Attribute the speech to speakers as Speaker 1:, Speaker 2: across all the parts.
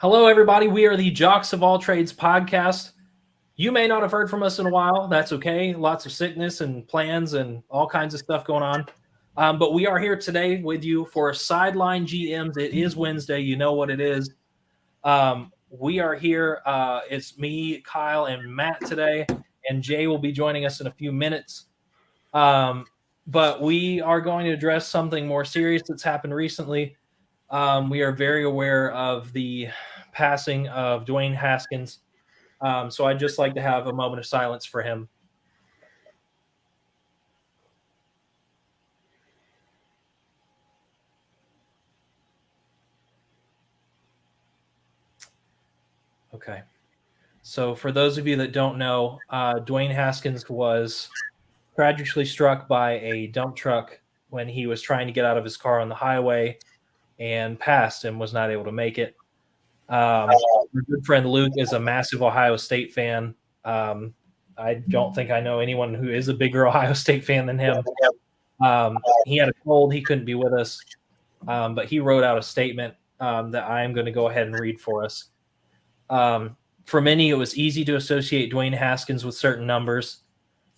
Speaker 1: Hello, everybody. We are the Jocks of All Trades podcast. You may not have heard from us in a while. That's okay. Lots of sickness and plans and all kinds of stuff going on. But we are here today with you for Sideline GMs. It is Wednesday. You know what it is. We are here. It's me, Kyle, and Matt today. And Jay will be joining us in a few minutes. But we are going to address something more serious that's happened recently. We are very aware of the passing of Dwayne Haskins. So I'd just like to have a moment of silence for him. Okay. So for those of you that don't know, Dwayne Haskins was tragically struck by a dump truck when he was trying to get out of his car on the highway and passed and was not able to make it. My good friend Luke is a massive Ohio State fan. I don't think I know anyone who is a bigger Ohio State fan than him. He had a cold. He couldn't be with us, but he wrote out a statement that I am going to go ahead and read for us. For many, it was easy to associate Dwayne Haskins with certain numbers.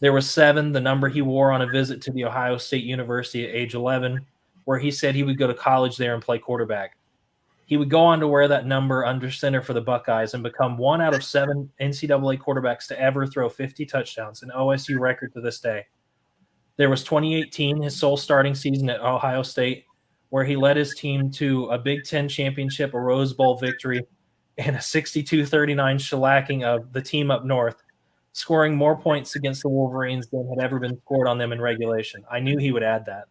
Speaker 1: There was 7, the number he wore on a visit to the Ohio State University at age 11, where he said he would go to college there and play quarterback. He would go on to wear that number under center for the Buckeyes and become 1 out of 7 NCAA quarterbacks to ever throw 50 touchdowns, an OSU record to this day. There was 2018, his sole starting season at Ohio State, where he led his team to a Big Ten championship, a Rose Bowl victory, and a 62-39 shellacking of the team up north, scoring more points against the Wolverines than had ever been scored on them in regulation. I knew he would add that.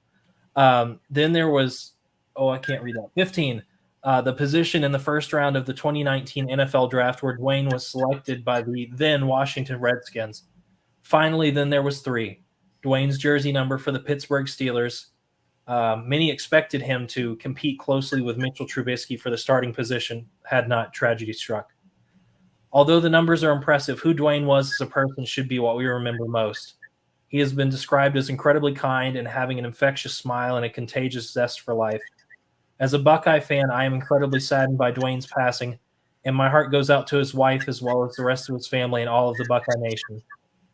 Speaker 1: Then there was, I can't read that, 15, the position in the first round of the 2019 NFL draft where Dwayne was selected by the then Washington Redskins. Finally, then there was 3, Dwayne's jersey number for the Pittsburgh Steelers. Many expected him to compete closely with Mitchell Trubisky for the starting position had not tragedy struck. Although the numbers are impressive, who Dwayne was as a person should be what we remember most. He has been described as incredibly kind and having an infectious smile and a contagious zest for life. As a Buckeye fan, I am incredibly saddened by Dwayne's passing, and my heart goes out to his wife as well as the rest of his family and all of the Buckeye Nation.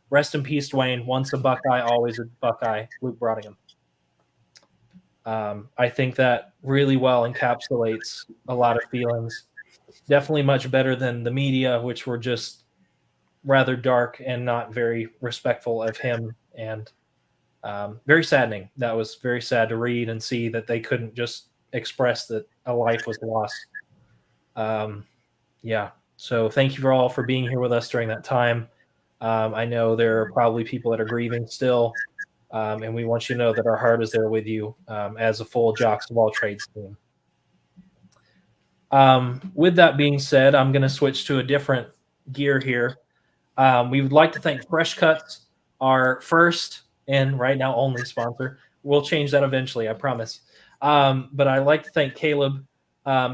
Speaker 1: Rest in peace, Dwayne. Once a Buckeye, always a Buckeye. Luke Brottingham. I think that really well encapsulates a lot of feelings. Definitely much better than the media, which were just rather dark and not very respectful of him, and very saddening. That was very sad to read and see that they couldn't just express that a life was lost. So thank you all for being here with us during that time. I know there are probably people that are grieving still, and we want you to know that our heart is there with you as a full Jocks of All Trades team. With that being said, I'm going to switch to a different gear here. We would like to thank Fresh Cuts, our first and right now only sponsor. We'll change that eventually, I promise. But I'd like to thank Caleb.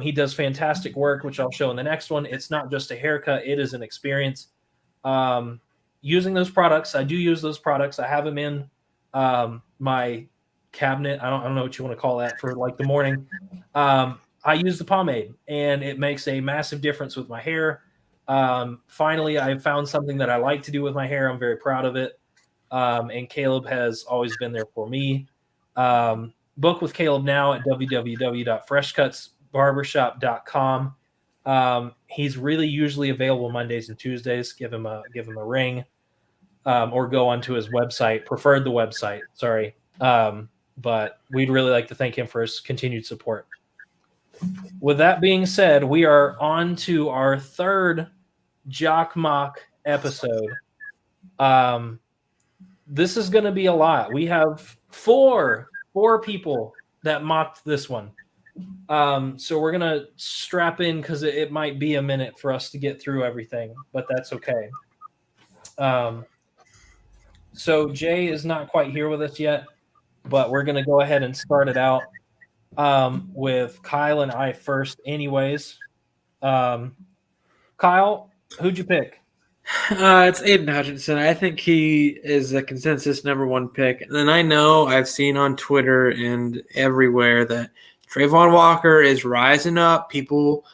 Speaker 1: He does fantastic work, which I'll show in the next one. It's not just a haircut. It is an experience. Using those products, I do use those products. I have them in my cabinet. I don't know what you want to call that for like the morning. I use the pomade, and it makes a massive difference with my hair. Finally, I found something that I like to do with my hair. I'm very proud of it. And Caleb has always been there for me. Book with Caleb now at www.freshcutsbarbershop.com. He's really usually available Mondays and Tuesdays. Give him a ring, or go onto his website. Preferred the website. Sorry, but we'd really like to thank him for his continued support. With that being said, we are on to our third Jock Mock episode. This is going to be a lot. We have four people that mocked this one. So we're going to strap in because it might be a minute for us to get through everything, but that's okay. So Jay is not quite here with us yet, but we're going to go ahead and start it out with Kyle and I first anyways. Kyle, who'd you pick?
Speaker 2: It's Aiden Hutchinson. I think he is a consensus number 1 pick. And then I know I've seen on Twitter and everywhere that Trayvon Walker is rising up. People,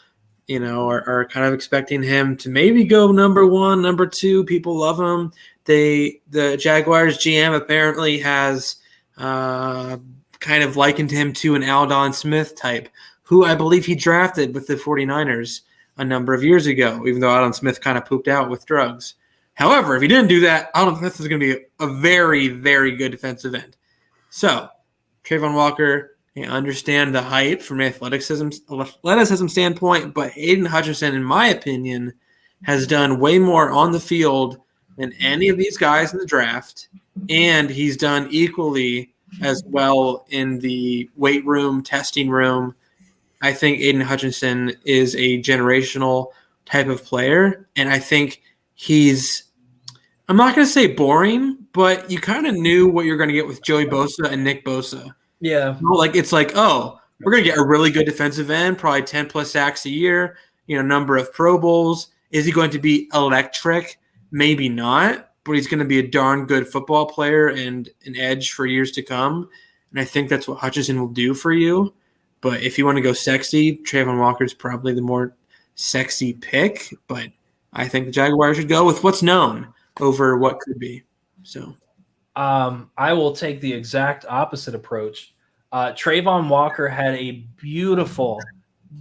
Speaker 2: are kind of expecting him to maybe go number 1, number 2. People love him. The Jaguars GM apparently has kind of likened him to an Aldon Smith type, who I believe he drafted with the 49ers a number of years ago, even though Aldon Smith kind of pooped out with drugs. However, if he didn't do that, Aldon Smith is going to be a very, very good defensive end. So, Trayvon Walker, I understand the hype from an athleticism standpoint, but Aiden Hutchinson, in my opinion, has done way more on the field than any of these guys in the draft, and he's done equally as well in the weight room, testing room. I think Aiden Hutchinson is a generational type of player, and I think I'm not going to say boring, but you kind of knew what you're going to get with Joey Bosa and Nick Bosa.
Speaker 1: Yeah.
Speaker 2: It's like, oh, we're going to get a really good defensive end, probably 10-plus sacks a year, number of Pro Bowls. Is he going to be electric? Maybe not, but he's going to be a darn good football player and an edge for years to come. And I think that's what Hutchinson will do for you. But if you want to go sexy, Trayvon Walker is probably the more sexy pick. But I think the Jaguars should go with what's known over what could be. So,
Speaker 1: I will take the exact opposite approach. Trayvon Walker had a beautiful,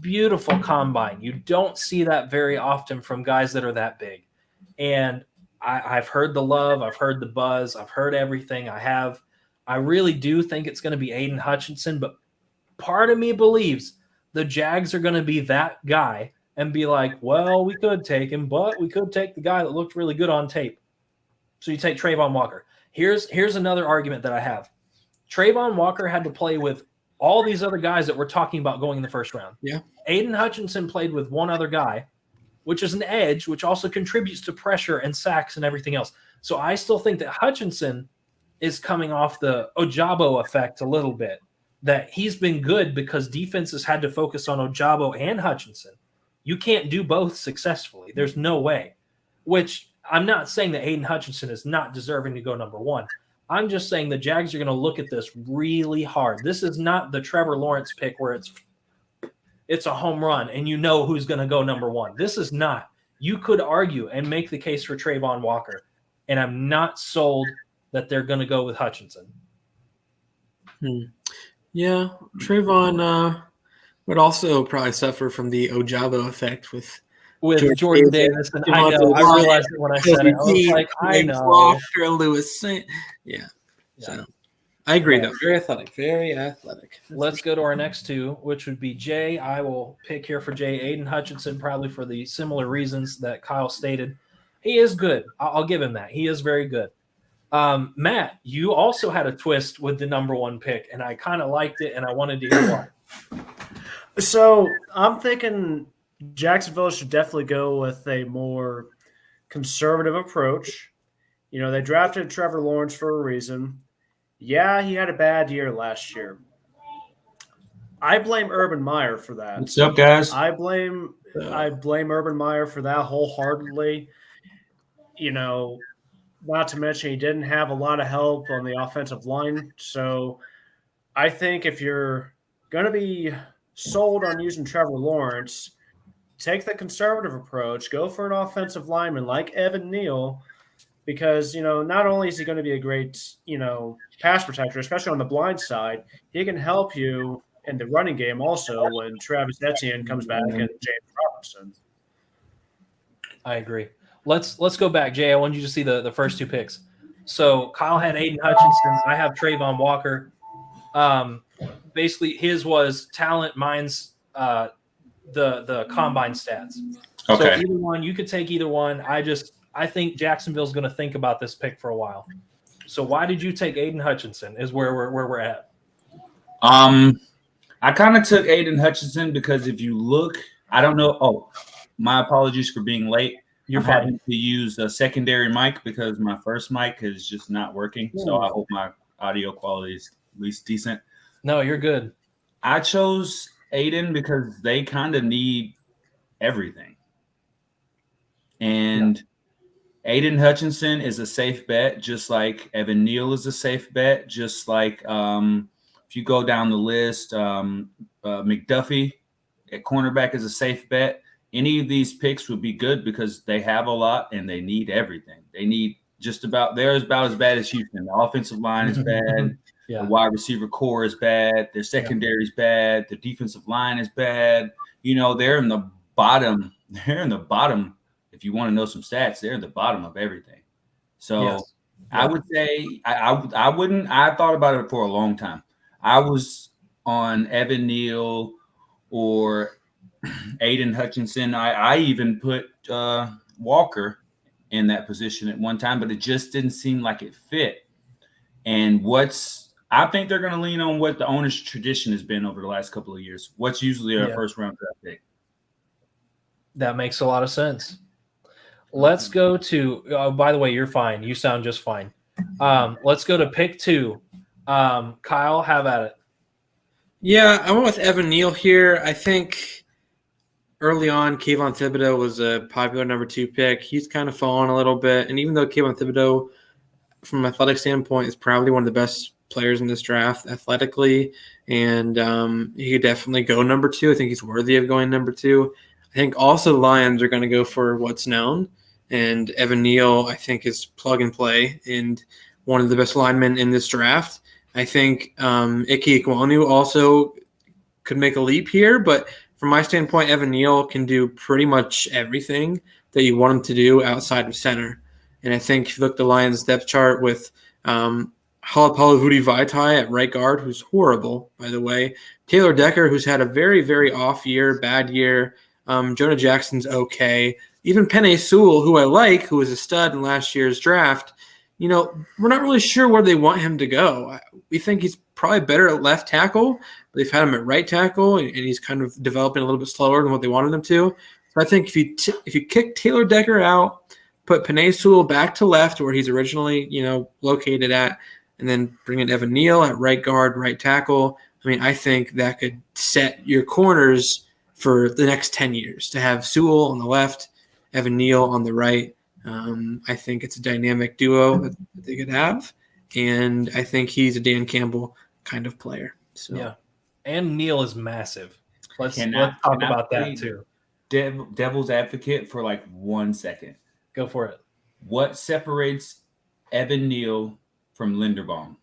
Speaker 1: beautiful combine. You don't see that very often from guys that are that big. And I've heard the love. I've heard the buzz. I've heard everything. I really do think it's going to be Aiden Hutchinson, but part of me believes the Jags are going to be that guy and be like, well, we could take him, but we could take the guy that looked really good on tape. So you take Trayvon Walker. Here's another argument that I have. Trayvon Walker had to play with all these other guys that we're talking about going in the first round.
Speaker 2: Yeah.
Speaker 1: Aiden Hutchinson played with one other guy, which is an edge, which also contributes to pressure and sacks and everything else. So I still think that Hutchinson is coming off the Ojabo effect a little bit, that he's been good because defenses had to focus on Ojabo and Hutchinson. You can't do both successfully. There's no way, which I'm not saying that Aiden Hutchinson is not deserving to go number 1. I'm just saying the Jags are going to look at this really hard. This is not the Trevor Lawrence pick where it's a home run and you know who's going to go number 1. This is not. You could argue and make the case for Trayvon Walker, and I'm not sold that they're going to go with Hutchinson.
Speaker 2: Yeah, Trayvon would also probably suffer from the Ojabo effect with
Speaker 1: Jordan Davis. And I know, I realized it when I said it. I was like, I know.
Speaker 2: Lewis Saint. Yeah. So I agree, though. Very athletic. Very athletic.
Speaker 1: Let's go to our next two, which would be Jay. I will pick here for Jay. Aiden Hutchinson, probably for the similar reasons that Kyle stated. He is good. I'll give him that. He is very good. Matt, you also had a twist with the number 1 pick, and I kind of liked it, and I wanted to hear why.
Speaker 3: So I'm thinking Jacksonville should definitely go with a more conservative approach. They drafted Trevor Lawrence for a reason. Yeah, he had a bad year last year. I blame Urban Meyer for that.
Speaker 4: What's up, guys?
Speaker 3: I blame Urban Meyer for that wholeheartedly. Not to mention he didn't have a lot of help on the offensive line. So I think if you're going to be sold on using Trevor Lawrence, take the conservative approach, go for an offensive lineman like Evan Neal, because, not only is he going to be a great, pass protector, especially on the blind side, he can help you in the running game also when Travis Etienne comes back and James Robinson.
Speaker 1: I agree. Let's go back, Jay. I want you to see the first 2 picks. So Kyle had Aiden Hutchinson. I have Trayvon Walker. Basically, his was talent, mine's the combine stats.
Speaker 4: Okay.
Speaker 1: So either one, you could take either one. I think Jacksonville's going to think about this pick for a while. So why did you take Aiden Hutchinson? Is where we're at.
Speaker 4: I kind of took Aiden Hutchinson because if you look, I don't know. Oh, my apologies for being late.
Speaker 1: You're
Speaker 4: I'm having to use a secondary mic because my first mic is just not working. So I hope my audio quality is at least decent.
Speaker 1: No, you're good.
Speaker 4: I chose Aiden because they kind of need everything. And Aiden Hutchinson is a safe bet, just like Evan Neal is a safe bet, just like if you go down the list, McDuffie at cornerback is a safe bet. any of these picks would be good because they have a lot and they need everything. They need they're about as bad as Houston. The offensive line is bad.
Speaker 1: Yeah.
Speaker 4: The wide receiver core is bad. Their secondary is bad. The defensive line is bad. They're in the bottom. They're in the bottom. If you want to know some stats, they're in the bottom of everything. So
Speaker 1: Yes.
Speaker 4: I would say I wouldn't. I thought about it for a long time. I was on Evan Neal or Aiden Hutchinson. I even put Walker in that position at one time, but it just didn't seem like it fit. And I think they're going to lean on what the owner's tradition has been over the last couple of years. What's usually a first round draft pick.
Speaker 1: That makes a lot of sense. Let's go to. By the way, you're fine. You sound just fine. Let's go to pick 2. Kyle, have at it.
Speaker 2: Yeah, I went with Evan Neal here. I think early on, Kayvon Thibodeau was a popular number 2 pick. He's kind of fallen a little bit. And even though Kayvon Thibodeau, from an athletic standpoint, is probably one of the best players in this draft athletically, and he could definitely go number 2. I think he's worthy of going number 2. I think also the Lions are going to go for what's known. And Evan Neal, I think, is plug and play and one of the best linemen in this draft. I think Ike Ekwonu also could make a leap here, but from my standpoint, Evan Neal can do pretty much everything that you want him to do outside of center. And I think if you look at the Lions depth chart with Halapalo Vudi Vaitai at right guard, who's horrible, by the way, Taylor Decker, who's had a very, very off year, bad year, Jonah Jackson's okay, even Penei Sewell, who I like, who was a stud in last year's draft, we're not really sure where they want him to go. We think he's probably better at left tackle, but they've had him at right tackle, and he's kind of developing a little bit slower than what they wanted him to. So I think if you kick Taylor Decker out, put Penei Sewell back to left where he's originally, located at, and then bring in Evan Neal at right guard, right tackle. I mean, I think that could set your corners for the next 10 years to have Sewell on the left, Evan Neal on the right. I think it's a dynamic duo that they could have, and I think he's a Dan Campbell kind of player. So
Speaker 1: yeah, and Neal is massive. Let's talk about that too.
Speaker 4: Devil's advocate for like 1 second.
Speaker 1: Go for it.
Speaker 4: What separates Evan Neal from Linderbaum?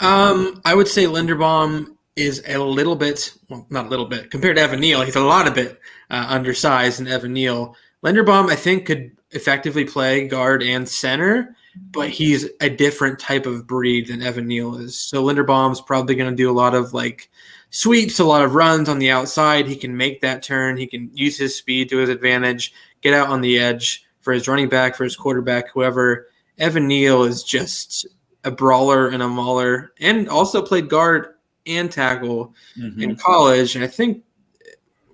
Speaker 2: I would say Linderbaum is a little bit, well, not a little bit, compared to Evan Neal. He's a lot of bit undersized in Evan Neal. Linderbaum, I think, could effectively play guard and center, but he's a different type of breed than Evan Neal is. So Linderbaum's probably going to do a lot of sweeps, a lot of runs on the outside. He can make that turn. He can use his speed to his advantage, get out on the edge for his running back, for his quarterback, whoever. Evan Neal is just a brawler and a mauler, and also played guard and tackle in college. And I think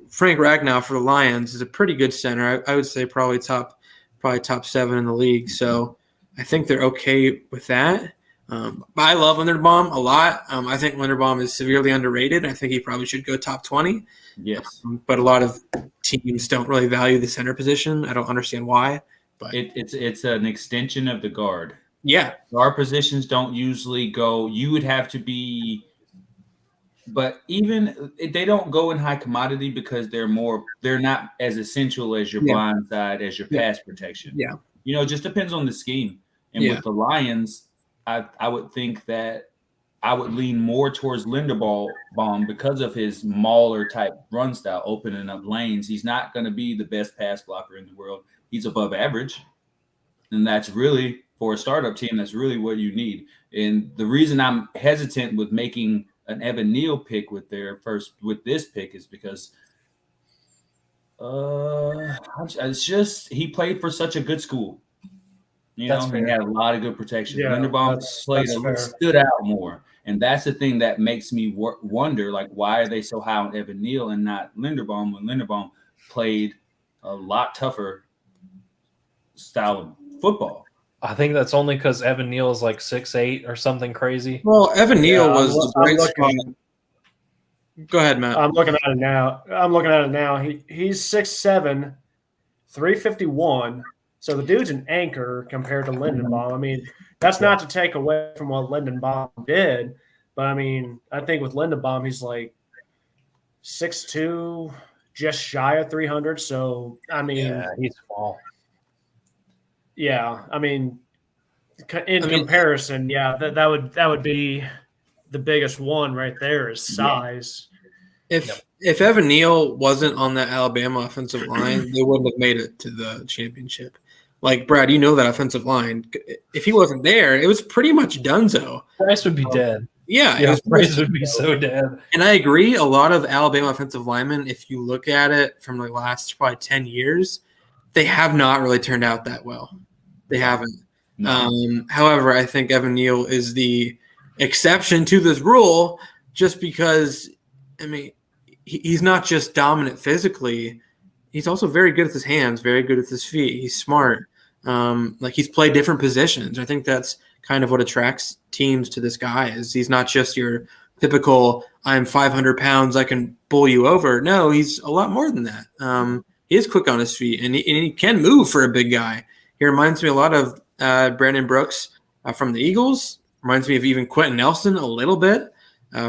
Speaker 2: Frank Ragnow for the Lions is a pretty good center. I would say probably top 7 in the league. So I think they're okay with that. But I love Linderbaum a lot. I think Linderbaum is severely underrated. I think he probably should go top 20.
Speaker 4: Yes.
Speaker 2: But a lot of teams don't really value the center position. I don't understand why. But
Speaker 4: it's an extension of the guard.
Speaker 2: Yeah.
Speaker 4: Guard positions don't usually go. You would have to be – but even they don't go in high commodity because they're not as essential as your blind side, as your pass protection.
Speaker 2: Yeah.
Speaker 4: It just depends on the scheme. And with the Lions, I would think that I would lean more towards Linderbaum because of his mauler type run style, opening up lanes. He's not going to be the best pass blocker in the world. He's above average. And that's really, for a startup team, that's really what you need. And the reason I'm hesitant with making an Evan Neal pick with this pick is because it's just he played for such a good school. He had a lot of good protection.
Speaker 3: Yeah,
Speaker 4: Linderbaum stood out more, and that's the thing that makes me wonder, why are they so high on Evan Neal and not Linderbaum when Linderbaum played a lot tougher style of football?
Speaker 1: I think that's only because Evan Neal is 6'8" or something crazy.
Speaker 2: Well, Evan Neal was the bright spot. Go ahead, Matt.
Speaker 3: I'm looking at it now. He's 6'7", 351. So the dude's an anchor compared to Lindenbaum. I mean, that's not to take away from what Lindenbaum did, but I mean, I think with Lindenbaum, he's 6'2", just shy of 300. So, I mean,
Speaker 1: Yeah, he's small.
Speaker 3: yeah, I mean, comparison, yeah, that would be the biggest one right there is size.
Speaker 2: If Evan Neal wasn't on that Alabama offensive line, they wouldn't have made it to the championship. Like, Brad, you know that offensive line. If he wasn't there, it was pretty much donezo.
Speaker 1: Bryce would be dead.
Speaker 2: Yeah,
Speaker 1: Yeah, Bryce would be so dead.
Speaker 2: And I agree. A lot of Alabama offensive linemen, if you look at it from the last probably 10 years, they have not really turned out that well. They haven't.
Speaker 4: No.
Speaker 2: However, I think Evan Neal is the exception to this rule just because, I mean, he's not just dominant physically. He's also very good with his hands, very good with his feet. He's smart. Like he's played different positions. I think that's kind of what attracts teams to this guy is he's not just your typical I'm 500 pounds, I can bull you over. No, he's a lot more than that. He is quick on his feet, and he can move for a big guy. He reminds me a lot of Brandon Brooks from the Eagles. Reminds me of even Quentin Nelson a little bit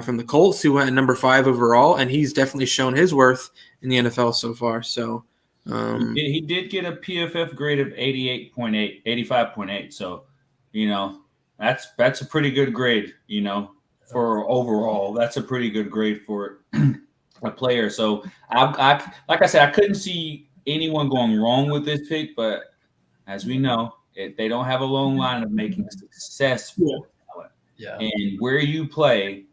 Speaker 2: from the Colts, who went at number 5 overall, and he's definitely shown his worth in the NFL so far. So
Speaker 4: he did get a PFF grade of 88.8, 85.8. So, that's a pretty good grade, for overall. That's a pretty good grade for a player. So, I like I said, I couldn't see anyone going wrong with this pick, but as we know, they don't have a long line of making successful talent.
Speaker 1: Yeah.
Speaker 4: And where you play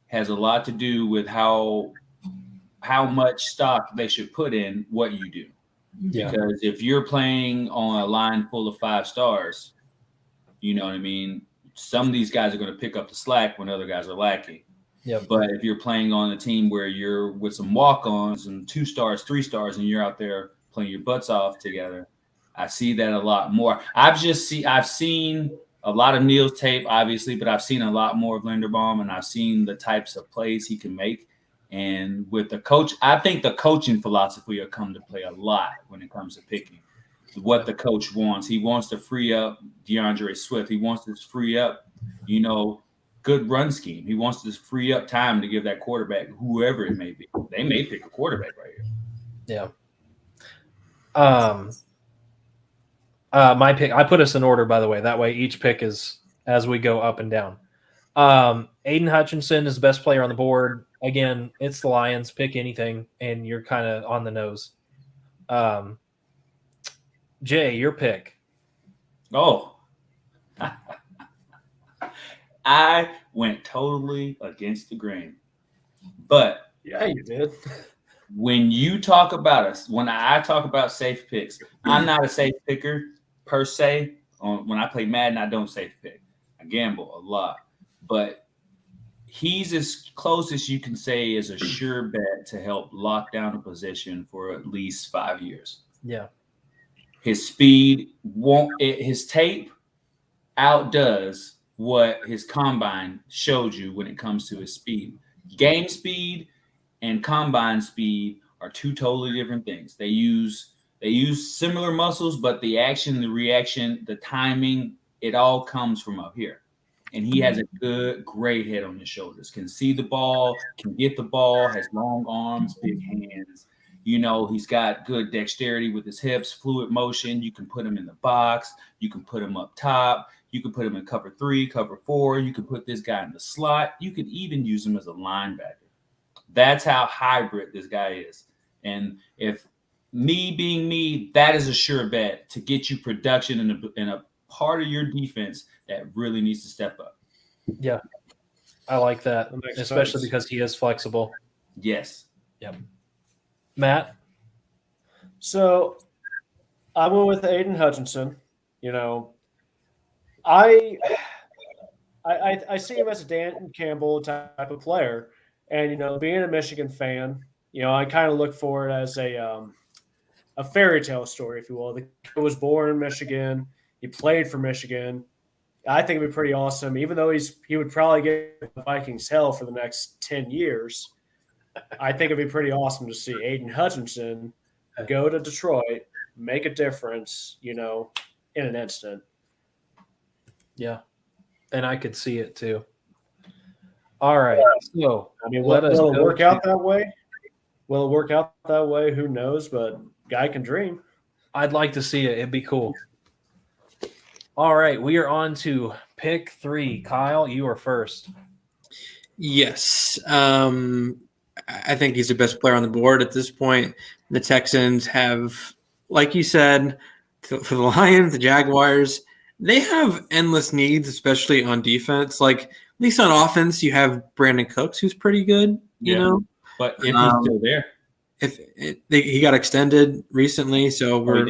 Speaker 4: has a lot to do with how much stock they should put in what you do.
Speaker 1: Yeah.
Speaker 4: Because if you're playing on a line full of 5 stars, you know what I mean? Some of these guys are going to pick up the slack when other guys are lacking.
Speaker 1: Yeah.
Speaker 4: But if you're playing on a team where you're with some walk-ons and 2 stars, 3 stars, and you're out there playing your butts off together, I see that a lot more. I've seen a lot of Neal's tape, obviously, but I've seen a lot more of Linderbaum, and I've seen the types of plays he can make. And with the coach, I think the coaching philosophy will come to play a lot when it comes to picking what the coach wants. He wants to free up DeAndre Swift. He wants to free up, good run scheme. He wants to free up time to give that quarterback, whoever it may be. They may pick a quarterback right here.
Speaker 1: Yeah. My pick, I put us in order, by the way. That way each pick is as we go up and down. Aiden Hutchinson is the best player on the board. Again, it's the Lions. Pick anything, and you're kind of on the nose. Jay, your pick.
Speaker 4: Oh. I went totally against the grain. But
Speaker 3: yeah, you did.
Speaker 4: When you talk about us, when I talk about safe picks, I'm not a safe picker per se. When I play Madden, I don't safe pick. I gamble a lot. But he's as close as you can say is a sure bet to help lock down a position for at least 5 years.
Speaker 1: Yeah.
Speaker 4: His speed his tape outdoes what his combine showed you when it comes to his speed. Game speed and combine speed are 2 totally different things. They use similar muscles, but the action, the reaction, the timing, it all comes from up here. And he has a great head on his shoulders, can see the ball, can get the ball, has long arms, big hands. He's got good dexterity with his hips, fluid motion. You can put him in the box. You can put him up top. You can put him in cover 3, cover 4. You can put this guy in the slot. You could even use him as a linebacker. That's how hybrid this guy is. And if me being me, that is a sure bet to get you production in a part of your defense that really needs to step up.
Speaker 1: Yeah. I like that, especially
Speaker 3: sense.
Speaker 1: because he is flexible.
Speaker 4: Yes.
Speaker 1: Yep. Matt?
Speaker 3: So I went with Aiden Hutchinson. I see him as a Dan Campbell type of player. And, being a Michigan fan, I kind of look for it as a fairy tale story, if you will. The kid was born in Michigan. He played for Michigan. I think it'd be pretty awesome, even though he would probably get the Vikings hell for the next 10 years. I think it'd be pretty awesome to see Aiden Hutchinson go to Detroit, make a difference, in an instant.
Speaker 1: Yeah. And I could see it too. All right. So
Speaker 3: will it work out that way? Will it work out that way? Who knows? But guy can dream.
Speaker 1: I'd like to see it. It'd be cool. All right, we are on to pick 3. Kyle, you are first.
Speaker 2: Yes. I think he's the best player on the board at this point. The Texans have, like you said, for the Lions, the Jaguars, they have endless needs, especially on defense. Like, at least on offense, you have Brandon Cooks, who's pretty good, you know.
Speaker 4: But if he's still there.
Speaker 2: He got extended recently, so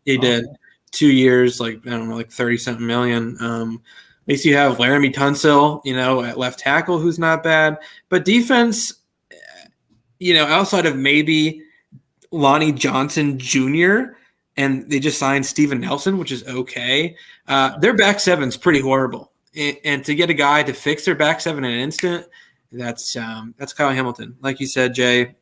Speaker 2: he did 2 years, like, I don't know, like 30-something million. At least you have Laramie Tunsil, at left tackle, who's not bad. But defense, outside of maybe Lonnie Johnson Jr., and they just signed Steven Nelson, which is okay. Their back seven's pretty horrible. And to get a guy to fix their back seven in an instant, that's Kyle Hamilton. Like you said, Jay,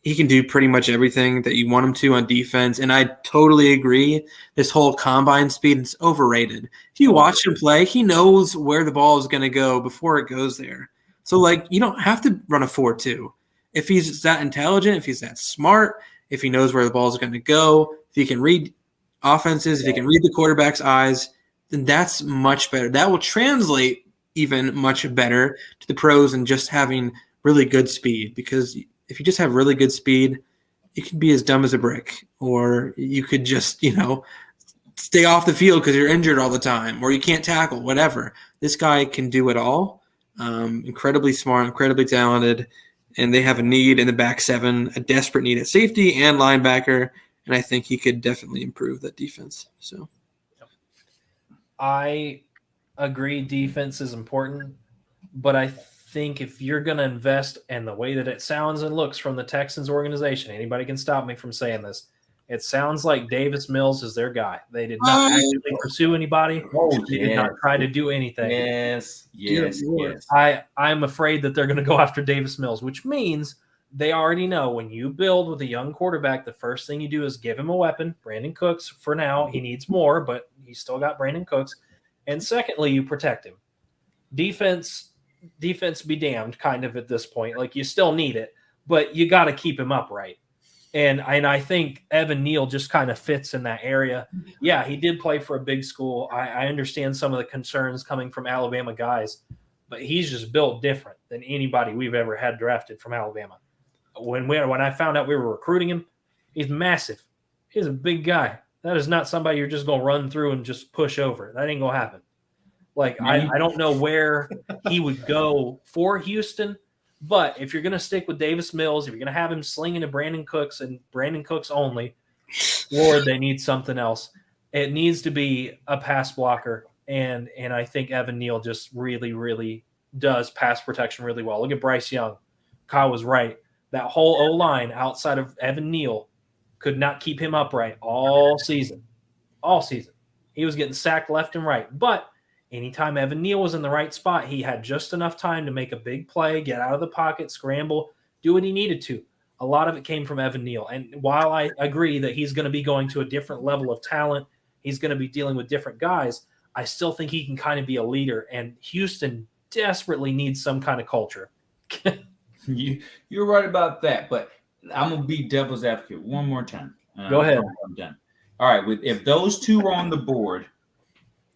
Speaker 2: he can do pretty much everything that you want him to on defense. And I totally agree. This whole combine speed is overrated. If you watch him play, he knows where the ball is going to go before it goes there. So, you don't have to run a 4-2. If he's that intelligent, if he's that smart, if he knows where the ball is going to go, if he can read offenses, if he can read the quarterback's eyes, then that's much better. That will translate even much better to the pros than just having really good speed, because if you just have really good speed, you can be as dumb as a brick, or you could just, stay off the field because you're injured all the time, or you can't tackle, whatever. This guy can do it all. Incredibly smart, incredibly talented, and they have a need in the back seven, a desperate need at safety and linebacker, and I think he could definitely improve that defense. So,
Speaker 1: I agree defense is important, but I think if you're going to invest in the way that it sounds and looks from the Texans organization, anybody can stop me from saying this, it sounds like Davis Mills is their guy. They did not actually pursue anybody. They did not try to do anything.
Speaker 4: Yes.
Speaker 1: I'm afraid that they're going to go after Davis Mills, which means they already know when you build with a young quarterback, the first thing you do is give him a weapon. Brandon Cooks, for now, he needs more, but he's still got Brandon Cooks. And secondly, you protect him. Defense be damned, kind of at this point. Like, you still need it, but you got to keep him upright. And I think Evan Neal just kind of fits in that area. Yeah, he did play for a big school. I understand some of the concerns coming from Alabama guys, but he's just built different than anybody we've ever had drafted from Alabama. When I found out we were recruiting him, he's massive. He's a big guy. That is not somebody you're just going to run through and just push over. That ain't going to happen. I don't know where he would go for Houston, but if you're going to stick with Davis Mills, if you're going to have him slinging to Brandon Cooks and Brandon Cooks only, Lord, they need something else. It needs to be a pass blocker, and I think Evan Neal just really, really does pass protection really well. Look at Bryce Young. Kyle was right. That whole O-line outside of Evan Neal could not keep him upright all season. All season. He was getting sacked left and right. But anytime Evan Neal was in the right spot, he had just enough time to make a big play, get out of the pocket, scramble, do what he needed to. A lot of it came from Evan Neal. And while I agree that he's going to be going to a different level of talent, he's going to be dealing with different guys, I still think he can kind of be a leader. And Houston desperately needs some kind of culture.
Speaker 4: You're right about that, but I'm going to be devil's advocate one more time.
Speaker 1: Go ahead.
Speaker 4: I'm done. All right, if those two are on the board,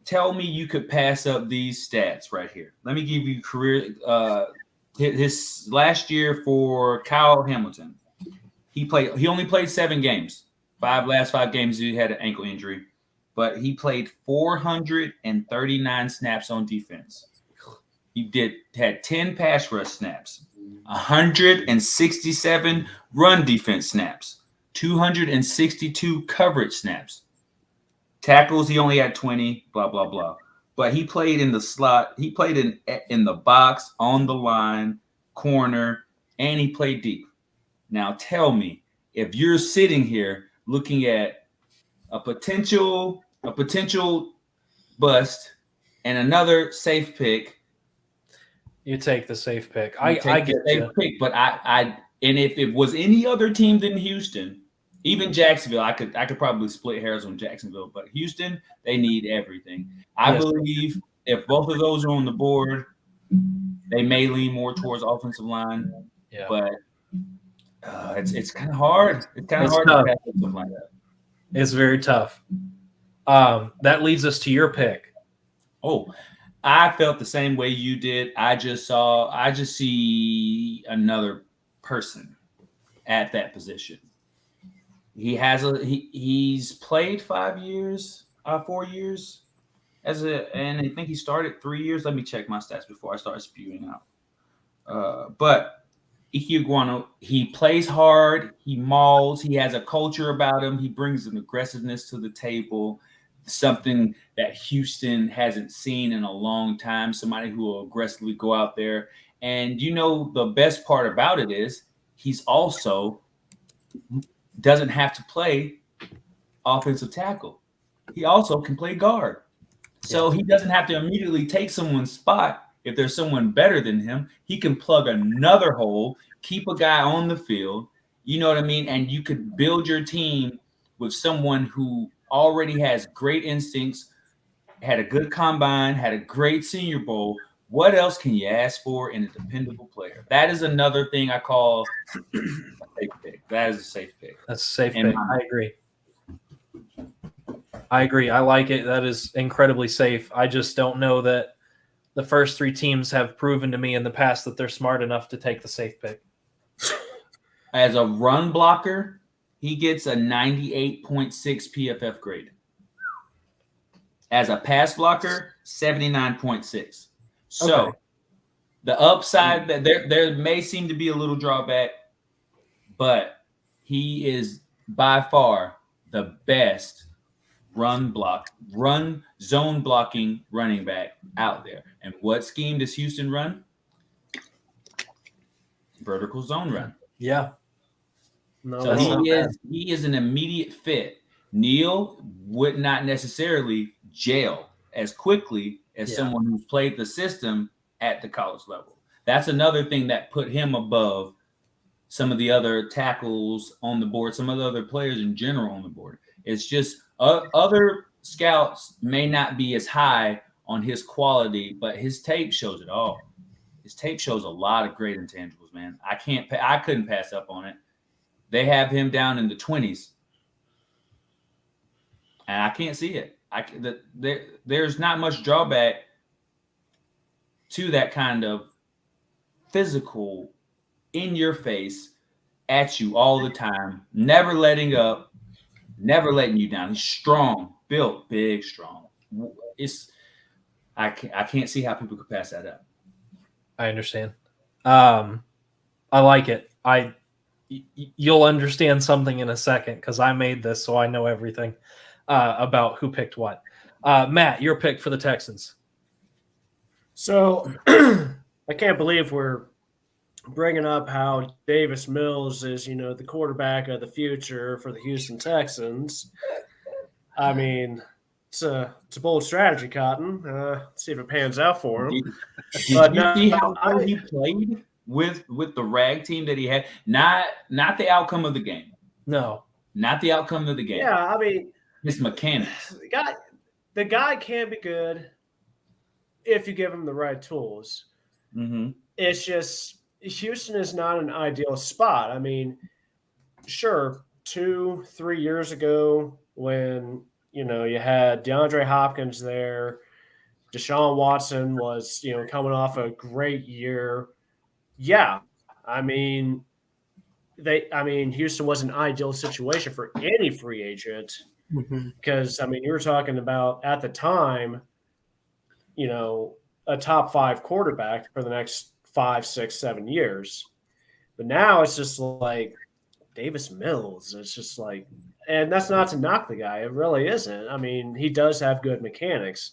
Speaker 4: tell me you could pass up these stats right here. Let me give you career his last year for Kyle Hamilton. He only played 7 games. Last five games he had an ankle injury, but he played 439 snaps on defense. He had 10 pass rush snaps, 167 run defense snaps, 262 coverage snaps. Tackles, he only had 20, blah, blah, blah. But he played in the slot. He played in the box, on the line, corner, and he played deep. Now tell me, if you're sitting here looking at a potential bust and another safe pick,
Speaker 1: you take the safe pick.
Speaker 4: I
Speaker 1: get
Speaker 4: the safe pick, but and if it was any other team than Houston, even Jacksonville, I could probably split hairs on Jacksonville, but Houston, they need everything. I believe if both of those are on the board, they may lean more towards offensive line.
Speaker 1: Yeah.
Speaker 4: But It's kind of hard. It's kind of
Speaker 1: It's
Speaker 4: hard
Speaker 1: tough.
Speaker 4: to pass something like that.
Speaker 1: It's very tough. That leads us to your pick.
Speaker 4: Oh, I felt the same way you did. I just see another person at that position. He's played 4 years and I think he started 3 years. Let me check my stats before I start spewing out. But Ike Iguano, he plays hard, he mauls, he has a culture about him, he brings an aggressiveness to the table, something that Houston hasn't seen in a long time, somebody who will aggressively go out there. And the best part about it is he's also doesn't have to play offensive tackle. He also can play guard. So he doesn't have to immediately take someone's spot. If there's someone better than him, he can plug another hole, keep a guy on the field. You know what I mean? And you could build your team with someone who already has great instincts, had a good combine, had a great Senior Bowl. What else can you ask for in a dependable player? That is another thing I call a safe pick. That is a safe pick.
Speaker 1: That's a safe pick. I agree. I like it. That is incredibly safe. I just don't know that the first 3 teams have proven to me in the past that they're smart enough to take the safe pick.
Speaker 4: As a run blocker, he gets a 98.6 PFF grade. As a pass blocker, 79.6. So the upside, that there may seem to be a little drawback, but he is by far the best run zone blocking running back out there. And what scheme does Houston run? Vertical zone run.
Speaker 1: Yeah.
Speaker 3: No,
Speaker 4: So he is an immediate fit. Neal would not necessarily gel as quickly as someone who's played the system at the college level. That's another thing that put him above some of the other tackles on the board, some of the other players in general on the board. It's just other scouts may not be as high on his quality, but his tape shows it all. His tape shows a lot of great intangibles, man. I couldn't pass up on it. They have him down in the 20s, and I can't see it. There's not much drawback to that kind of physical, in your face, at you all the time, never letting up, never letting you down. He's strong, built, big, strong. I can't see how people could pass that up.
Speaker 1: I understand. I like it. You'll understand something in a second because I made this, so I know everything about who picked what. Matt, your pick for the Texans.
Speaker 3: So I can't believe we're bringing up how Davis Mills is, the quarterback of the future for the Houston Texans. I mean, it's a bold strategy, Cotton. Let's see if it pans out for him.
Speaker 4: Did you see how well he played with the rag team that he had? Not the outcome of the game.
Speaker 1: No.
Speaker 4: Not the outcome of the game.
Speaker 3: Yeah, I mean,
Speaker 4: his mechanics.
Speaker 3: The guy can be good if you give him the right tools.
Speaker 4: Mm-hmm.
Speaker 3: It's just Houston is not an ideal spot. I mean, sure, 2-3 years ago when you had DeAndre Hopkins there, Deshaun Watson was coming off a great year. Yeah, I mean Houston was an ideal situation for any free agent because you were talking about at the time, a top 5 quarterback for the next 5, 6, 7 years. But now it's just like Davis Mills. It's just like, and that's not to knock the guy. It really isn't. I mean, he does have good mechanics.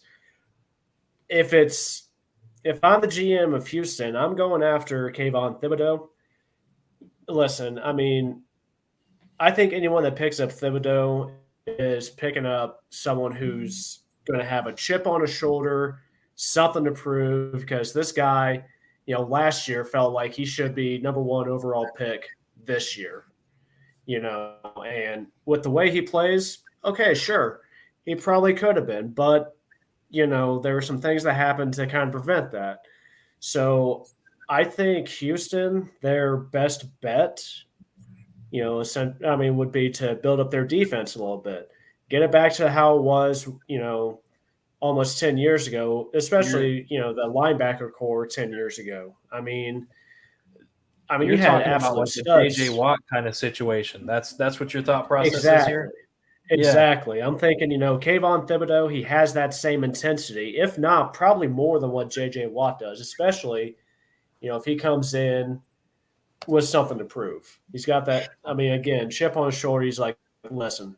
Speaker 3: If I'm the GM of Houston, I'm going after Kayvon Thibodeau. Listen, I mean, I think anyone that picks up Thibodeau is picking up someone who's going to have a chip on his shoulder, something to prove, because this guy, last year felt like he should be number 1 overall pick this year, and with the way he plays, okay, sure, he probably could have been, but, there were some things that happened to kind of prevent that. So I think Houston, their best bet would be to build up their defense a little bit, get it back to how it was, almost 10 years ago, especially, the linebacker core 10 years ago. I mean,
Speaker 1: You're
Speaker 3: you had
Speaker 1: talking about
Speaker 3: absolute
Speaker 1: like the
Speaker 3: studs.
Speaker 1: JJ Watt kind of situation. That's what your thought process is
Speaker 3: Exactly.
Speaker 1: here.
Speaker 3: Exactly. I'm thinking, Kayvon Thibodeau, he has that same intensity, if not probably more than what JJ Watt does, especially, if he comes in with something to prove. He's got that, again, chip on his shoulder. He's like, listen,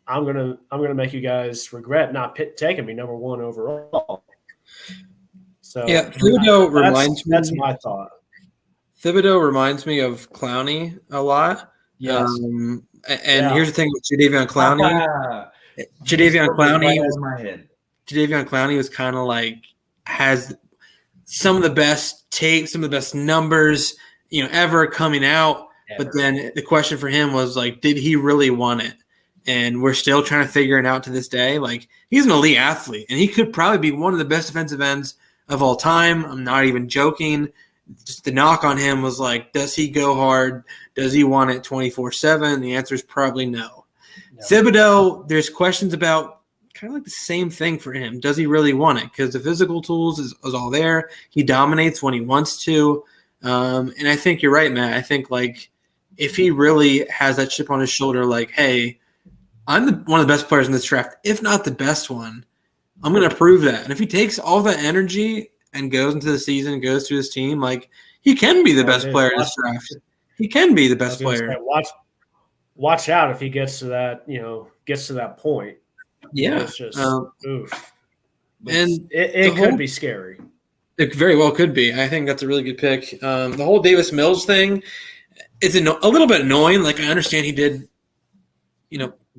Speaker 3: I'm gonna make you guys regret not taking me number 1 overall. So
Speaker 2: yeah, Thibodeau reminds me.
Speaker 3: That's my thought.
Speaker 2: Thibodeau reminds me of Clowney a lot.
Speaker 1: Yes.
Speaker 2: Here's the thing with Jadeveon Clowney. Jadeveon Clowney was kind of like has some of the best tape, some of the best numbers, ever coming out. But then the question for him was like, did he really want it? And we're still trying to figure it out to this day. Like, he's an elite athlete, and he could probably be one of the best defensive ends of all time. I'm not even joking. Just the knock on him was like, does he go hard? Does he want it 24/7? The answer is probably no. Thibodeau, there's questions about kind of like the same thing for him. Does he really want it? Because the physical tools is all there. He dominates when he wants to. And I think you're right, Matt. I think like if he really has that chip on his shoulder, like, hey, I'm one of the best players in this draft, if not the best one, I'm going to prove that. And if he takes all that energy and goes into the season, goes to his team, like, he can be the best player in this draft. He can be the best player.
Speaker 3: Say, watch out if he gets to that point.
Speaker 2: Yeah.
Speaker 3: It's just oof.
Speaker 2: And
Speaker 3: it could be scary.
Speaker 2: It very well could be. I think that's a really good pick. The whole Davis Mills thing is a little bit annoying. Like, I understand he did,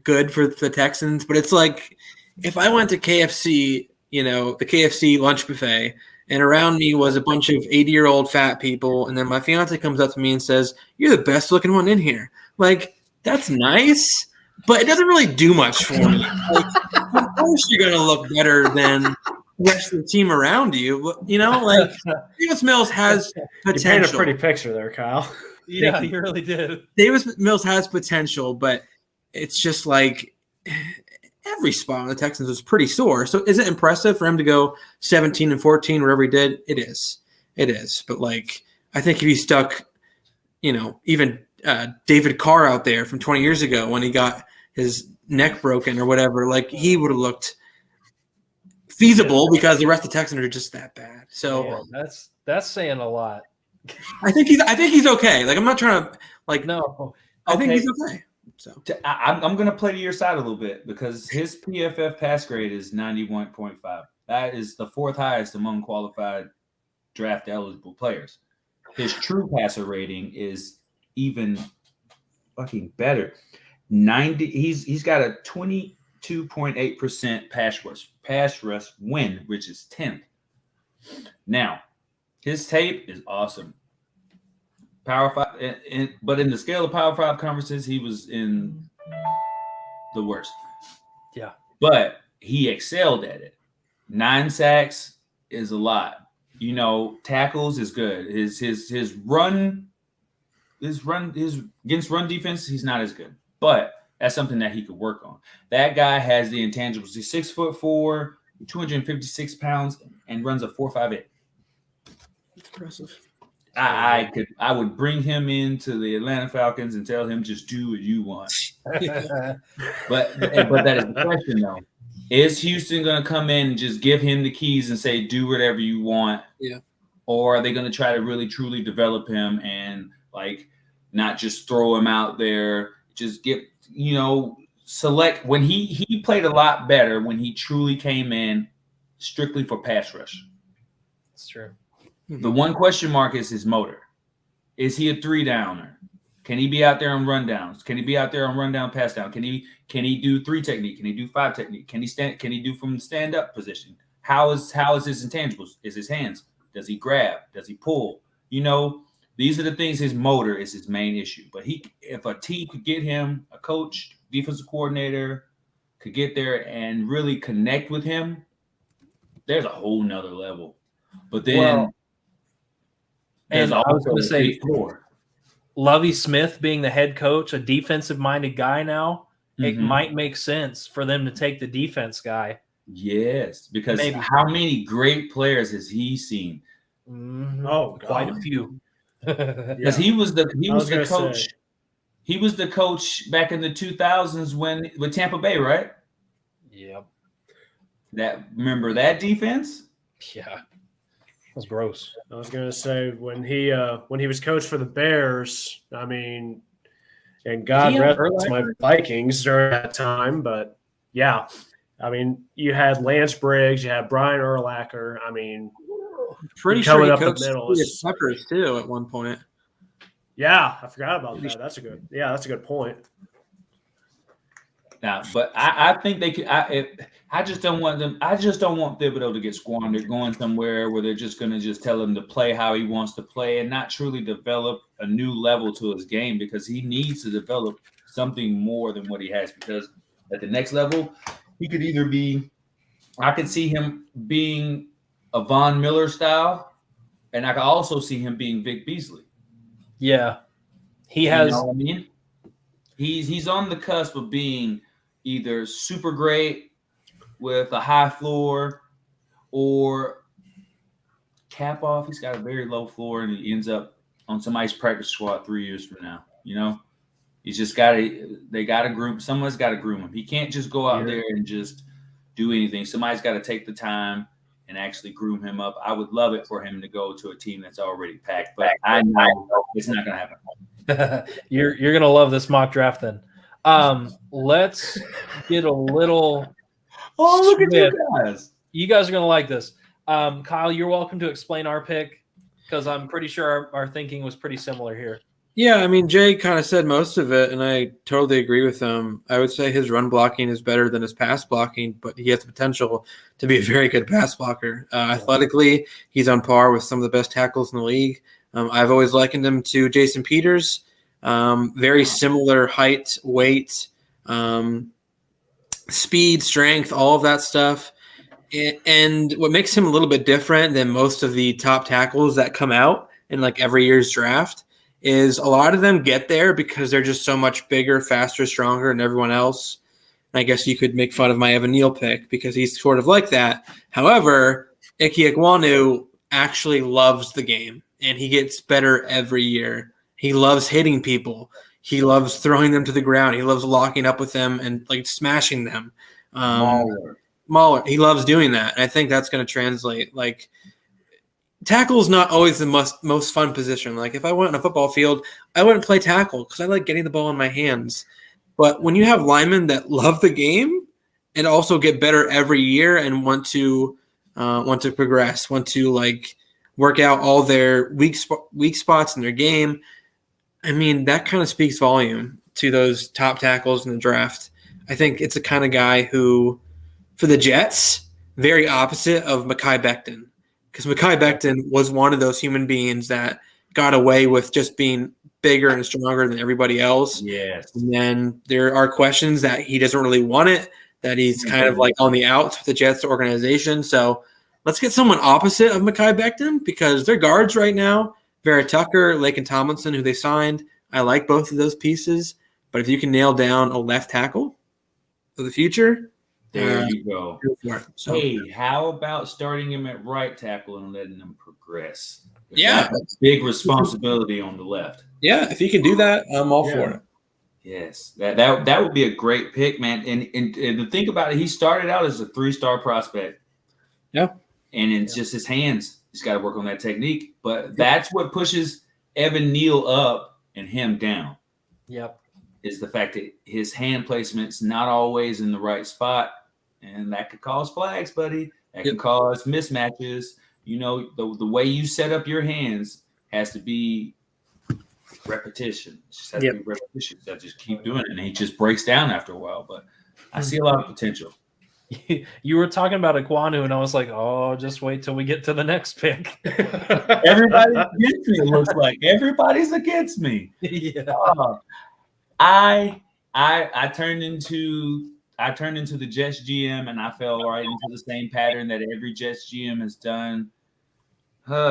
Speaker 2: good for the Texans, but it's like if I went to KFC, the KFC lunch buffet, and around me was a bunch of 80-year-old fat people, and then my fiance comes up to me and says, "You're the best looking one in here." Like, that's nice, but it doesn't really do much for me. Like, of course you're gonna look better than the rest of the team around you. Like, Davis Mills has potential.
Speaker 3: You painted a pretty picture there, Kyle.
Speaker 1: Yeah, you really did.
Speaker 2: Davis Mills has potential, but it's just like every spot on the Texans was pretty sore. So is it impressive for him to go 17-14 wherever he did? It is. It is. But, like, I think if he stuck, even David Carr out there from 20 years ago when he got his neck broken or whatever, like, he would have looked feasible because the rest of the Texans are just that bad. So
Speaker 1: that's saying a lot.
Speaker 2: I think he's okay. Like, I'm not trying to, like,
Speaker 1: no.
Speaker 2: I think he's okay. So
Speaker 4: I'm going to play to your side a little bit because his PFF pass grade is 91.5. That is the 4th highest among qualified draft eligible players. His true passer rating is even fucking better. 90. He's got a 22.8% pass rush win, which is 10th. Now, his tape is awesome. Power 5, but in the scale of Power 5 conferences, he was in the worst.
Speaker 1: Yeah.
Speaker 4: But he excelled at it. 9 sacks is a lot. Tackles is good. His run against run defense, he's not as good. But that's something that he could work on. That guy has the intangibles. He's 6'4", 256 pounds, and runs a 4.58.
Speaker 2: That's impressive.
Speaker 4: I would bring him into the Atlanta Falcons and tell him just do what you want. But that is the question though. Is Houston going to come in and just give him the keys and say do whatever you want?
Speaker 2: Yeah.
Speaker 4: Or are they going to try to really truly develop him and like not just throw him out there? Just get select when he played a lot better when he truly came in strictly for pass rush.
Speaker 1: That's true.
Speaker 4: The one question mark is his motor. Is he a 3-downer? Can he be out there on rundowns? Can he be out there on rundown, pass down? Can he do 3 technique? Can he do 5 technique? Can he do from the stand up position? How is his intangibles? Is his hands? Does he grab? Does he pull? These are the things. His motor is his main issue. But if a team could get him, a coach, defensive coordinator could get there and really connect with him, there's a whole nother level. But then
Speaker 1: And I was going to say, Lovie Smith being the head coach, a defensive-minded guy now, it
Speaker 4: Mhm.
Speaker 1: might make sense for them to take the defense guy.
Speaker 4: Yes, because
Speaker 1: Maybe.
Speaker 4: how many great players has he seen?
Speaker 3: Oh,
Speaker 1: quite a
Speaker 3: God.
Speaker 1: few.
Speaker 4: Because he was the coach.
Speaker 3: Say.
Speaker 4: He was the coach back in the 2000s with Tampa Bay, right?
Speaker 1: Yep.
Speaker 4: Remember that defense?
Speaker 1: Yeah. That was gross.
Speaker 3: I was going to say when he was coach for the Bears, I mean, and God rest my Vikings during that time, but yeah, I mean, you had Lance Briggs, you had Brian Urlacher. I mean,
Speaker 2: pretty sure he
Speaker 3: up the
Speaker 2: coached
Speaker 3: middle.
Speaker 2: Peppers too at one point.
Speaker 3: Yeah, I forgot about that. That's a good point.
Speaker 4: Now, but I think they could. I just don't want them. I just don't want Thibodeau to get squandered going somewhere where they're just going to just tell him to play how he wants to play and not truly develop a new level to his game, because he needs to develop something more than what he has. Because at the next level, he could either be. I could see him being a Von Miller style, and I could also see him being Vic Beasley.
Speaker 1: Yeah, he has.
Speaker 4: You know what I mean? He's on the cusp of being either super great with a high floor or cap off. He's got a very low floor and he ends up on somebody's practice squad 3 years from now. You know, he's just got to. They got to groom. Someone's got to groom him. He can't just go out there and just do anything. Somebody's got to take the time and actually groom him up. I would love it for him to go to a team that's already packed, but I know it's not going to happen.
Speaker 1: You're gonna love this mock draft then. Let's get a little.
Speaker 4: Oh, look at you guys!
Speaker 1: You guys are gonna like this. Kyle, you're welcome to explain our pick because I'm pretty sure our thinking was pretty similar here.
Speaker 2: Yeah, I mean, Jay kind of said most of it, and I totally agree with him. I would say his run blocking is better than his pass blocking, but he has the potential to be a very good pass blocker. Athletically, he's on par with some of the best tackles in the league. I've always likened him to Jason Peters. Very similar height, weight, speed, strength, all of that stuff. And what makes him a little bit different than most of the top tackles that come out in like every year's draft is a lot of them get there because they're just so much bigger, faster, stronger than everyone else. And I guess you could make fun of my Evan Neal pick because he's sort of like that. However, Ike Ekwonu actually loves the game, and he gets better every year. He loves hitting people. He loves throwing them to the ground. He loves locking up with them and like smashing them. Mauler. He loves doing that. And I think that's going to translate. Like, tackle is not always the most fun position. Like, if I went on a football field, I wouldn't play tackle because I like getting the ball in my hands. But when you have linemen that love the game and also get better every year and want to progress, want to like work out all their weak spots in their game, I mean, that kind of speaks volume to those top tackles in the draft. I think it's the kind of guy who, for the Jets, very opposite of Mekhi Becton. Because Mekhi Becton was one of those human beings that got away with just being bigger and stronger than everybody else.
Speaker 4: Yes.
Speaker 2: And then there are questions that he doesn't really want it, that he's kind of like on the outs with the Jets organization. So let's get someone opposite of Mekhi Becton because they're guards right now. Vera Tucker, Laken Tomlinson, who they signed. I like both of those pieces. But if you can nail down a left tackle for the future,
Speaker 4: there you go.
Speaker 2: So,
Speaker 4: hey, how about starting him at right tackle and letting him progress?
Speaker 2: Yeah.
Speaker 4: That's a big responsibility on the left.
Speaker 2: Yeah, if you can do that, I'm all for it.
Speaker 4: Yes, that would be a great pick, man. And to think about it, he started out as a 3-star prospect.
Speaker 2: Yeah.
Speaker 4: And it's just his hands. He's got to work on that technique. But that's what pushes Evan Neal up and him down.
Speaker 1: Yep.
Speaker 4: Is the fact that his hand placement's not always in the right spot. And that could cause flags, buddy. That can cause mismatches. You know, the way you set up your hands has to be repetition. It just has to be repetition. So just keep doing it. And he just breaks down after a while. But I see a lot of potential.
Speaker 1: You were talking about Ekwonu, and I was like, oh, just wait till we get to the next pick.
Speaker 4: Everybody's against me, it looks like. Everybody's against me.
Speaker 1: Yeah.
Speaker 4: I turned into the Jets GM, and I fell right into the same pattern that every Jets GM has done.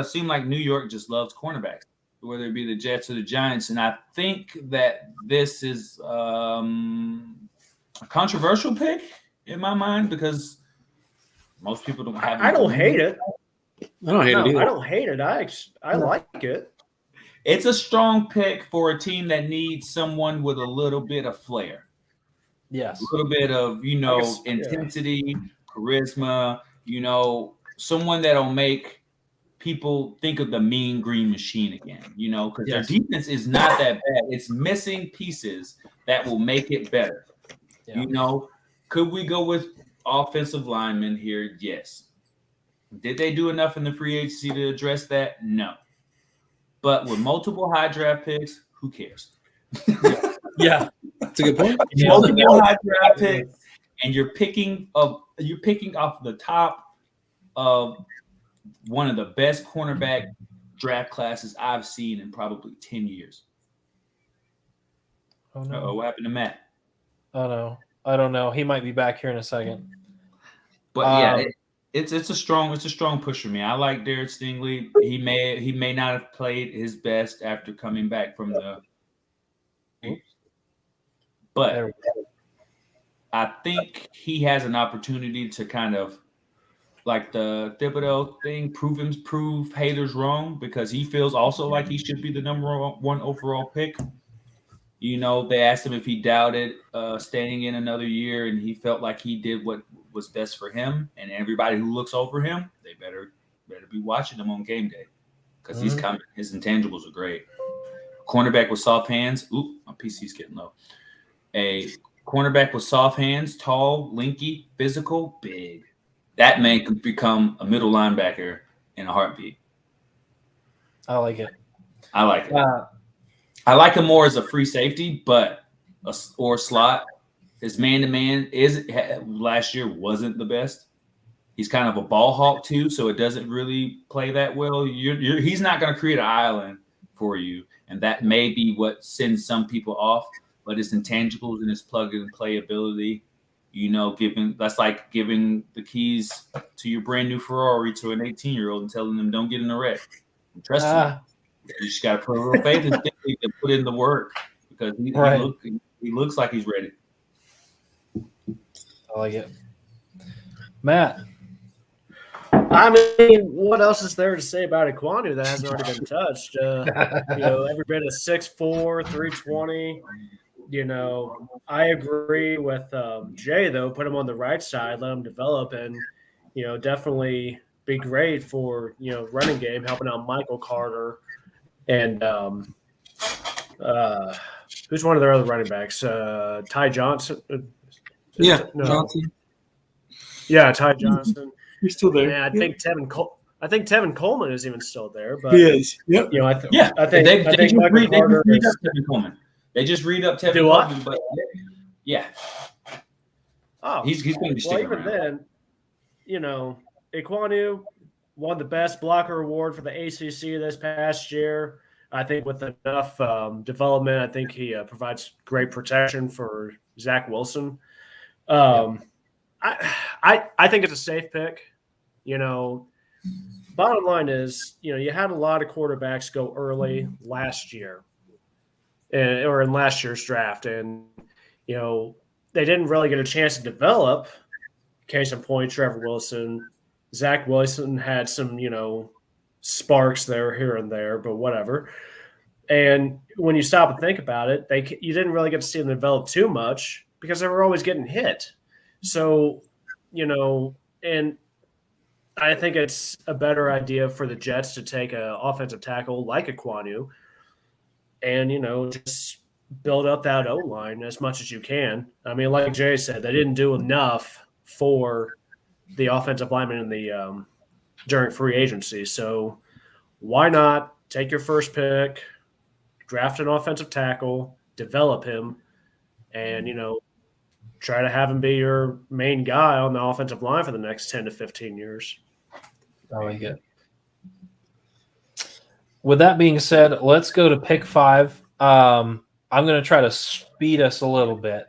Speaker 4: Seemed like New York just loves cornerbacks. whether it be the Jets or the Giants. And I think that this is a controversial pick in my mind because most people don't have.
Speaker 3: I don't hate it.
Speaker 2: I don't hate it either.
Speaker 3: I don't hate it. I like it.
Speaker 4: It's a strong pick for a team that needs someone with a little bit of flair.
Speaker 1: Yes.
Speaker 4: A little bit of, intensity, charisma, someone that'll make people think of the Mean Green Machine again, because their defense is not that bad. It's missing pieces that will make it better. Yeah. Could we go with offensive linemen here? Yes. Did they do enough in the free agency to address that? No. But with multiple high draft picks, who cares?
Speaker 1: Yeah.
Speaker 2: That's a good point.
Speaker 4: Multiple high draft picks, and you're picking off the top of one of the best cornerback draft classes I've seen in probably 10 years.
Speaker 1: Oh no.
Speaker 4: What happened to Matt?
Speaker 1: Oh no. I don't know. He might be back here in a second.
Speaker 4: But it's a strong push for me. I like Derek Stingley. He may not have played his best after coming back from the, but I think he has an opportunity to kind of, like the Thibodeau thing, prove haters wrong, because he feels also like he should be the number 1 overall pick. They asked him if he doubted staying in another year, and he felt like he did what was best for him. And everybody who looks over him, they better be watching him on game day, because he's coming. His intangibles are great. Cornerback with soft hands. Oop, my PC's getting low. A cornerback with soft hands, tall, lanky, physical, big. That man could become a middle linebacker in a heartbeat.
Speaker 1: I like it.
Speaker 4: I like it. I like him more as a free safety, or slot. His man-to-man last year wasn't the best. He's kind of a ball hawk too, so it doesn't really play that well. He's not going to create an island for you, and that may be what sends some people off. But his intangibles and his plug-and-play ability, that's like giving the keys to your brand new Ferrari to an 18-year-old and telling them don't get in a wreck. Trust me. You just got to put a little faith in him and put in the work, because he looks like he's ready.
Speaker 1: I like it. Matt.
Speaker 3: I mean, what else is there to say about Ekwonu that hasn't already been touched? Every bit of 6'4", 320. I agree with Jay, though. Put him on the right side, let him develop, and, definitely be great for, running game, helping out Michael Carter. And who's one of their other running backs? Ty Johnson.
Speaker 2: Johnson.
Speaker 3: Yeah, Ty Johnson.
Speaker 2: He's still there.
Speaker 3: And I think Tevin Coleman is even still there. But
Speaker 2: he is. Yep.
Speaker 3: I think Michael Carter is
Speaker 4: Tevin Coleman. They just read up Tevin Coleman, but yeah.
Speaker 3: Oh,
Speaker 4: he's going to be sticking
Speaker 3: even
Speaker 4: around.
Speaker 3: Then, Ekwonu won the best blocker award for the ACC this past year. I think with enough development, I think he provides great protection for Zach Wilson. I think it's a safe pick. Bottom line is, you had a lot of quarterbacks go early last year, or in last year's draft, and they didn't really get a chance to develop. Case in point, Trevor Wilson. Zach Wilson had some, sparks there, here and there, but whatever. And when you stop and think about it, you didn't really get to see them develop too much because they were always getting hit. So, and I think it's a better idea for the Jets to take an offensive tackle like Ekwonu and, just build up that O-line as much as you can. I mean, like Jay said, they didn't do enough for the offensive lineman in the during free agency. So why not take your first pick, draft an offensive tackle, develop him, and, try to have him be your main guy on the offensive line for the next 10 to 15 years.
Speaker 1: I like it. With that being said, let's go to pick 5. I'm going to try to speed us a little bit.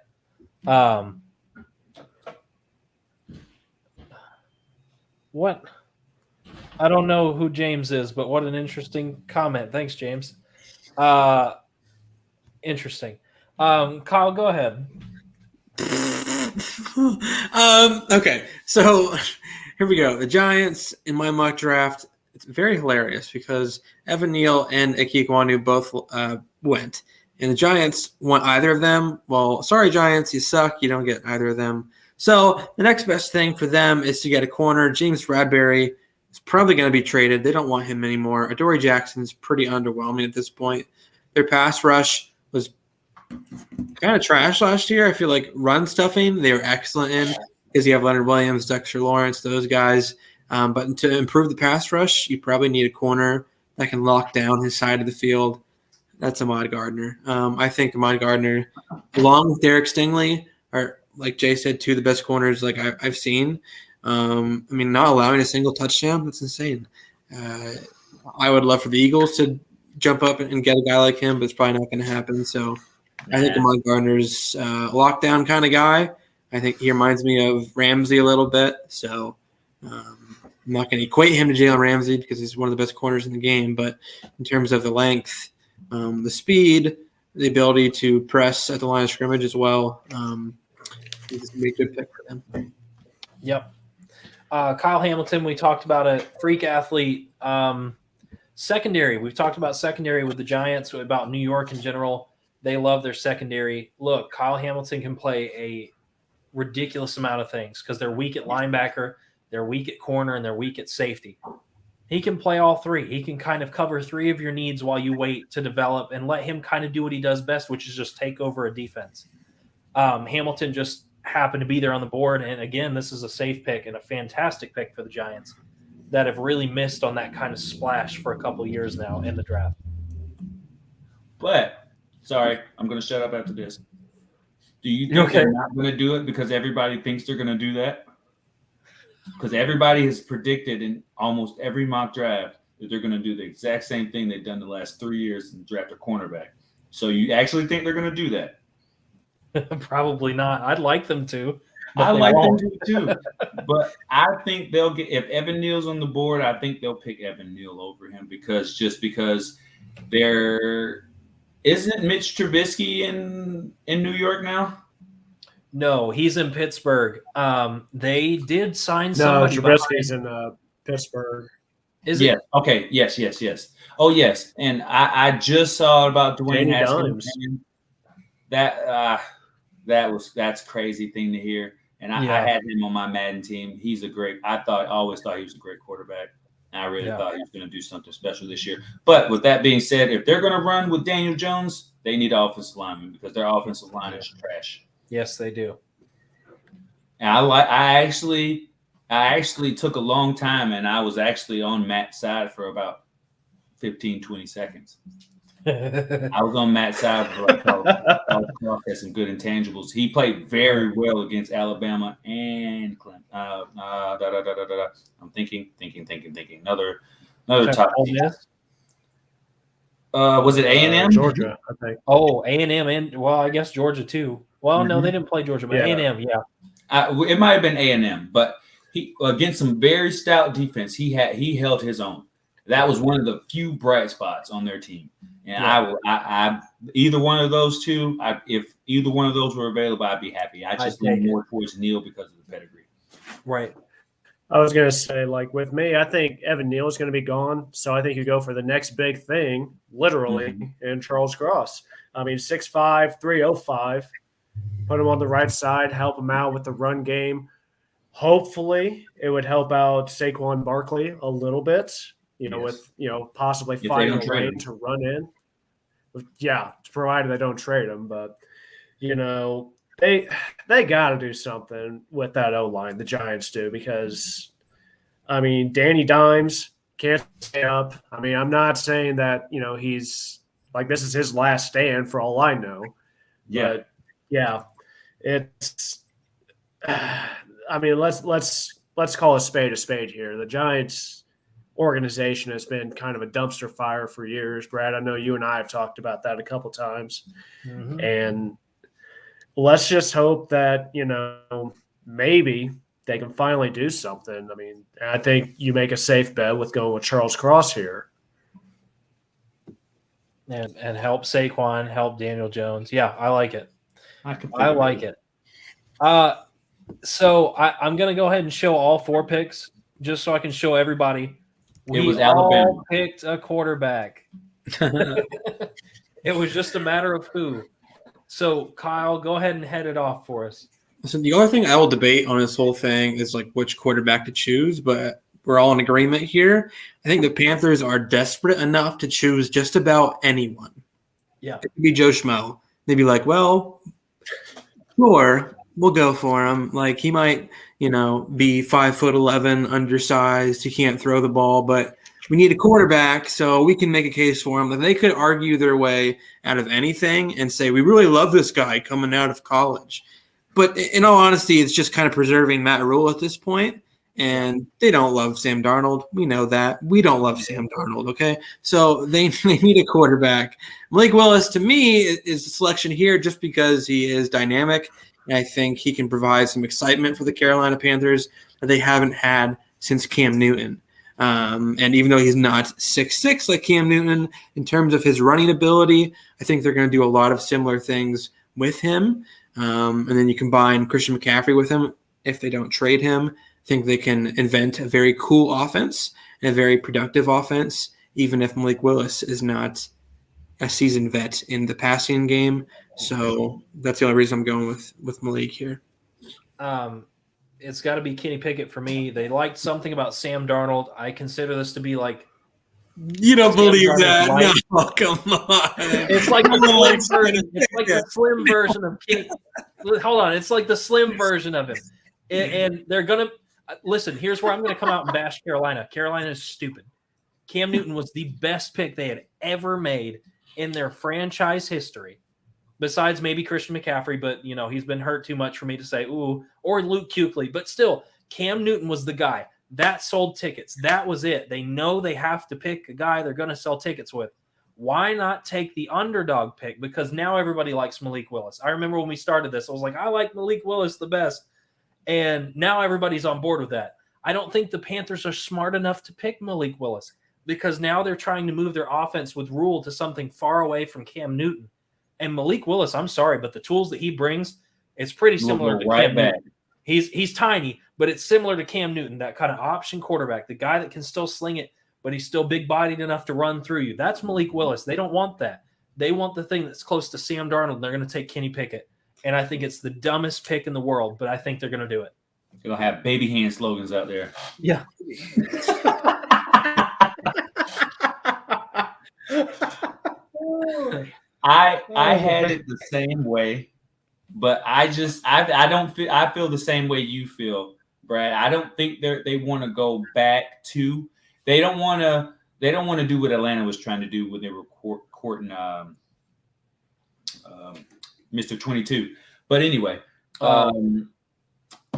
Speaker 1: What? I don't know who James is, but what an interesting comment. Thanks, James. Interesting. Kyle, go ahead.
Speaker 2: Okay, so here we go. The Giants in my mock draft. It's very hilarious because Evan Neal and Ike Ikwonu both went, and the Giants want either of them. Well, sorry, Giants, you suck. You don't get either of them. So the next best thing for them is to get a corner. James Bradbury is probably going to be traded. They don't want him anymore. Adoree Jackson's pretty underwhelming at this point. Their pass rush was kind of trash last year. I feel like run stuffing they were excellent in because you have Leonard Williams, Dexter Lawrence, those guys. But to improve the pass rush, you probably need a corner that can lock down his side of the field. That's Ahmad Gardner. I think Ahmad Gardner, along with Derek Stingley, are, like Jay said, two of the best corners like I've seen. I mean, not allowing a single touchdown, that's insane. I would love for the Eagles to jump up and get a guy like him, but it's probably not going to happen. So I think Ahmad Gardner's a lockdown kind of guy. I think he reminds me of Ramsey a little bit. So I'm not going to equate him to Jalen Ramsey because he's one of the best corners in the game. But in terms of the length, the speed, the ability to press at the line of scrimmage as well, he's going to be a good pick for them.
Speaker 1: Yep. Kyle Hamilton, we talked about a freak athlete. Secondary, we've talked about secondary with the Giants, about New York in general. They love their secondary. Look, Kyle Hamilton can play a ridiculous amount of things because they're weak at linebacker, they're weak at corner, and they're weak at safety. He can play all three. He can kind of cover three of your needs while you wait to develop and let him kind of do what he does best, which is just take over a defense. Hamilton just happened to be there on the board. And again, this is a safe pick and a fantastic pick for the Giants that have really missed on that kind of splash for a couple years now in the draft.
Speaker 4: But, sorry, I'm going to shut up after this. Do you think they're not going to do it because everybody thinks they're going to do that? Because everybody has predicted in almost every mock draft that they're going to do the exact same thing they've done the last 3 years and draft a cornerback. So you actually think they're going to do that?
Speaker 1: Probably not. I'd like them to.
Speaker 4: I like them to too. But I think they'll get – if Evan Neal's on the board, I think they'll pick Evan Neal over him because there – isn't Mitch Trubisky in New York now?
Speaker 1: No, he's in Pittsburgh. They did sign somebody.
Speaker 3: No, Trubisky's in Pittsburgh.
Speaker 1: Is
Speaker 4: it?
Speaker 1: Yeah.
Speaker 4: Okay. Yes. Oh, yes. And I just saw about Dwayne Haskins. That's crazy thing to hear. And I had him on my Madden team. He's always thought he was a great quarterback. And I really thought he was going to do something special this year. But with that being said, if they're going to run with Daniel Jones, they need offensive linemen because their offensive line is trash.
Speaker 1: Yes, they do.
Speaker 4: And I actually took a long time, and I was actually on Matt's side for about 15, 20 seconds. I was on Matt's side for had some good intangibles. He played very well against Alabama and Clemson. I'm thinking. Another top. Was it A&M?
Speaker 3: Georgia, I think.
Speaker 1: Oh, A&M and I guess Georgia too. Well, no, they didn't play Georgia, but A&M,
Speaker 4: it might have been A&M, but he against some very stout defense, he held his own. That was one of the few bright spots on their team. And I either one of those two, if either one of those were available, I'd be happy. I just lean more towards Neal because of the pedigree.
Speaker 1: Right.
Speaker 3: I was going to say, like, with me, I think Evan Neal is going to be gone. So I think you go for the next big thing, literally, in Charles Cross. I mean, 6'5", 305. Put him on the right side, help him out with the run game. Hopefully, it would help out Saquon Barkley a little bit. With possibly finding a way to run in. Yeah, provided they don't trade him. But, they got to do something with that O-line, the Giants do, because, I mean, Danny Dimes can't stay up. I mean, I'm not saying that, he's – like this is his last stand for all I know.
Speaker 4: Yeah.
Speaker 3: But, yeah, it's – I mean, let's call a spade here. The Giants – organization has been kind of a dumpster fire for years. Brad, I know you and I have talked about that a couple times. And let's just hope that, maybe they can finally do something. I mean, I think you make a safe bet with going with Charles Cross here.
Speaker 1: and help Saquon, help Daniel Jones. Yeah, I like it.
Speaker 4: I
Speaker 1: like it. So I'm going to go ahead and show all 4 picks just so I can show everybody.
Speaker 4: It was
Speaker 1: all
Speaker 4: Alabama.
Speaker 1: picked a quarterback. It was just a matter of who. So, Kyle, go ahead and head it off for us.
Speaker 2: So the only thing I will debate on this whole thing is like which quarterback to choose, but we're all in agreement here. I think the Panthers are desperate enough to choose just about anyone.
Speaker 1: Yeah.
Speaker 2: It could be Joe Schmo. They'd be like, well, sure, we'll go for him. Like he might, be 5'11", undersized. He can't throw the ball, but we need a quarterback, so we can make a case for him. That they could argue their way out of anything and say, we really love this guy coming out of college. But in all honesty, it's just kind of preserving Matt Rule at this point. And they don't love Sam Darnold. We know that. We don't love Sam Darnold, okay? So they need a quarterback. Malik Willis, to me, is the selection here just because he is dynamic. And I think he can provide some excitement for the Carolina Panthers that they haven't had since Cam Newton. And even though he's not 6'6" like Cam Newton, in terms of his running ability, I think they're going to do a lot of similar things with him. And then you combine Christian McCaffrey with him if they don't trade him. I think they can invent a very cool offense and a very productive offense, even if Malik Willis is not a seasoned vet in the passing game. So that's the only reason I'm going with Malik here.
Speaker 1: It's got to be Kenny Pickett for me. They liked something about Sam Darnold. I consider this to be like
Speaker 2: you don't
Speaker 1: Sam
Speaker 2: believe
Speaker 1: Darnold
Speaker 2: that?
Speaker 1: light.
Speaker 2: No, come on.
Speaker 1: It's like the slim version. It's like the slim version of Kenny. Hold on, it's like the slim version of him, and they're gonna listen. Here's where I'm gonna come out and bash Carolina. Carolina is stupid. Cam Newton was the best pick they had ever made in their franchise history. Besides maybe Christian McCaffrey, but he's been hurt too much for me to say ooh, or Luke Kuechly. But still, Cam Newton was the guy that sold tickets. That was it. They know they have to pick a guy they're going to sell tickets with. Why not take the underdog pick? Because now everybody likes Malik Willis. I remember when we started this, I was like, I like Malik Willis the best. And now everybody's on board with that. I don't think the Panthers are smart enough to pick Malik Willis because now they're trying to move their offense with Rule to something far away from Cam Newton. And Malik Willis, I'm sorry, but the tools that he brings, it's pretty similar to Cam Newton. He's tiny, but it's similar to Cam Newton, that kind of option quarterback, the guy that can still sling it, but he's still big-bodied enough to run through you. That's Malik Willis. They don't want that. They want the thing that's close to Sam Darnold. They're going to take Kenny Pickett. And I think it's the dumbest pick in the world, but I think they're going to do it.
Speaker 4: They're going to have baby hand slogans out there.
Speaker 1: Yeah.
Speaker 4: I had it the same way, but I feel the same way you feel, Brad. I don't think they want to go back to. They don't want to do what Atlanta was trying to do when they were courting Mr. 22. But anyway,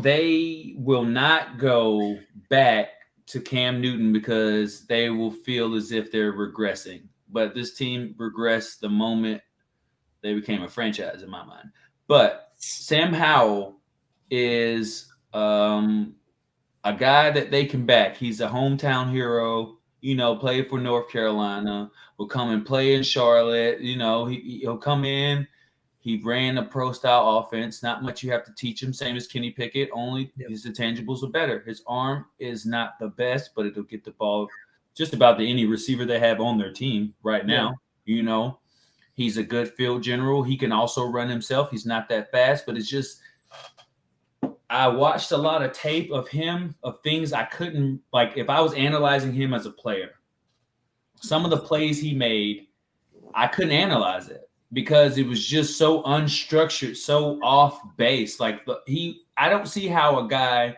Speaker 4: they will not go back to Cam Newton because they will feel as if they're regressing. But this team regressed the moment they became a franchise, in my mind. But Sam Howell is a guy that they can back. He's a hometown hero. Played for North Carolina. Will come and play in Charlotte. He'll come in. He ran a pro-style offense. Not much you have to teach him. Same as Kenny Pickett. Only his intangibles are better. His arm is not the best, but it'll get the ball just about to any receiver they have on their team right now. Yeah. He's a good field general. He can also run himself. He's not that fast, but it's just I watched a lot of tape of him, of things I couldn't, like if I was analyzing him as a player, some of the plays he made, I couldn't analyze it because it was just so unstructured, so off base. Like I don't see how a guy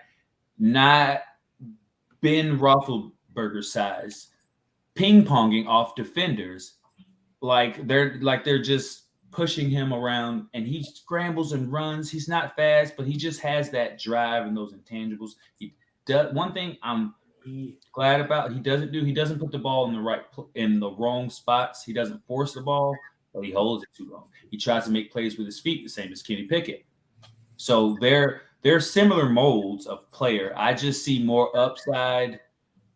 Speaker 4: not Ben Roethlisberger size ping-ponging off defenders like they're just pushing him around, and he scrambles and runs. He's not fast, but he just has that drive and those intangibles. He does one thing I'm glad about. He doesn't put the ball in the wrong spots. He doesn't force the ball, but he holds it too long. He tries to make plays with his feet, the same as Kenny Pickett. So they're similar molds of player. I just see more upside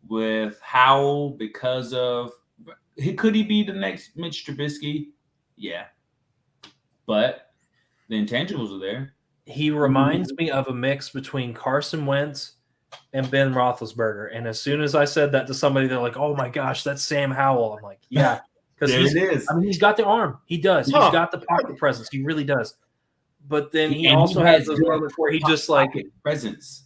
Speaker 4: with Howell because of Could he be the next Mitch Trubisky? Yeah, but the intangibles are there.
Speaker 1: He reminds me of a mix between Carson Wentz and Ben Roethlisberger. And as soon as I said that to somebody, they're like, "Oh my gosh, that's Sam Howell." I'm like, "Yeah," because
Speaker 4: There it is.
Speaker 1: I mean, he's got the arm. He does. He's got the pocket presence. He really does. But then he also has those moments where he just like
Speaker 4: pocket presence.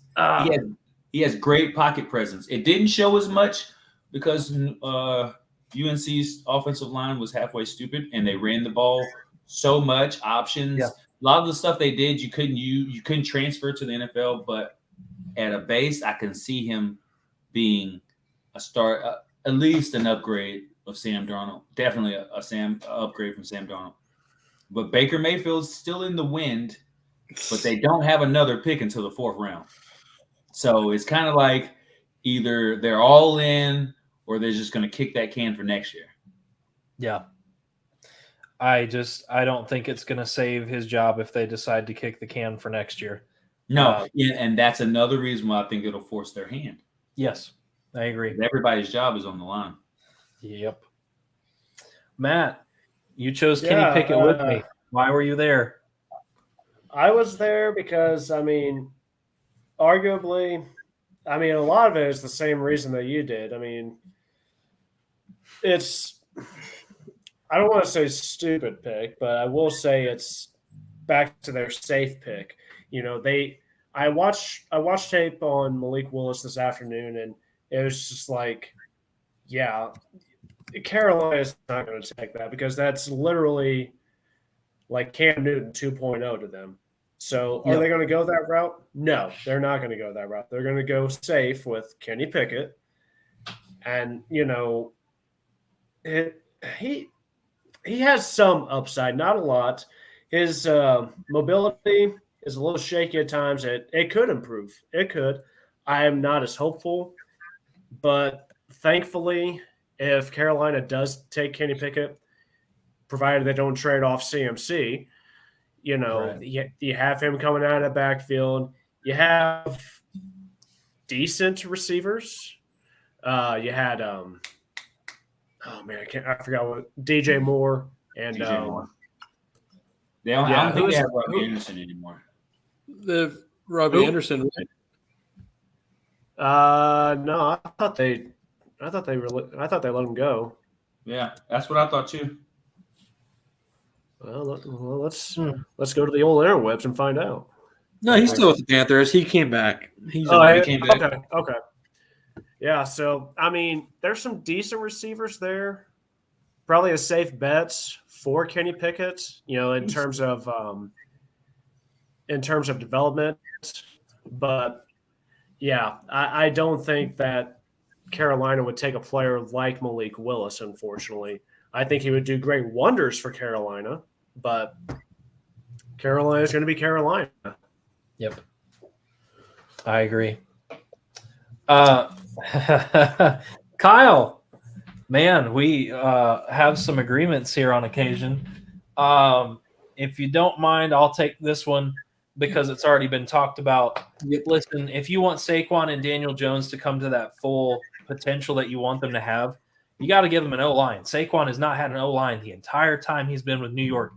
Speaker 4: He has great pocket presence. It didn't show as much because UNC's offensive line was halfway stupid and they ran the ball so much options.
Speaker 1: Yeah.
Speaker 4: A lot of the stuff they did you couldn't transfer to the NFL, but at a base I can see him being a start, at least an upgrade of Sam Darnold. Definitely a upgrade from Sam Darnold. But Baker Mayfield's still in the wind, but they don't have another pick until the 4th round. So it's kind of like either they're all in or they're just going to kick that can for next year.
Speaker 1: Yeah. I don't think it's going to save his job if they decide to kick the can for next year.
Speaker 4: No, and that's another reason why I think it'll force their hand.
Speaker 1: Yes, I agree.
Speaker 4: Everybody's job is on the line.
Speaker 1: Yep. Matt, you chose Kenny Pickett with me. Why were you there?
Speaker 3: I was there because, I mean, arguably, I mean, a lot of it is the same reason that you did. I mean, it's, I don't want to say stupid pick, but I will say it's back to their safe pick. You know, I watched tape on Malik Willis this afternoon, and it was just like, yeah, Carolina is not going to take that because that's literally like Cam Newton 2.0 to them. So are they going to go that route? No, they're not going to go that route. They're going to go safe with Kenny Pickett. And, you know, he has some upside, not a lot. His mobility is a little shaky at times. It could improve. It could. I am not as hopeful. But thankfully, if Carolina does take Kenny Pickett, provided they don't trade off CMC, you know, you have him coming out of the backfield. You have decent receivers. You had oh man, I forgot what DJ Moore and
Speaker 4: DJ Moore. They don't, I don't think they have Robbie Anderson anymore.
Speaker 2: The Robbie Anderson,
Speaker 3: right? No, I thought they let him go.
Speaker 4: Yeah, that's what I thought too.
Speaker 3: Well, let's go to the old interwebs and find out.
Speaker 2: No, he's still with the Panthers. He came back.
Speaker 4: He came back.
Speaker 3: Okay. Yeah, so I mean, there's some decent receivers there. Probably a safe bets for Kenny Pickett. You know, in terms of development, but yeah, I don't think that Carolina would take a player like Malik Willis. Unfortunately, I think he would do great wonders for Carolina, but Carolina is going to be Carolina.
Speaker 1: Yep, I agree. Kyle, man, we have some agreements here on occasion. If you don't mind, I'll take this one because it's already been talked about.
Speaker 2: Yep.
Speaker 1: Listen, if you want Saquon and Daniel Jones to come to that full potential that you want them to have, you got to give them an O-line. Saquon has not had an O-line the entire time he's been with New York.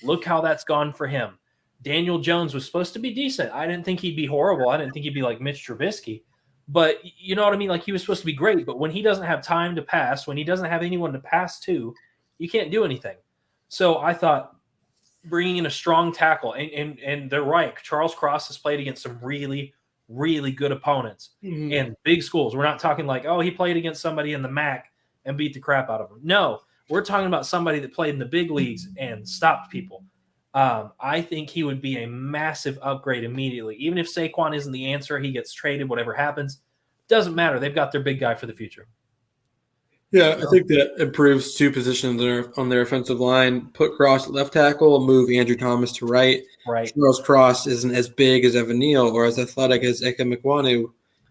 Speaker 1: Look how that's gone for him. Daniel Jones was supposed to be decent. I didn't think he'd be horrible. I didn't think he'd be like Mitch Trubisky. But you know what I mean? Like, he was supposed to be great. But when he doesn't have time to pass, when he doesn't have anyone to pass to, you can't do anything. So I thought bringing in a strong tackle, and they're right. Charles Cross has played against some really, really good opponents in big schools. We're not talking like, oh, he played against somebody in the MAC and beat the crap out of him. No, we're talking about somebody that played in the big leagues and stopped people. I think he would be a massive upgrade immediately. Even if Saquon isn't the answer, he gets traded, whatever happens, doesn't matter. They've got their big guy for the future.
Speaker 2: Yeah, I think that improves two positions on their offensive line. Put Cross at left tackle, move Andrew Thomas to right.
Speaker 1: Right.
Speaker 2: Charles Cross isn't as big as Evan Neal or as athletic as Eka Mikwanu.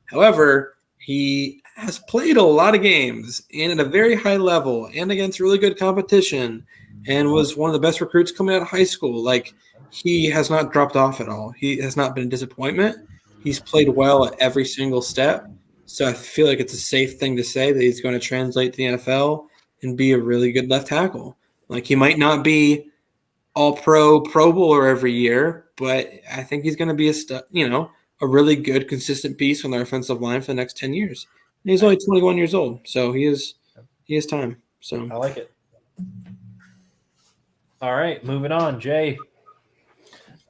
Speaker 2: However, he has played a lot of games and at a very high level and against really good competition and was one of the best recruits coming out of high school. Like, he has not dropped off at all. He has not been a disappointment. He's played well at every single step. So I feel like it's a safe thing to say that he's going to translate to the NFL and be a really good left tackle. Like, he might not be all-pro, Pro Bowler every year, but I think he's going to be a really good, consistent piece on our offensive line for the next 10 years. And he's only 21 years old, so he has time. So
Speaker 1: I like it. All right, moving on, Jay.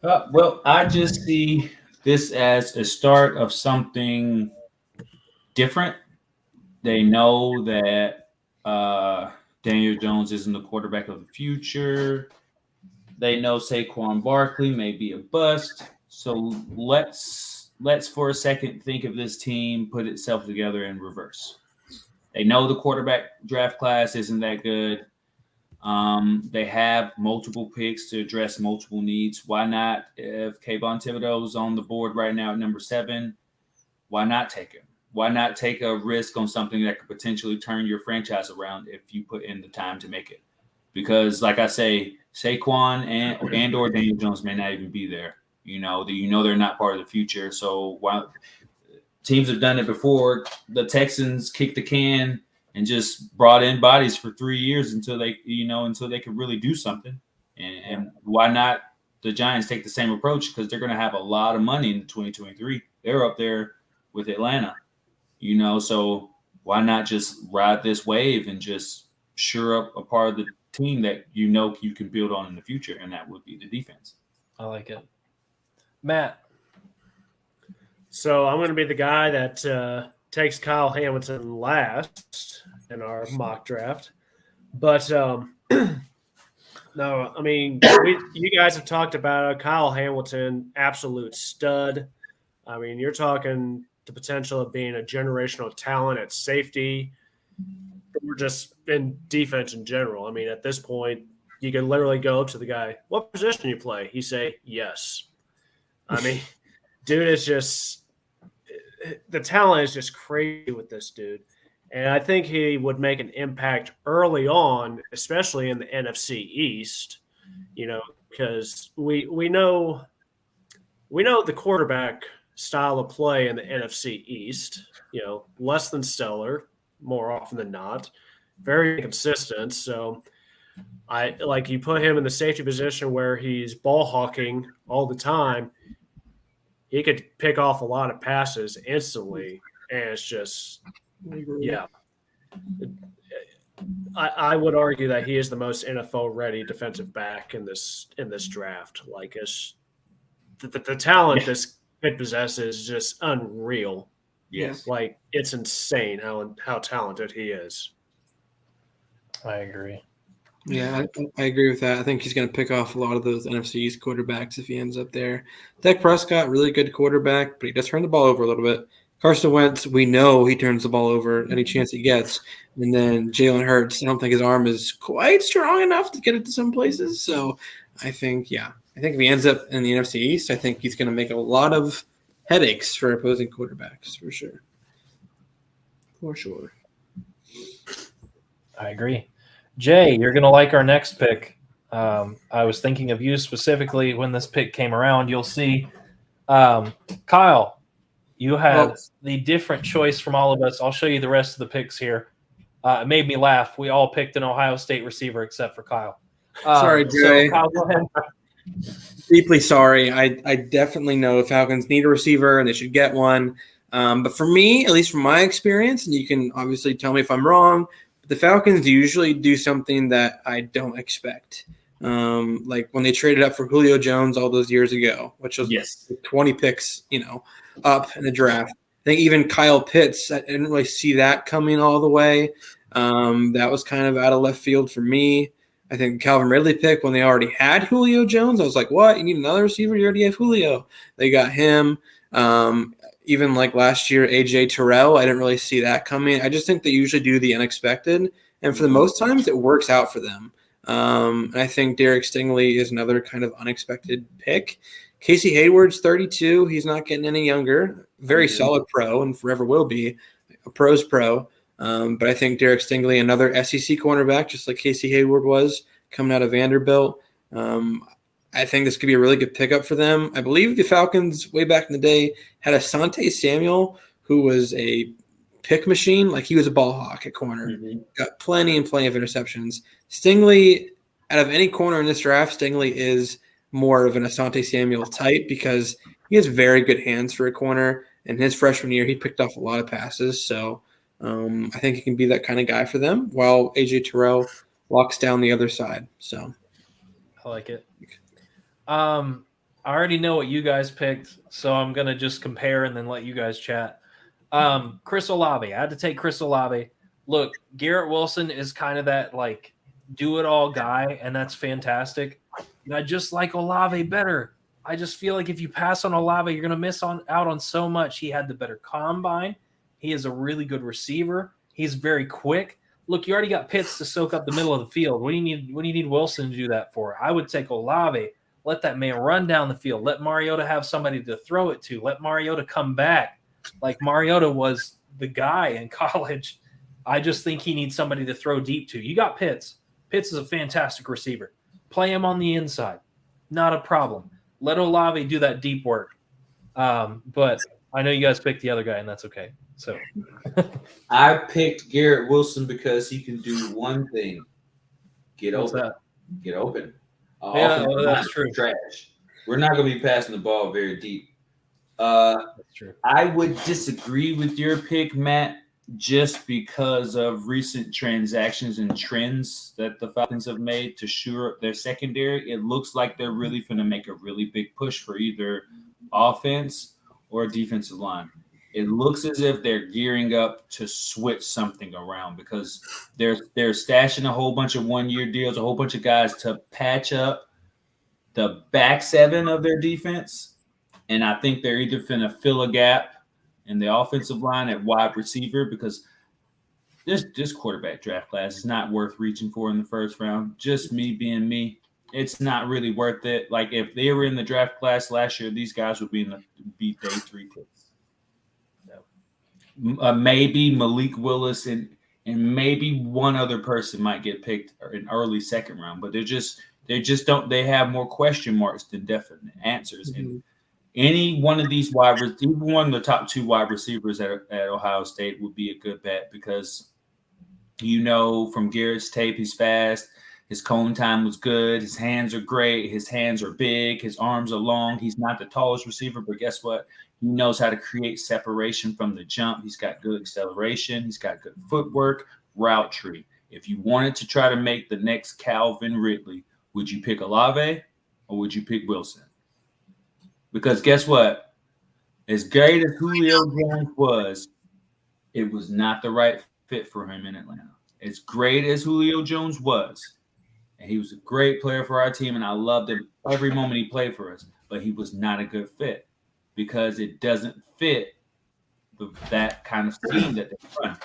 Speaker 4: Well, I just see this as a start of something different. They know that Daniel Jones isn't the quarterback of the future. They know Saquon Barkley may be a bust. So let's for a second think of this team put itself together in reverse. They know the quarterback draft class isn't that good. They have multiple picks to address multiple needs. Why not? If Kayvon Thibodeau is on the board right now at number 7, why not take him? Why not take a risk on something that could potentially turn your franchise around if you put in the time to make it? Because, like I say, Saquon and or Daniel Jones may not even be there. They're not part of the future. So while teams have done it before, the Texans kicked the can and just brought in bodies for 3 years until they could really do something. And why not the Giants take the same approach? Because they're going to have a lot of money in 2023. They're up there with Atlanta, so why not just ride this wave and just shore up a part of the team that you can build on in the future, and that would be the defense.
Speaker 1: I like it. Matt.
Speaker 3: So I'm going to be the guy that takes Kyle Hamilton last in our mock draft. But no, I mean, you guys have talked about Kyle Hamilton, absolute stud. I mean, you're talking the potential of being a generational talent at safety, or just in defense in general. I mean, at this point, you can literally go up to the guy, "What position you play?" He say, "Yes." I mean, dude is just – the talent is just crazy with this dude. And I think he would make an impact early on, especially in the NFC East, because we know the quarterback style of play in the NFC East, less than stellar more often than not, very consistent. So you put him in the safety position where he's ball hawking all the time, he could pick off a lot of passes instantly, and it's just, yeah. I would argue that he is the most NFL-ready defensive back in this draft. Like, the talent this kid possesses is just unreal.
Speaker 4: Yes,
Speaker 3: like it's insane how talented he is.
Speaker 1: I agree.
Speaker 2: Yeah, I agree with that. I think he's going to pick off a lot of those NFC East quarterbacks if he ends up there. Dak Prescott, really good quarterback, but he does turn the ball over a little bit. Carson Wentz, we know he turns the ball over any chance he gets. And then Jalen Hurts, I don't think his arm is quite strong enough to get it to some places. So I think if he ends up in the NFC East, I think he's going to make a lot of headaches for opposing quarterbacks, for sure. For sure.
Speaker 1: I agree. Jay, you're going to like our next pick. I was thinking of you specifically when this pick came around. You'll see. Kyle, you had the different choice from all of us. I'll show you the rest of the picks here. It made me laugh. We all picked an Ohio State receiver except for Kyle.
Speaker 2: Sorry, Jay.
Speaker 1: So Kyle, go ahead.
Speaker 2: Deeply sorry. I definitely know the Falcons need a receiver and they should get one. But for me, at least from my experience, and you can obviously tell me if I'm wrong, the Falcons usually do something that I don't expect. Like when they traded up for Julio Jones all those years ago, which was 20 picks, up in the draft. I think even Kyle Pitts, I didn't really see that coming all the way. That was kind of out of left field for me. I think Calvin Ridley pick when they already had Julio Jones, I was like, what? You need another receiver? You already have Julio. They got him. Even like last year, AJ Terrell, I didn't really see that coming. I just think they usually do the unexpected. And for the most times, it works out for them. And I think Derek Stingley is another kind of unexpected pick. Casey Hayward's 32. He's not getting any younger. Very solid pro and forever will be a pro's pro. But I think Derek Stingley, another SEC cornerback, just like Casey Hayward was coming out of Vanderbilt. I think this could be a really good pickup for them. I believe the Falcons way back in the day had Asante Samuel, who was a pick machine. Like he was a ball hawk at corner.
Speaker 4: Mm-hmm.
Speaker 2: Got plenty and plenty of interceptions. Stingley, out of any corner in this draft, Stingley is more of an Asante Samuel type because he has very good hands for a corner. And his freshman year, he picked off a lot of passes. So I think he can be that kind of guy for them while AJ Terrell walks down the other side. So
Speaker 1: I like it. I already know what you guys picked, so I'm going to just compare and then let you guys chat. Chris Olave. I had to take Chris Olave. Look, Garrett Wilson is kind of that like do-it-all guy, and that's fantastic. And I just like Olave better. I just feel like if you pass on Olave, you're going to miss out on so much. He had the better combine. He is a really good receiver. He's very quick. Look, you already got Pitts to soak up the middle of the field. What do you need Wilson to do that for? I would take Olave. Let that man run down the field. Let Mariota have somebody to throw it to. Let Mariota come back. Like Mariota was the guy in college. I just think he needs somebody to throw deep to. You got Pitts. Pitts is a fantastic receiver. Play him on the inside. Not a problem. Let Olave do that deep work. But I know you guys picked the other guy, and that's okay. So
Speaker 4: I picked Garrett Wilson because he can do one thing: get
Speaker 1: what's
Speaker 4: open.
Speaker 1: that?
Speaker 4: Get open.
Speaker 1: Yeah, well, that's true.
Speaker 4: Trash. We're not going to be passing the ball very deep.
Speaker 1: That's true.
Speaker 4: I would disagree with your pick, Matt, just because of recent transactions and trends that the Falcons have made to shore up their secondary. It looks like they're really going to make a really big push for either offense or defensive line. It looks as if they're gearing up to switch something around because they're stashing a whole bunch of one-year deals, a whole bunch of guys to patch up the back seven of their defense. And I think they're either going to fill a gap in the offensive line at wide receiver because this quarterback draft class is not worth reaching for in the first round. Just me being me, it's not really worth it. Like if they were in the draft class last year, these guys would be day 3 picks. Maybe Malik Willis and maybe one other person might get picked in early second round, but they have more question marks than definite answers.
Speaker 2: Mm-hmm.
Speaker 4: And any one of these even one of the top 2 wide receivers at Ohio State would be a good bet because from Garrett's tape, he's fast. His cone time was good. His hands are great. His hands are big. His arms are long. He's not the tallest receiver, but guess what? He knows how to create separation from the jump. He's got good acceleration. He's got good footwork, route tree. If you wanted to try to make the next Calvin Ridley, would you pick Olave or would you pick Wilson? Because guess what? As great as Julio Jones was, it was not the right fit for him in Atlanta. As great as Julio Jones was, and he was a great player for our team, and I loved him every moment he played for us, but he was not a good fit because it doesn't fit that kind of scheme that they run.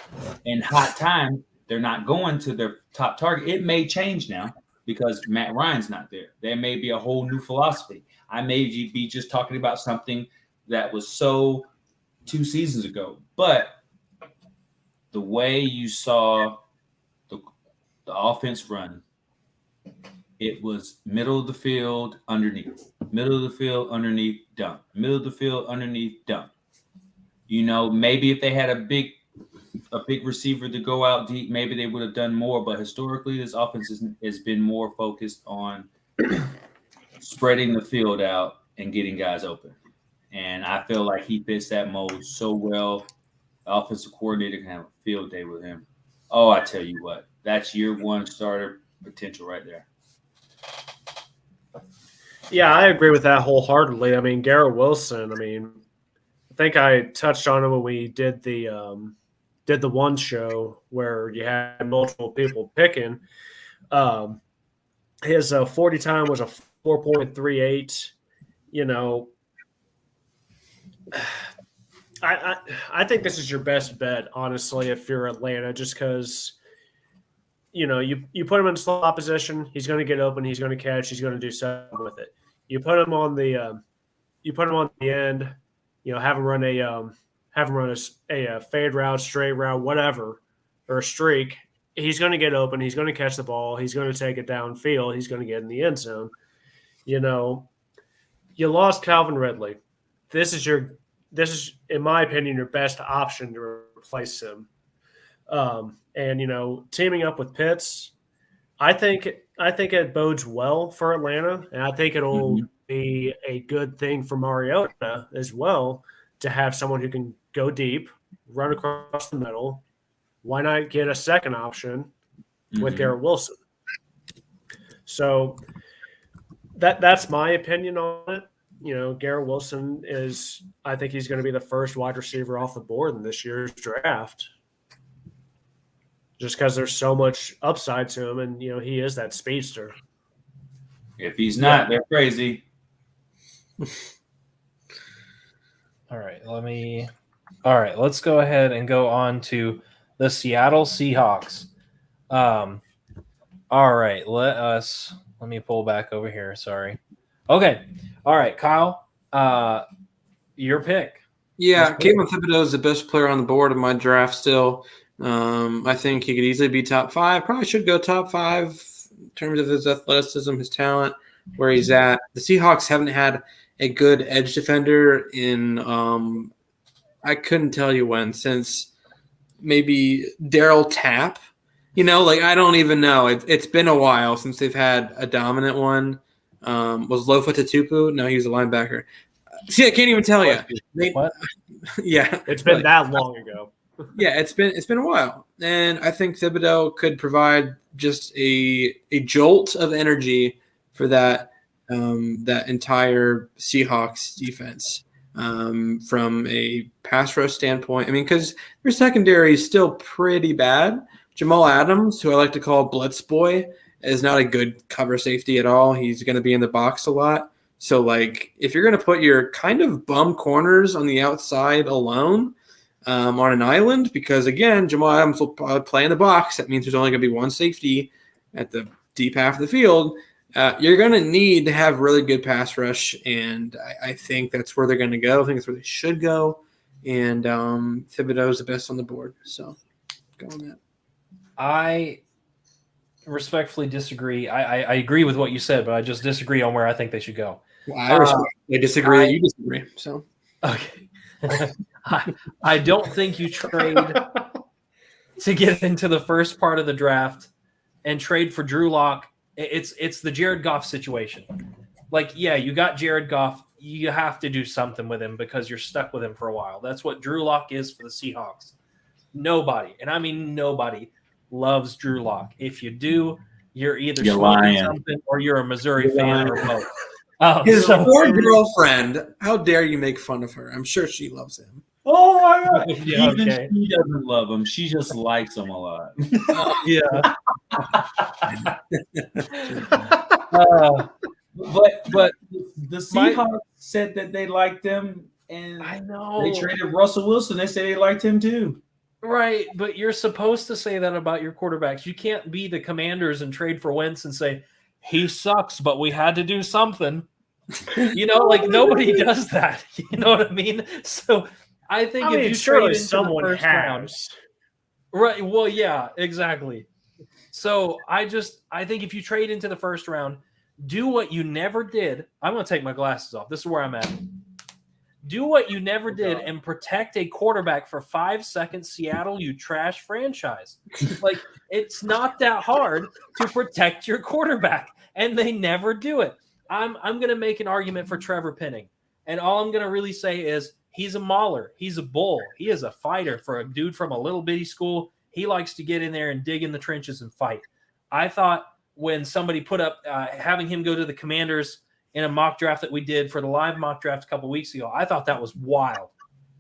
Speaker 4: In hot time, they're not going to their top target. It may change now because Matt Ryan's not there. There may be a whole new philosophy. I may be just talking about something that was so 2 seasons ago. But the way you saw the offense run, it was middle of the field, underneath. Middle of the field, underneath, dump. Middle of the field, underneath, dump. Maybe if they had a big receiver to go out deep, maybe they would have done more. But historically, this offense has been more focused on spreading the field out and getting guys open. And I feel like he fits that mold so well. The offensive coordinator can have a field day with him. Oh, I tell you what, that's year 1 starter potential right there.
Speaker 3: Yeah, I agree with that wholeheartedly. I mean, Garrett Wilson, I think I touched on it when we did the one show where you had multiple people picking. His 40 time was a 4.38. I think this is your best bet, honestly, if you're Atlanta, just because you put him in slot position, he's going to get open, he's going to catch, he's going to do something with it. You put him on the end, have him run a fade route, straight route, whatever, or a streak. He's going to get open, he's going to catch the ball, he's going to take it downfield, he's going to get in the end zone. You lost Calvin Ridley. This is, in my opinion, your best option to replace him. And teaming up with Pitts, I think it bodes well for Atlanta, and I think it'll be a good thing for Mariota as well to have someone who can go deep, run across the middle. Why not get a second option with Garrett Wilson? So that's my opinion on it. Garrett Wilson I think he's going to be the first wide receiver off the board in this year's draft. Just because there's so much upside to him, and he is that speedster.
Speaker 4: If he's not, they're crazy.
Speaker 1: All right, let's go ahead and go on to the Seattle Seahawks. All right, let me pull back over here. Sorry. Okay. All right, Kyle, your pick.
Speaker 2: Yeah, Kayvon Thibodeau is the best player on the board in my draft still. I think he could easily be top 5. Probably should go top 5 in terms of his athleticism, his talent, where he's at. The Seahawks haven't had a good edge defender in I couldn't tell you when, since maybe Darryl Tapp. I don't even know. It's been a while since they've had a dominant one. Was Lofa Tatupu? No, he was a linebacker. See, I can't even tell you.
Speaker 1: What?
Speaker 2: Yeah,
Speaker 3: it's been that long ago.
Speaker 2: Yeah, it's been a while, and I think Thibodeau could provide just a jolt of energy for that entire Seahawks defense from a pass rush standpoint. I mean, because their secondary is still pretty bad. Jamal Adams, who I like to call Blitz Boy, is not a good cover safety at all. He's going to be in the box a lot. So, if you're going to put your kind of bum corners on the outside alone on an island, because, again, Jamal Adams will probably play in the box. That means there's only going to be one safety at the deep half of the field. You're going to need to have really good pass rush, and I think that's where they're going to go. I think that's where they should go, and Thibodeau is the best on the board. So, go on that.
Speaker 1: I respectfully disagree. I agree with what you said, but I just disagree on where I think they should go.
Speaker 2: Well, I respectfully disagree that you disagree. So,
Speaker 1: okay. I don't think you trade to get into the first part of the draft and trade for Drew Lock. It's the Jared Goff situation. You got Jared Goff. You have to do something with him because you're stuck with him for a while. That's what Drew Lock is for the Seahawks. Nobody, and I mean nobody, loves Drew Lock. If you do, you're either smoking something or you're a Missouri fan or both.
Speaker 2: His poor girlfriend, how dare you make fun of her? I'm sure she loves him.
Speaker 4: Oh my God.
Speaker 1: Yeah,
Speaker 4: Even
Speaker 1: okay.
Speaker 4: she doesn't love him. She just likes him a lot.
Speaker 1: Yeah.
Speaker 4: But the Seahawks said that they liked him, and
Speaker 1: I know
Speaker 4: they traded Russell Wilson. They said they liked him too.
Speaker 1: Right, but you're supposed to say that about your quarterbacks. You can't be the Commanders and trade for Wentz and say, he sucks, but we had to do something. Nobody does that. You know what I mean? So I think if you trade into
Speaker 3: someone
Speaker 1: the first round, right? Well, yeah, exactly. So I think if you trade into the first round, do what you never did. I'm going to take my glasses off. This is where I'm at. Do what you never did and protect a quarterback for 5 seconds, Seattle, you trash franchise. It's not that hard to protect your quarterback, and they never do it. I'm going to make an argument for Trevor Penning, and all I'm going to really say is he's a mauler. He's a bull. He is a fighter for a dude from a little bitty school. He likes to get in there and dig in the trenches and fight. I thought when somebody put up having him go to the Commanders in a mock draft that we did for the live mock draft a couple weeks ago, I thought that was wild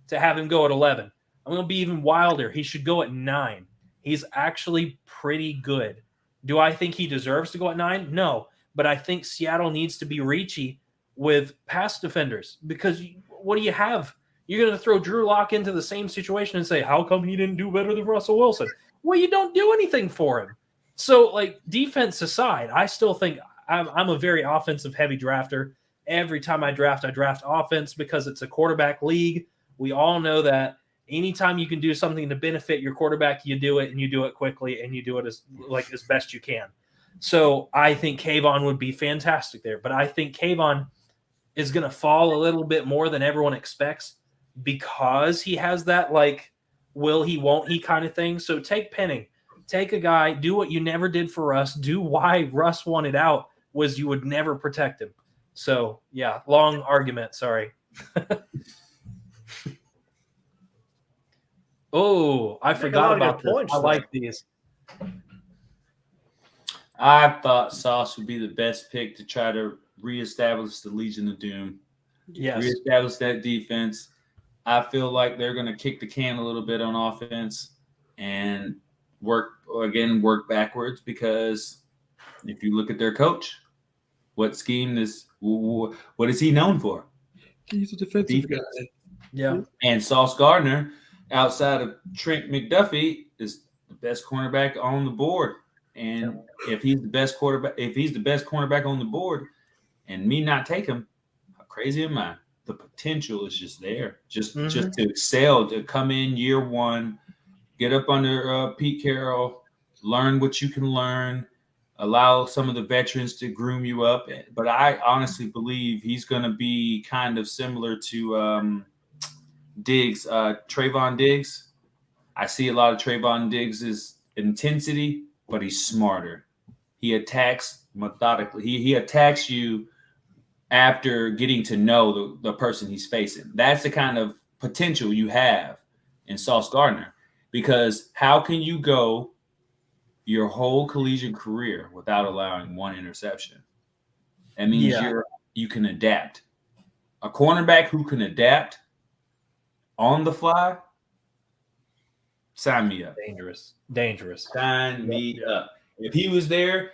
Speaker 1: to have him go at 11. I'm going to be even wilder. He should go at 9. He's actually pretty good. Do I think he deserves to go at 9? No, but I think Seattle needs to be reachy with pass defenders because what do you have? You're going to throw Drew Lock into the same situation and say, how come he didn't do better than Russell Wilson? Well, you don't do anything for him. So, defense aside, I still think I'm a very offensive-heavy drafter. Every time I draft offense because it's a quarterback league. We all know that anytime you can do something to benefit your quarterback, you do it, and you do it quickly, and you do it as best you can. So I think Kayvon would be fantastic there. But I think Kayvon is going to fall a little bit more than everyone expects because he has that, will he, won't he kind of thing. So take Penning. Take a guy, do what you never did for Russ. Do why Russ wanted out was you would never protect him. So, yeah, long argument. Sorry. Oh, I forgot about this. I like these.
Speaker 4: I thought Sauce would be the best pick to try to reestablish the Legion of Doom.
Speaker 1: Yes.
Speaker 4: Reestablish that defense. I feel like they're going to kick the can a little bit on offense and work backwards, because if you look at their coach, what is he known for?
Speaker 2: He's a defensive guy.
Speaker 1: Yeah.
Speaker 4: And Sauce Gardner, outside of Trent McDuffie, is the best cornerback on the board. And if he's the best cornerback on the board, and me not take him, how crazy am I? The potential is just there, just to excel, to come in year one, get up under Pete Carroll, learn what you can learn, allow some of the veterans to groom you up. But I honestly believe he's going to be kind of similar to Diggs, Trayvon Diggs. I see a lot of Trayvon Diggs' intensity, but he's smarter. He attacks methodically. He attacks you after getting to know the person he's facing. That's the kind of potential you have in Sauce Gardner, because how can you go your whole collegiate career without allowing one interception? That means you can adapt. A cornerback who can adapt on the fly, sign me up.
Speaker 1: Dangerous.
Speaker 4: Sign me up. If he was there,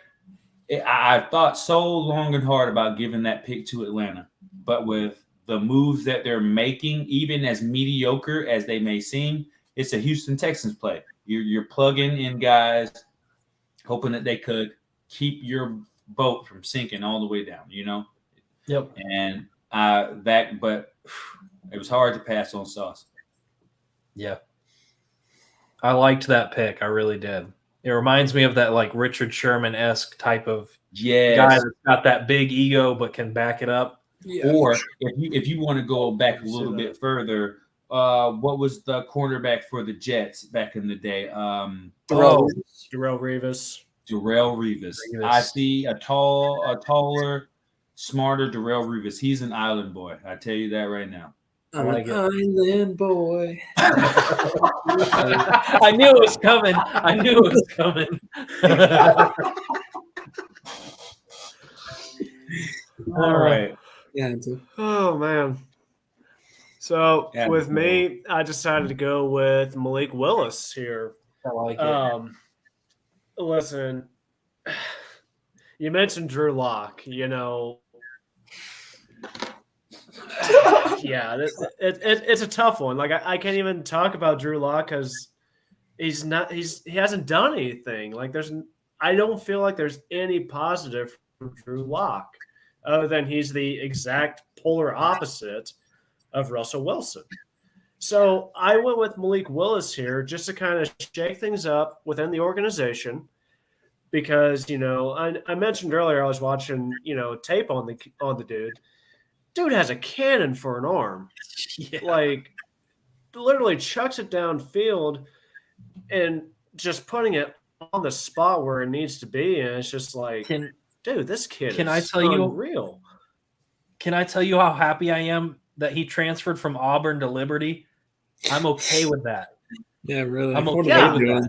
Speaker 4: I thought so long and hard about giving that pick to Atlanta. But with the moves that they're making, even as mediocre as they may seem, it's a Houston Texans play. You're plugging in guys, hoping that they could keep your boat from sinking all the way down,
Speaker 1: Yep.
Speaker 4: And but it was hard to pass on Sauce.
Speaker 1: Yeah. I liked that pick. I really did. It reminds me of that like Richard Sherman-esque type of guy that's got that big ego but can back it up.
Speaker 2: Yeah,
Speaker 4: or if you want to go back a little bit further, what was the cornerback for the Jets back in the day?
Speaker 3: Darrelle Revis.
Speaker 4: Darrelle Revis. I see a taller, smarter Darrelle Revis. He's an island boy. I tell you that right now.
Speaker 2: I'm an island boy.
Speaker 1: I knew it was coming.
Speaker 4: All right.
Speaker 2: Yeah.
Speaker 3: Oh man. So with me, I decided to go with Malik Willis here.
Speaker 1: I like it.
Speaker 3: Listen, you mentioned Drew Lock. Yeah, it's a tough one. Like I can't even talk about Drew Lock because he hasn't done anything. Like I don't feel like there's any positive from Drew Lock other than he's the exact polar opposite of Russell Wilson. So I went with Malik Willis here just to kind of shake things up within the organization because, I mentioned earlier I was watching, tape on the dude. Dude has a cannon for an arm.
Speaker 1: Yeah.
Speaker 3: Like, literally chucks it downfield and just putting it on the spot where it needs to be. And it's just like, dude, this kid is unreal.
Speaker 1: Can I tell you how happy I am that he transferred from Auburn to Liberty? I'm okay with that.
Speaker 2: Yeah, really.
Speaker 1: I'm okay with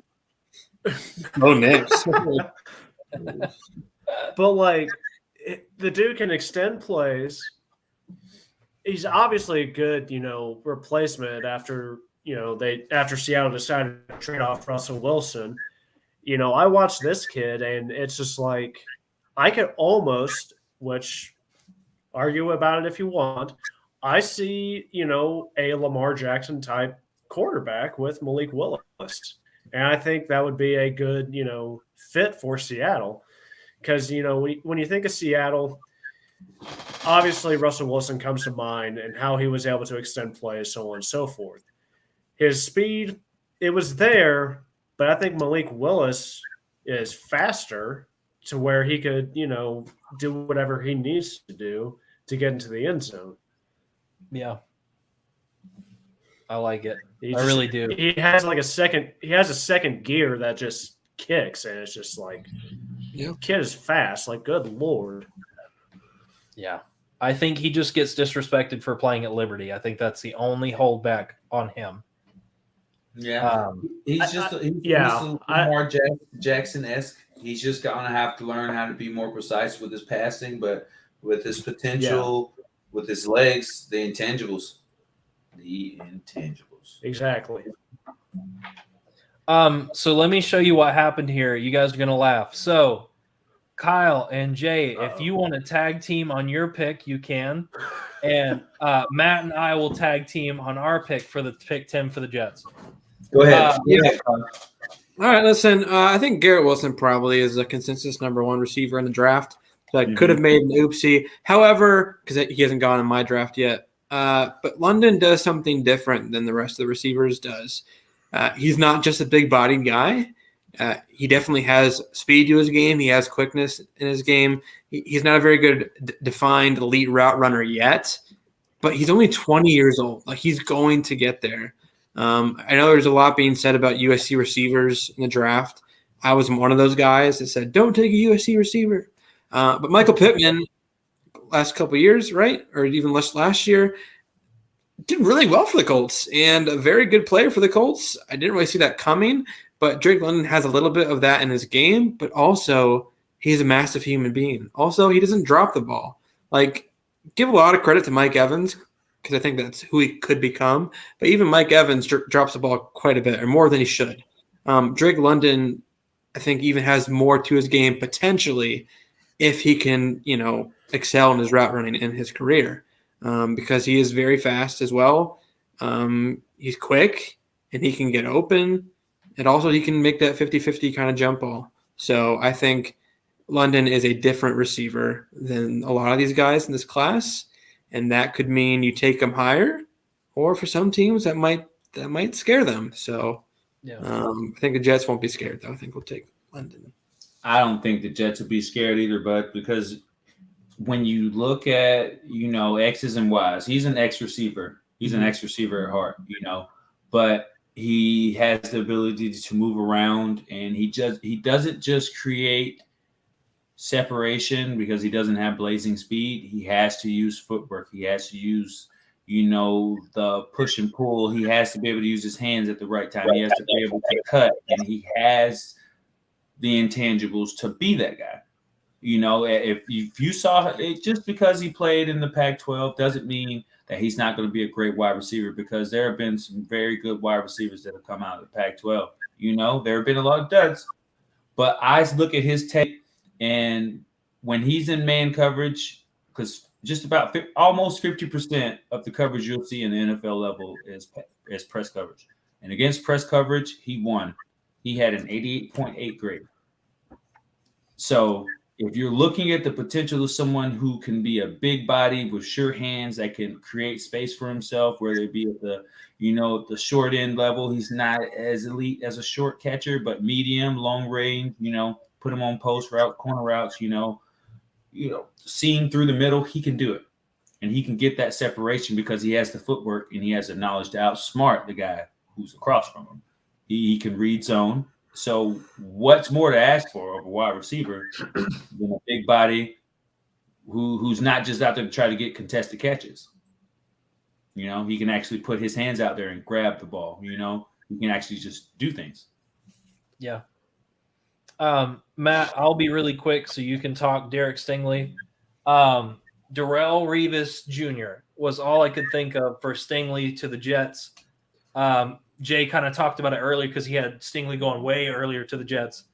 Speaker 1: that.
Speaker 2: Oh, next.
Speaker 3: But, like, the dude can extend plays. He's obviously a good, replacement after Seattle decided to trade off Russell Wilson. I watched this kid and it's just like I could almost, which argue about it if you want, I see, a Lamar Jackson type quarterback with Malik Willis. And I think that would be a good, fit for Seattle. Because, when you think of Seattle, obviously, Russell Wilson comes to mind and how he was able to extend plays, so on and so forth. His speed, it was there, but I think Malik Willis is faster to where he could, do whatever he needs to do to get into the end zone.
Speaker 1: Yeah. I like it.
Speaker 3: He
Speaker 1: I really do.
Speaker 3: He has like a second gear that just kicks, and it's just like, kid is fast. Like, good Lord.
Speaker 1: Yeah. I think he just gets disrespected for playing at Liberty. I think that's the only holdback on him.
Speaker 4: Yeah, he's a Lamar Jackson-esque. He's just gonna have to learn how to be more precise with his passing, but with his potential, with his legs, the intangibles.
Speaker 3: Exactly.
Speaker 1: So let me show you what happened here. You guys are gonna laugh. So Kyle and Jay, if you want to tag team on your pick, you can. And Matt and I will tag team on our pick for the pick 10 for the Jets.
Speaker 4: Go ahead.
Speaker 2: All right, listen. I think Garrett Wilson probably is a consensus number 1 receiver in the draft. So I could have made an oopsie. However, because he hasn't gone in my draft yet. But London does something different than the rest of the receivers does. He's not just a big-bodied guy. He definitely has speed to his game. He has quickness in his game. He's not a very good defined elite route runner yet, but he's only 20 years old. Like, he's going to get there. I know there's a lot being said about USC receivers in the draft. I was one of those guys that said, don't take a USC receiver. But Michael Pittman, last couple of years, right, or even last year, did really well for the Colts and a very good player for the Colts. I didn't really see that coming, but Drake London has a little bit of that in his game, but also he's a massive human being. Also, he doesn't drop the ball. Like, give a lot of credit to Mike Evans because I think that's who he could become. But even Mike Evans drops the ball quite a bit, or more than he should. Drake London, I think, even has more to his game potentially if he can, excel in his route running in his career. Because he is very fast as well. He's quick, and he can get open. And also he can make that 50-50 kind of jump ball. So I think London is a different receiver than a lot of these guys in this class. And that could mean you take him higher, or for some teams that might scare them. So I think the Jets won't be scared, though. I think we'll take London.
Speaker 4: I don't think the Jets will be scared either, but because when you look at, X's and Y's, he's an X receiver. He's an X receiver at heart, but he has the ability to move around, and he doesn't just create separation because he doesn't have blazing speed. He has to use footwork. He has to use, the push and pull. He has to be able to use his hands at the right time. He has to be able to cut, and he has the intangibles to be that guy. If you saw it, just because he played in the Pac-12 doesn't mean that he's not going to be a great wide receiver, because there have been some very good wide receivers that have come out of the Pac-12. There have been a lot of duds, but I look at his tape, and when he's in man coverage, because just about almost 50% of the coverage you'll see in the NFL level is press coverage. And against press coverage, he won. He had an 88.8 grade. So if you're looking at the potential of someone who can be a big body with sure hands that can create space for himself, whether it be at the short end level, he's not as elite as a short catcher, but medium, long range, put him on post route, corner routes, seeing through the middle, he can do it. And he can get that separation because he has the footwork and he has the knowledge to outsmart the guy who's across from him. He can read zone. So what's more to ask for of a wide receiver than a big body who's not just out there to try to get contested catches? He can actually put his hands out there and grab the ball. He can actually just do things.
Speaker 1: Yeah. Matt, I'll be really quick so you can talk Derek Stingley. Darrelle Revis Jr. was all I could think of for Stingley to the Jets. Jay kind of talked about it earlier because he had Stingley going way earlier to the Jets.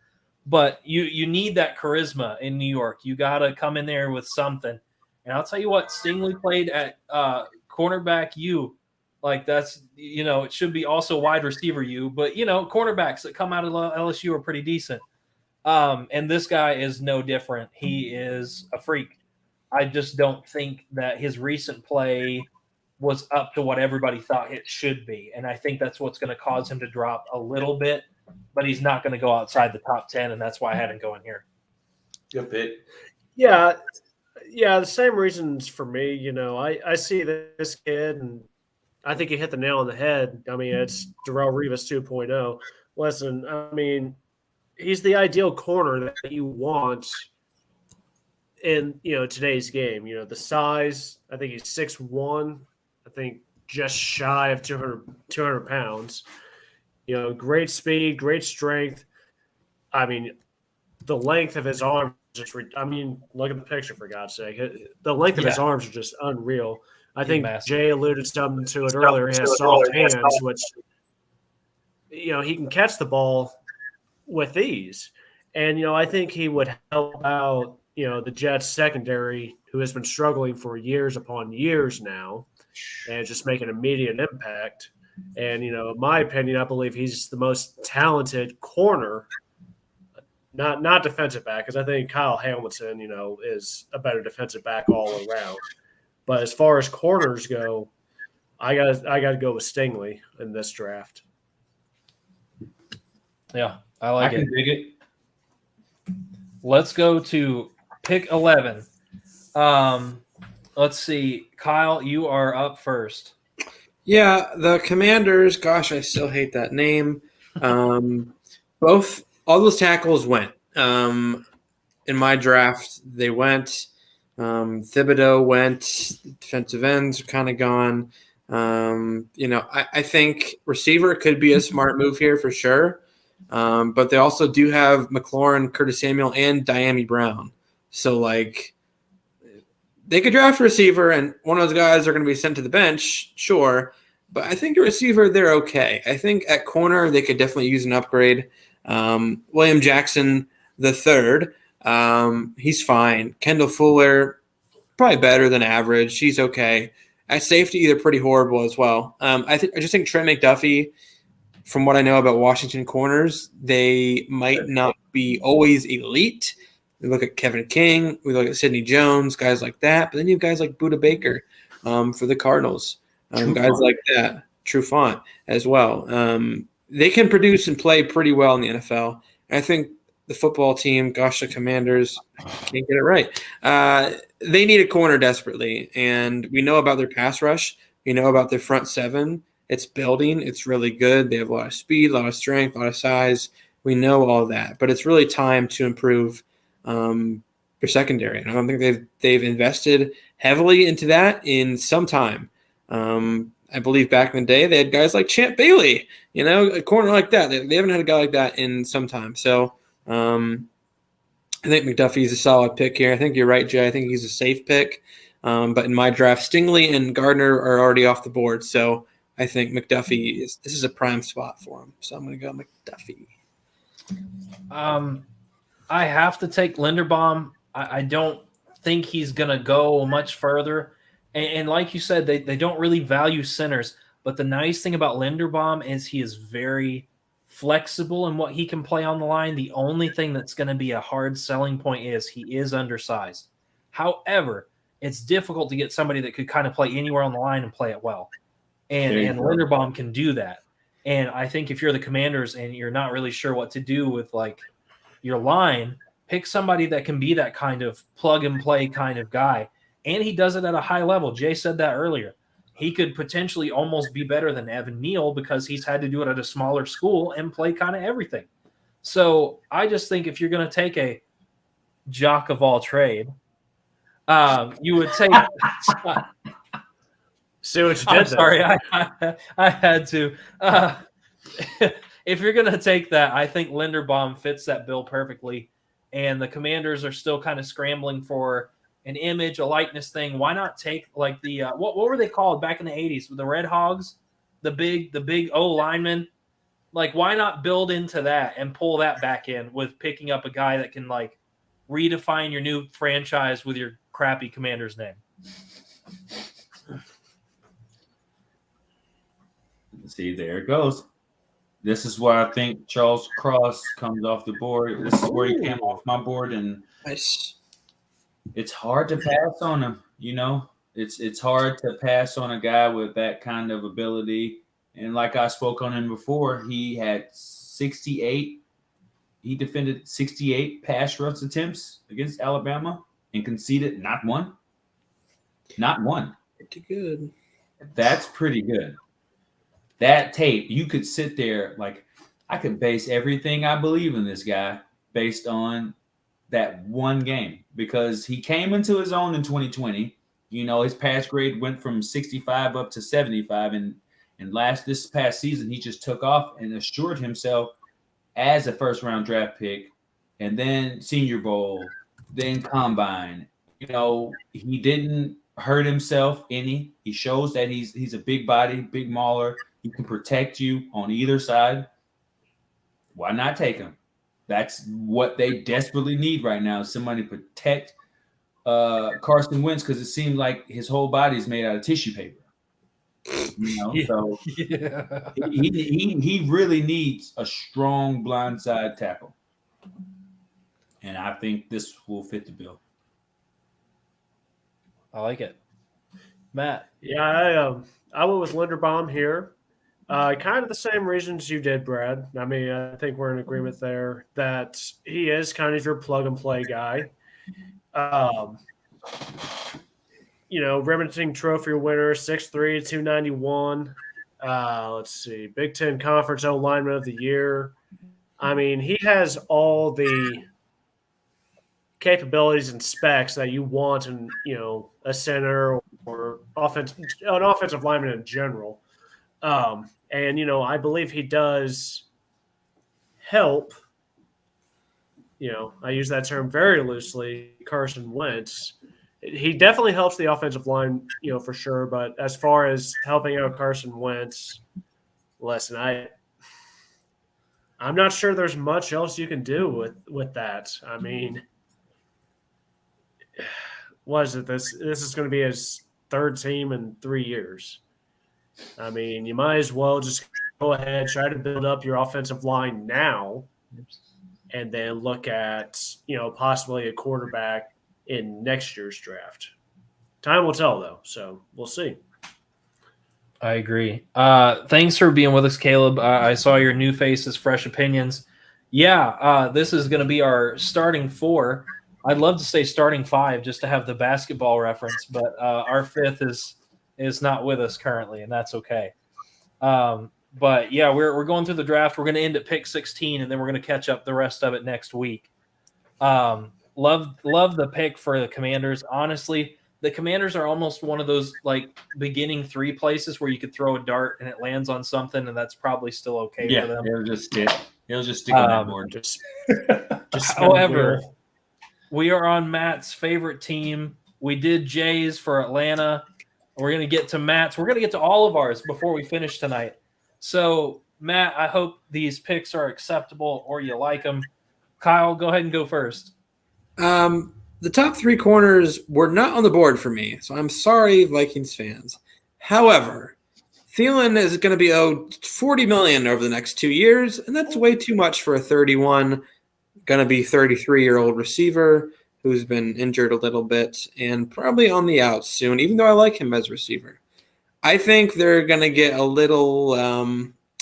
Speaker 1: But you need that charisma in New York. You got to come in there with something. And I'll tell you what, Stingley played at cornerback U. Like, that's, it should be also wide receiver U. But, cornerbacks that come out of LSU are pretty decent. And this guy is no different. He is a freak. I just don't think that his recent play was up to what everybody thought it should be. And I think that's what's going to cause him to drop a little bit, but he's not going to go outside the top 10. And that's why I had him going here.
Speaker 4: Good pick.
Speaker 3: Yeah. The same reasons for me. I see this kid, and I think you hit the nail on the head. I mean, it's Darrell Rivas 2.0. Listen, I mean, he's the ideal corner that you want in today's game. The size. I think he's 6'1". I think just shy of 200 pounds. Great speed, great strength. I mean, the length of his arms just. I mean, look at the picture for God's sake. The length of his arms are just unreal. I think
Speaker 1: massive.
Speaker 3: Jay alluded to it earlier. He has soft hands, which he can catch the ball with ease. And I think he would help out the Jets secondary, who has been struggling for years upon years now, and just make an immediate impact. And in my opinion, I believe he's the most talented corner, not defensive back, because I think Kyle Hamilton, is a better defensive back all around. But as far as corners go, I got to go with Stingley in this draft.
Speaker 1: Yeah, I like it.
Speaker 4: I can dig it.
Speaker 1: Let's go to pick 11. Let's see. Kyle, you are up first.
Speaker 2: Yeah, the Commanders, gosh, I still hate that name. All those tackles went. In my draft, they went. Thibodeau went. Defensive ends are kind of gone. I think receiver could be a smart move here for sure. But they also do have McLaurin, Curtis Samuel, and Diami Brown. So, they could draft a receiver, and one of those guys are going to be sent to the bench, sure. But I think a receiver, they're okay. I think at corner, they could definitely use an upgrade. William Jackson III, he's fine. Kendall Fuller, probably better than average. He's okay. At safety, they're pretty horrible as well. I just think Trent McDuffie, from what I know about Washington corners, they might not be always elite. We look at Kevin King, we look at Sidney Jones, guys like that. But then you have guys like Budda Baker for the Cardinals, guys like that, Trufant as well. They can produce and play pretty well in the NFL. And I think the football team, gosh, the Commanders can't get it right. They need a corner desperately, and we know about their pass rush. We know about their front seven. It's building. It's really good. They have a lot of speed, a lot of strength, a lot of size. We know all that, but it's really time to improve their secondary. And I don't think they've invested heavily into that in some time. I believe back in the day they had guys like Champ Bailey, a corner like that. They haven't had a guy like that in some time. So I think McDuffie's a solid pick here. I think you're right, Jay. I think he's a safe pick. But in my draft, Stingley and Gardner are already off the board. So I think McDuffie this is a prime spot for him. So I'm going to go McDuffie.
Speaker 1: I have to take Linderbaum. I don't think he's going to go much further. And like you said, they don't really value centers. But the nice thing about Linderbaum is he is very flexible in what he can play on the line. The only thing that's going to be a hard selling point is he is undersized. However, it's difficult to get somebody that could kind of play anywhere on the line and play it well. And Linderbaum can do that. And I think if you're the Commanders and you're not really sure what to do with your line, pick somebody that can be that kind of plug and play kind of guy. And he does it at a high level. Jay said that earlier. He could potentially almost be better than Evan Neal because he's had to do it at a smaller school and play kind of everything. So I just think if you're going to take a jock of all trade, you would take
Speaker 3: See what you did.
Speaker 1: I'm sorry, I had to. If you're going to take that, I think Linderbaum fits that bill perfectly. And the Commanders are still kind of scrambling for an image, a likeness thing. Why not take the what were they called back in the 80s with the Red Hogs, the big O linemen? Why not build into that and pull that back in with picking up a guy that can redefine your new franchise with your crappy Commander's name?
Speaker 4: See, there it goes. This is why I think Charles Cross comes off the board. This is where he came off my board, and
Speaker 2: Nice.
Speaker 4: It's hard to pass on him. It's hard to pass on a guy with that kind of ability. And like I spoke on him before, he had 68. He defended 68 pass rush attempts against Alabama and conceded not one. Not one.
Speaker 2: Pretty good.
Speaker 4: That's pretty good. That tape, you could sit there like, I could base everything I believe in this guy based on that one game, because he came into his own in 2020. His pass grade went from 65 up to 75, and this past season he just took off and assured himself as a first round draft pick, and then Senior Bowl, then Combine. He didn't hurt himself any. He shows that he's a big body, big mauler. He can protect you on either side. Why not take him? That's what they desperately need right now, is somebody to protect Carson Wentz, because it seems like his whole body is made out of tissue paper. So he really needs a strong blindside tackle. And I think this will fit the bill.
Speaker 1: I like it. Matt.
Speaker 3: Yeah, I went with Linderbaum here. Kind of the same reasons you did, Brad. I mean, I think we're in agreement there that he is kind of your plug-and-play guy. Remington Trophy winner, 6'3", 291. Let's see, Big Ten Conference O-Lineman of the Year. I mean, he has all the capabilities and specs that you want in, a center or an offensive lineman in general. And I believe he does help, I use that term very loosely, Carson Wentz. He definitely helps the offensive line, for sure. But as far as helping out Carson Wentz, listen, I'm not sure there's much else you can do with that. I mean, was it this is going to be his third team in 3 years? I mean, you might as well just go ahead, try to build up your offensive line now, and then look at, possibly a quarterback in next year's draft. Time will tell, though, so we'll see.
Speaker 1: I agree. Thanks for being with us, Caleb. I saw your new faces, fresh opinions. Yeah, this is going to be our starting 4. I'd love to say starting 5 just to have the basketball reference, but our 5th is not with us currently, and that's okay. But yeah, we're going through the draft. We're going to end at pick 16, and then we're going to catch up the rest of it next week. Love the pick for the Commanders. Honestly, the Commanders are almost one of those like beginning 3 places where you could throw a dart and it lands on something, and that's probably still okay for them.
Speaker 4: It'll just stick on that board.
Speaker 1: However, we are on Matt's favorite team. We did Jay's for Atlanta. We're going to get to Matt's. We're going to get to all of ours before we finish tonight. So, Matt, I hope these picks are acceptable or you like them. Kyle, go ahead and go first.
Speaker 2: The top 3 corners were not on the board for me, so I'm sorry, Vikings fans. However, Thielen is going to be owed $40 million over the next 2 years, and that's way too much for a 31, going to be 33-year-old receiver who's been injured a little bit and probably on the outs soon, even though I like him as a receiver. I think they're going to get a little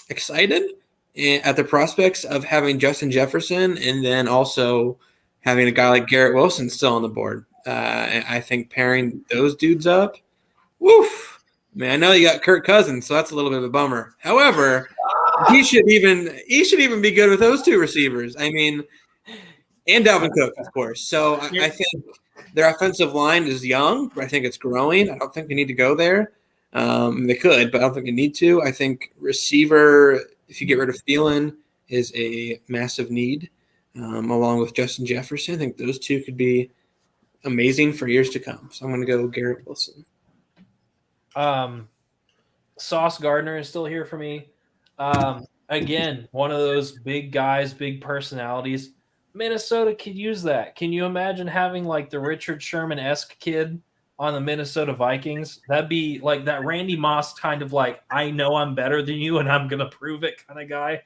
Speaker 2: excited at the prospects of having Justin Jefferson and then also having a guy like Garrett Wilson still on the board. And I think pairing those dudes up, woof. I mean, I know you got Kirk Cousins, so that's a little bit of a bummer. However, he should even be good with those 2 receivers. I mean, and Dalvin Cook, of course. So I think their offensive line is young, but I think it's growing. I don't think they need to go there. They could, but I don't think they need to. I think receiver, if you get rid of Thielen, is a massive need, along with Justin Jefferson. I think those 2 could be amazing for years to come. So I'm going to go Garrett Wilson.
Speaker 1: Sauce Gardner is still here for me. Again, one of those big guys, big personalities. Minnesota could use that. Can you imagine having like the Richard Sherman-esque kid on the Minnesota Vikings? That'd be like that Randy Moss kind of like, I know I'm better than you and I'm going to prove it kind of guy.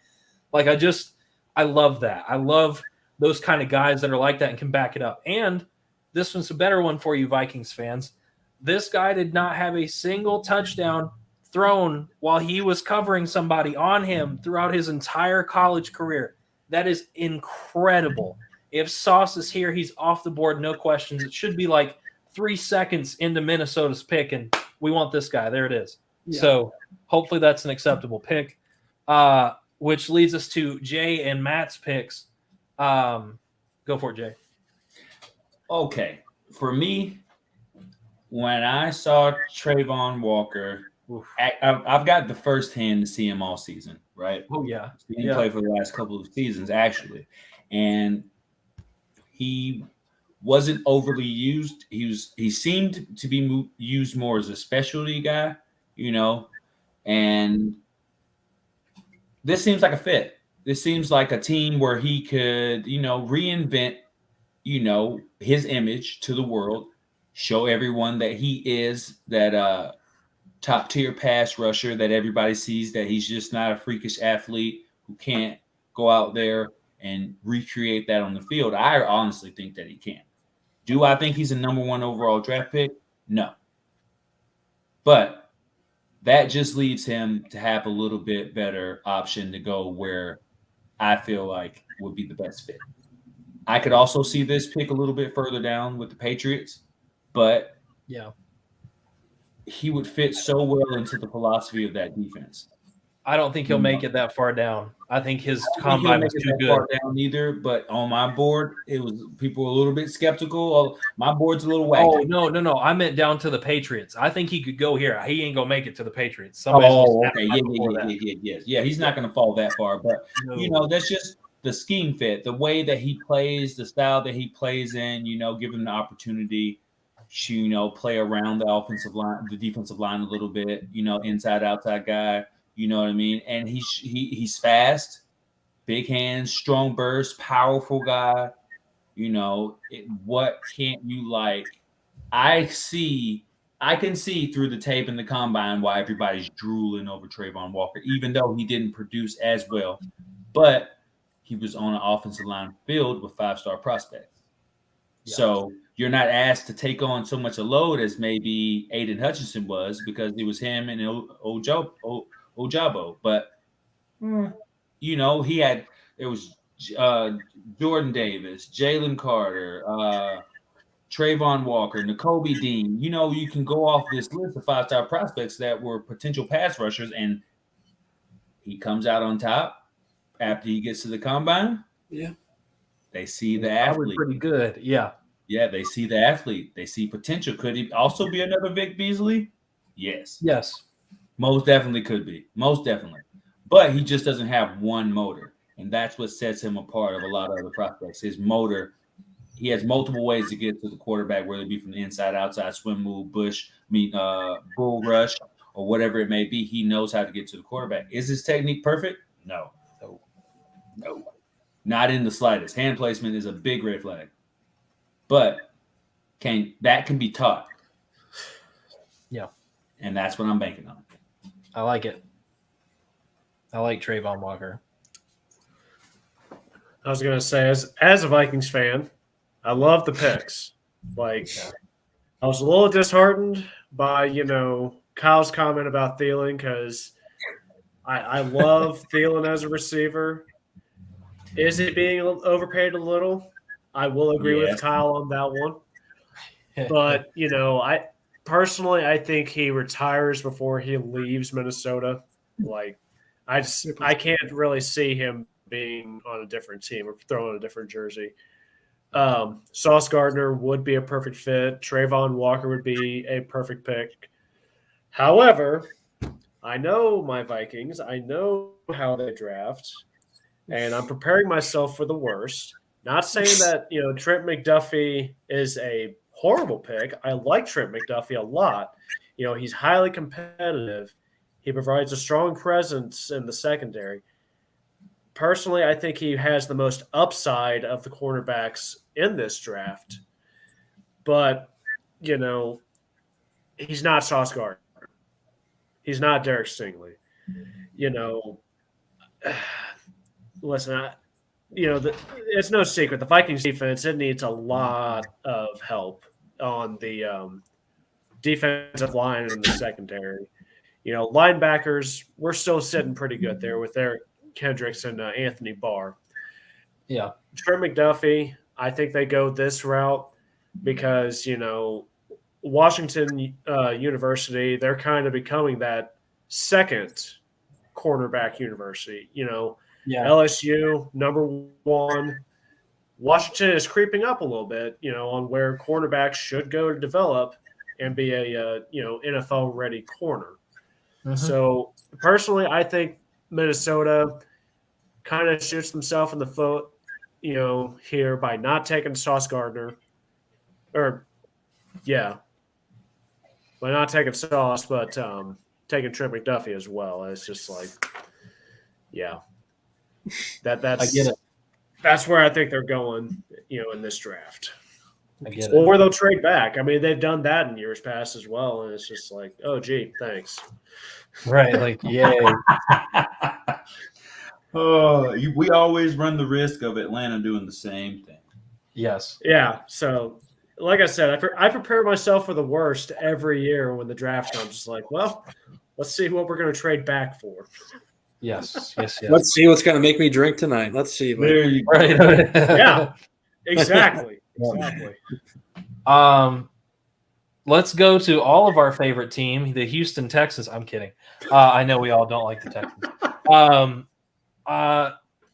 Speaker 1: Like I love that. I love those kind of guys that are like that and can back it up. And this one's a better one for you Vikings fans. This guy did not have a single touchdown thrown while he was covering somebody on him throughout his entire college career. That is incredible. If Sauce is here, he's off the board, no questions. It should be like 3 seconds into Minnesota's pick, and we want this guy. There it is.
Speaker 2: Yeah.
Speaker 1: So hopefully that's an acceptable pick. Which leads us to Jay and Matt's picks. Go for it, Jay.
Speaker 4: Okay, for me, when I saw Trayvon Walker,
Speaker 1: Oof.
Speaker 4: I've got the first hand to see him all season, right?
Speaker 1: Oh yeah,
Speaker 4: Seen him play for the last couple of seasons, actually, and he wasn't overly used. He seemed to be used more as a specialty guy, and this seems like a fit. This seems like a team where he could, reinvent, his image to the world, show everyone that he is that top tier pass rusher that everybody sees, that he's just not a freakish athlete who can't go out there and recreate that on the field. I honestly think that he can. Do I think he's a number 1 overall draft pick? No. But that just leaves him to have a little bit better option to go where I feel like would be the best fit. I could also see this pick a little bit further down with the Patriots, but
Speaker 1: yeah.
Speaker 4: he would fit so well into the philosophy of that defense.
Speaker 1: I don't think he'll make it that far down. I think his combine was too good.
Speaker 4: Far down either, but on my board, it was people were a little bit skeptical. My board's a little wacky.
Speaker 1: Oh no! I meant down to the Patriots. I think he could go here. He ain't gonna make it to the Patriots.
Speaker 4: Okay, yeah. He's not gonna fall that far, but that's just the scheme fit, the way that he plays, the style that he plays in. Give him the opportunity to play around the offensive line, the defensive line a little bit. Inside outside guy. You know what I mean? And he's fast, big hands, strong burst, powerful guy. What can't you like? I can see through the tape in the combine why everybody's drooling over Trayvon Walker, even though he didn't produce as well. But he was on an offensive line filled with 5-star prospects. Yeah. So you're not asked to take on so much a load as maybe Aiden Hutchinson was, because it was him and Ojabo, but there was Jordan Davis, Jalen Carter, Trayvon Walker, Nakobe Dean. You can go off this list of 5-star prospects that were potential pass rushers, and he comes out on top after he gets to the combine.
Speaker 2: Yeah,
Speaker 4: they see the athlete.
Speaker 1: Pretty good, yeah.
Speaker 4: Yeah, they see the athlete. They see potential. Could he also be another Vic Beasley? Yes. Most definitely could be. Most definitely. But he just doesn't have one motor. And that's what sets him apart of a lot of other prospects. His motor, he has multiple ways to get to the quarterback, whether it be from the inside, outside, swim move, bull rush, or whatever it may be. He knows how to get to the quarterback. Is his technique perfect? No. Not in the slightest. Hand placement is a big red flag. But that can be taught.
Speaker 1: Yeah.
Speaker 4: And that's what I'm banking on.
Speaker 1: I like it. I like Trayvon Walker.
Speaker 3: I was going to say, as a Vikings fan, I love the picks. I was a little disheartened by, Kyle's comment about Thielen, because I love Thielen as a receiver. Is it being overpaid a little? I will agree with Kyle on that one. But, I think he retires before he leaves Minnesota. I can't really see him being on a different team or throwing a different jersey. Sauce Gardner would be a perfect fit. Trayvon Walker would be a perfect pick. However, I know my Vikings. I know how they draft, and I'm preparing myself for the worst. Not saying that, Trent McDuffie is a horrible pick. I like Trent McDuffie a lot. He's highly competitive. He provides a strong presence in the secondary. Personally, I think he has the most upside of the cornerbacks in this draft. But, he's not Sauce Gardner. He's not Derek Stingley. Listen, it's no secret. The Vikings defense, it needs a lot of help on the defensive line and the secondary. Linebackers, we're still sitting pretty good there with Eric Kendricks and Anthony Barr.
Speaker 1: Yeah.
Speaker 3: Trent McDuffie, I think they go this route because, Washington University, they're kind of becoming that second cornerback university.
Speaker 1: Yeah.
Speaker 3: LSU, number one. Washington is creeping up a little bit, on where cornerbacks should go to develop and be a NFL ready corner.
Speaker 1: Mhm.
Speaker 3: So personally, I think Minnesota kind of shoots themselves in the foot, here by not taking Sauce Gardner, or by not taking Sauce, but taking Trent McDuffie as well. It's just like, that's
Speaker 1: I get it.
Speaker 3: That's where I think they're going, in this draft.
Speaker 1: I get it.
Speaker 3: Or they'll trade back. I mean, they've done that in years past as well, and it's just like, oh, gee, thanks.
Speaker 1: Right, like, yay.
Speaker 4: We always run the risk of Atlanta doing the same thing.
Speaker 1: Yes.
Speaker 3: Yeah, so like I said, I prepare myself for the worst every year when the draft comes. Just like, well, let's see what we're going to trade back for.
Speaker 1: Yes.
Speaker 2: Let's see what's going to make me drink tonight. Let's see.
Speaker 4: There you go.
Speaker 1: Right.
Speaker 3: Yeah, exactly.
Speaker 1: Let's go to all of our favorite team, the Houston Texans. I'm kidding. I know we all don't like the Texans.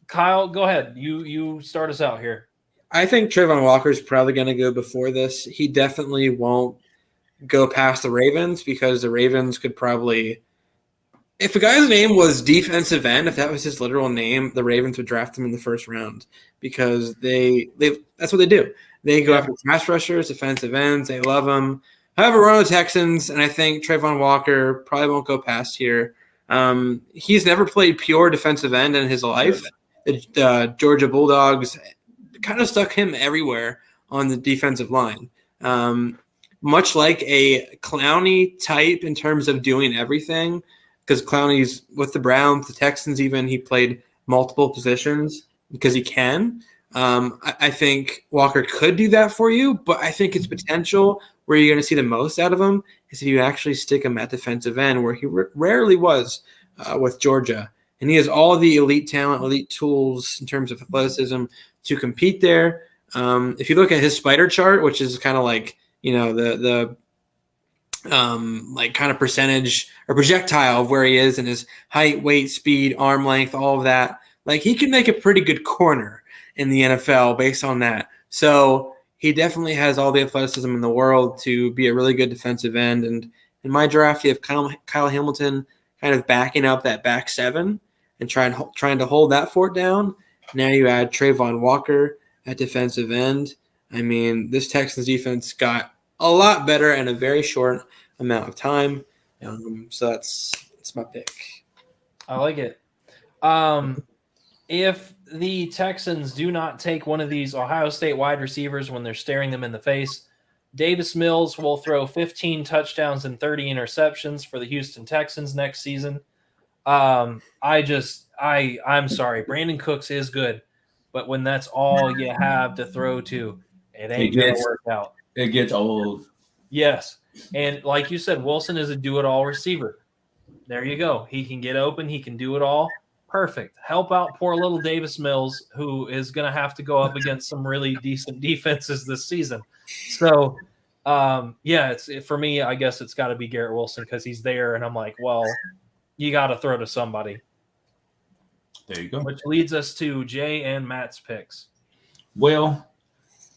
Speaker 1: Kyle, go ahead. You start us out here.
Speaker 2: I think Trayvon Walker is probably going to go before this. He definitely won't go past the Ravens because the Ravens could probably – if a guy's name was defensive end, if that was his literal name, the Ravens would draft him in the first round because that's what they do. They go after pass rushers, defensive ends. They love them. However, we're on the Texans, and I think Trayvon Walker probably won't go past here. He's never played pure defensive end in his life. The Georgia Bulldogs kind of stuck him everywhere on the defensive line. Much like a Clowney type in terms of doing everything, because Clowney's with the Browns, the Texans even, he played multiple positions because he can. I think Walker could do that for you, but I think his potential where you're going to see the most out of him is if you actually stick him at defensive end, where he rarely was with Georgia. And he has all the elite talent, elite tools in terms of athleticism to compete there. If you look at his spider chart, which is kind of like, the like kind of percentage or projectile of where he is and his height, weight, speed, arm length, all of that, like he can make a pretty good corner in the NFL based on that. So he definitely has all the athleticism in the world to be a really good defensive end. And in my draft, you have Kyle Hamilton kind of backing up that back seven and trying to hold that fort down. Now you add Trayvon Walker at defensive end. I mean, this Texans defense got a lot better in a very short amount of time. So that's my pick.
Speaker 1: I like it. If the Texans do not take one of these Ohio State wide receivers when they're staring them in the face, Davis Mills will throw 15 touchdowns and 30 interceptions for the Houston Texans next season. I'm sorry. Brandon Cooks is good, but when that's all you have to throw to, it ain't going to work out.
Speaker 4: It gets old.
Speaker 1: Yes. And like you said, Wilson is a do-it-all receiver. There you go. He can get open. He can do it all. Perfect. Help out poor little Davis Mills, who is going to have to go up against some really decent defenses this season. So, for me, I guess it's got to be Garrett Wilson because he's there, and I'm like, well, you got to throw to somebody.
Speaker 4: There you go.
Speaker 1: Which leads us to Jay and Matt's picks.
Speaker 4: Well,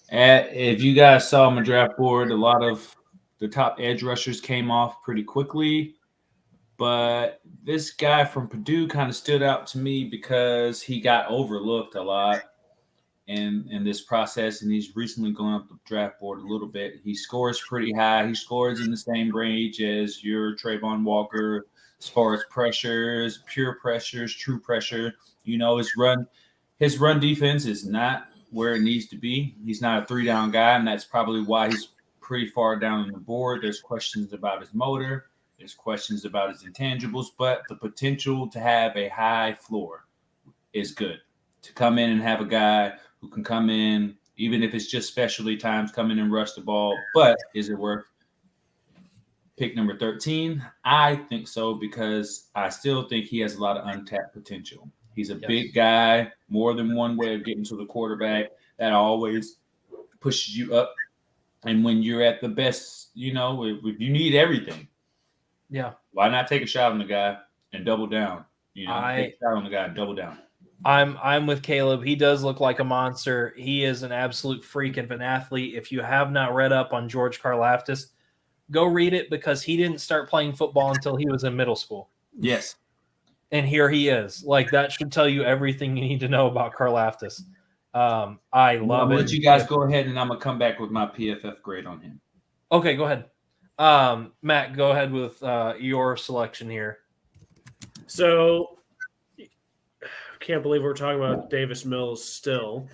Speaker 4: if you guys saw my draft board, a lot of the top edge rushers came off pretty quickly. But this guy from Purdue kind of stood out to me because he got overlooked a lot in this process, and he's recently gone up the draft board a little bit. He scores pretty high. He scores in the same range as your Trayvon Walker as far as pressures, pure pressures, true pressure. His run defense is not where it needs to be. He's not a three-down guy, and that's probably why he's pretty far down on the board. There's questions about his motor. There's questions about his intangibles, but the potential to have a high floor is good. To come in and have a guy who can come in, even if it's just specialty times, come in and rush the ball. But is it worth pick number 13? I think so, because I still think he has a lot of untapped potential. He's a big guy, more than one way of getting to the quarterback. That always pushes you up And when you're at the best, if you need everything, why not take a shot on the guy and double down? Take a shot on the guy and double down.
Speaker 1: I'm with Caleb. He does look like a monster. He is an absolute freak of an athlete. If you have not read up on George Karlaftis, go read it because he didn't start playing football until he was in middle school.
Speaker 4: Yes.
Speaker 1: And here he is. Like, that should tell you everything you need to know about Karlaftis. I love it.
Speaker 4: I'll let you guys go ahead, and I'm going to come back with my PFF grade on him.
Speaker 1: Okay, go ahead. Matt, go ahead with your selection here.
Speaker 3: So, I can't believe we're talking about Davis Mills still.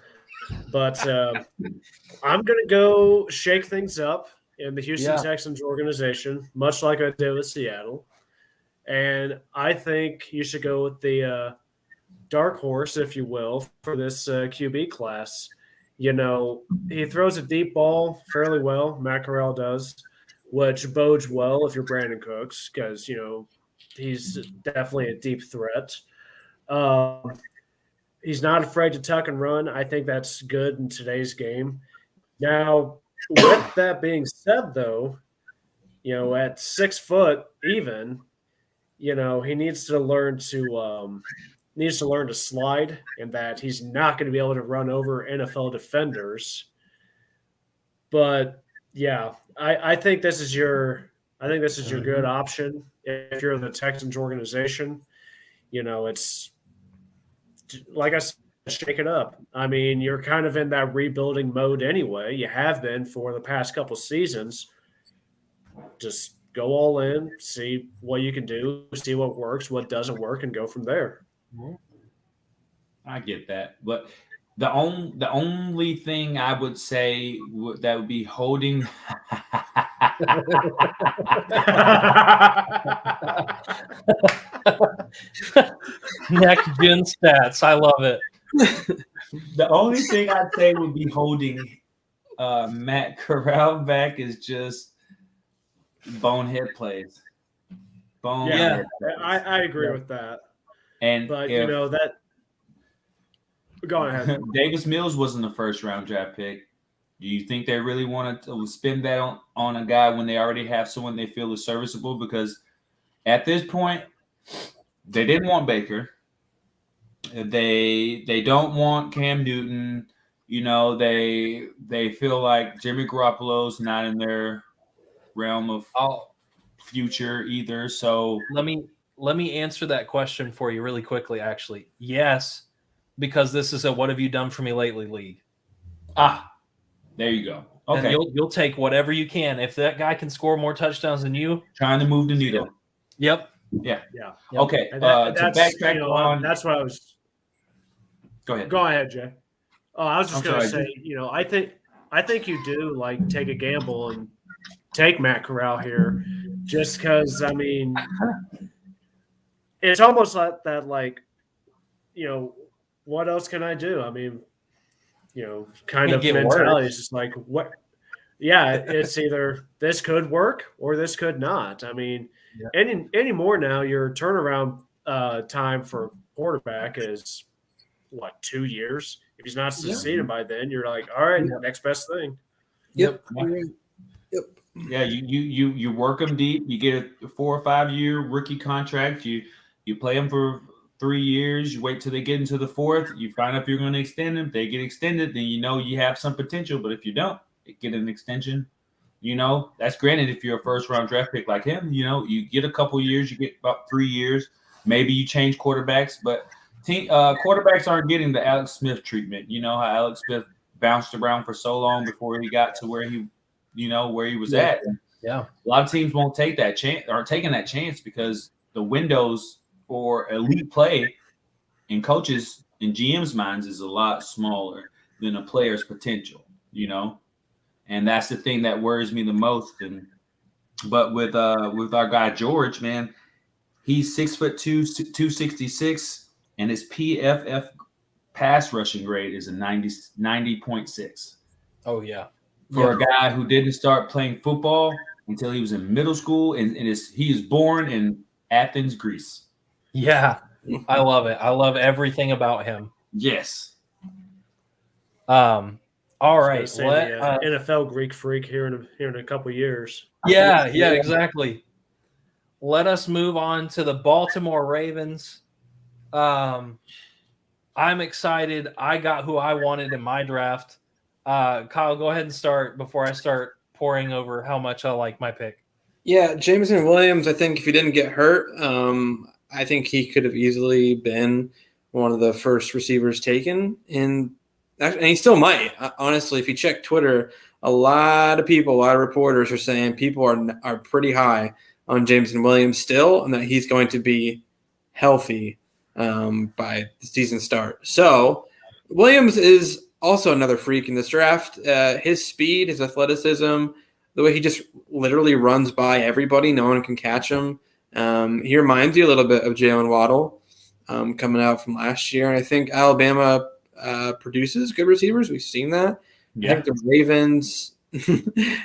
Speaker 3: But I'm going to go shake things up in the Houston Texans organization, much like I did with Seattle. And I think you should go with the dark horse, if you will, for this QB class. He throws a deep ball fairly well. Matt Corral does, which bodes well if you're Brandon Cooks because, he's definitely a deep threat. He's not afraid to tuck and run. I think that's good in today's game. Now, with that being said, though, at 6 foot even, he needs to learn to slide, and that he's not going to be able to run over NFL defenders. But yeah, I think this is your good option if you're the Texans organization. It's like I said, shake it up. I mean, you're kind of in that rebuilding mode anyway. You have been for the past couple seasons. Just go all in, see what you can do, see what works, what doesn't work, and go from there.
Speaker 4: I get that, but the only thing I would say that would be holding
Speaker 1: Next gen stats, I love it.
Speaker 4: The only thing I'd say would be holding Matt Corral back is just bonehead plays.
Speaker 3: I agree with that. But that. Go ahead.
Speaker 4: Davis Mills wasn't a first-round draft pick. Do you think they really wanted to spend that on a guy when they already have someone they feel is serviceable? Because at this point, they didn't want Baker. They don't want Cam Newton. They feel like Jimmy Garoppolo's not in their realm of future either. So
Speaker 1: let me answer that question for you really quickly. Actually, yes, because this is a "What have you done for me lately" league.
Speaker 4: There you go. Okay,
Speaker 1: and you'll take whatever you can. If that guy can score more touchdowns than you,
Speaker 4: trying to move the needle.
Speaker 1: Yep.
Speaker 4: Yeah.
Speaker 3: Yep.
Speaker 4: Okay.
Speaker 3: That's what I was.
Speaker 4: Go ahead.
Speaker 3: Go ahead, Jay. Oh, I was just going to say, I think you do take a gamble and take Matt Corral here, just because it's almost like that. What else can I do? I mean, kind of mentality is just like what. Yeah, it's either this could work or this could not. I mean, any more now, your turnaround time for quarterback is 2 years? If he's not succeeding by then, you're like, all right, next best thing.
Speaker 2: Yep.
Speaker 4: Yeah, you work them deep. You get a 4 or 5 year rookie contract. You play them for 3 years. You wait till they get into the fourth. You find out if you're going to extend them. If they get extended, then you have some potential. But if you don't get an extension, that's granted if you're a first-round draft pick like him. You get a couple years. You get about 3 years. Maybe you change quarterbacks, but quarterbacks aren't getting the Alex Smith treatment. You know how Alex Smith bounced around for so long before he got to where he was at.
Speaker 1: Yeah,
Speaker 4: a lot of teams won't take that chance, aren't taking that chance because the windows for elite play in coaches and GMs' minds is a lot smaller than a player's potential. And that's the thing that worries me the most. But with our guy George, man, he's 6'2", 266, and his PFF pass rushing grade is a 90.6.
Speaker 1: Oh yeah.
Speaker 4: For a guy who didn't start playing football until he was in middle school, and he is born in Athens, Greece.
Speaker 1: Yeah, I love it. I love everything about him.
Speaker 4: Yes.
Speaker 1: All
Speaker 3: I was
Speaker 1: right.
Speaker 3: going to say the NFL Greek freak here in a couple years.
Speaker 1: Yeah, exactly. Let us move on to the Baltimore Ravens. I'm excited. I got who I wanted in my draft. Kyle, go ahead and start before I start pouring over how much I like my pick.
Speaker 2: Yeah, Jameson Williams, I think if he didn't get hurt, I think he could have easily been one of the first receivers taken. And he still might. Honestly, if you check Twitter, a lot of reporters are saying people are pretty high on Jameson Williams still, and that he's going to be healthy by the season start. So Williams is also another freak in this draft. His speed, his athleticism, the way he just literally runs by everybody, no one can catch him. He reminds you a little bit of Jalen Waddle coming out from last year. And I think Alabama produces good receivers. We've seen that.
Speaker 4: Yeah.
Speaker 2: I think the Ravens,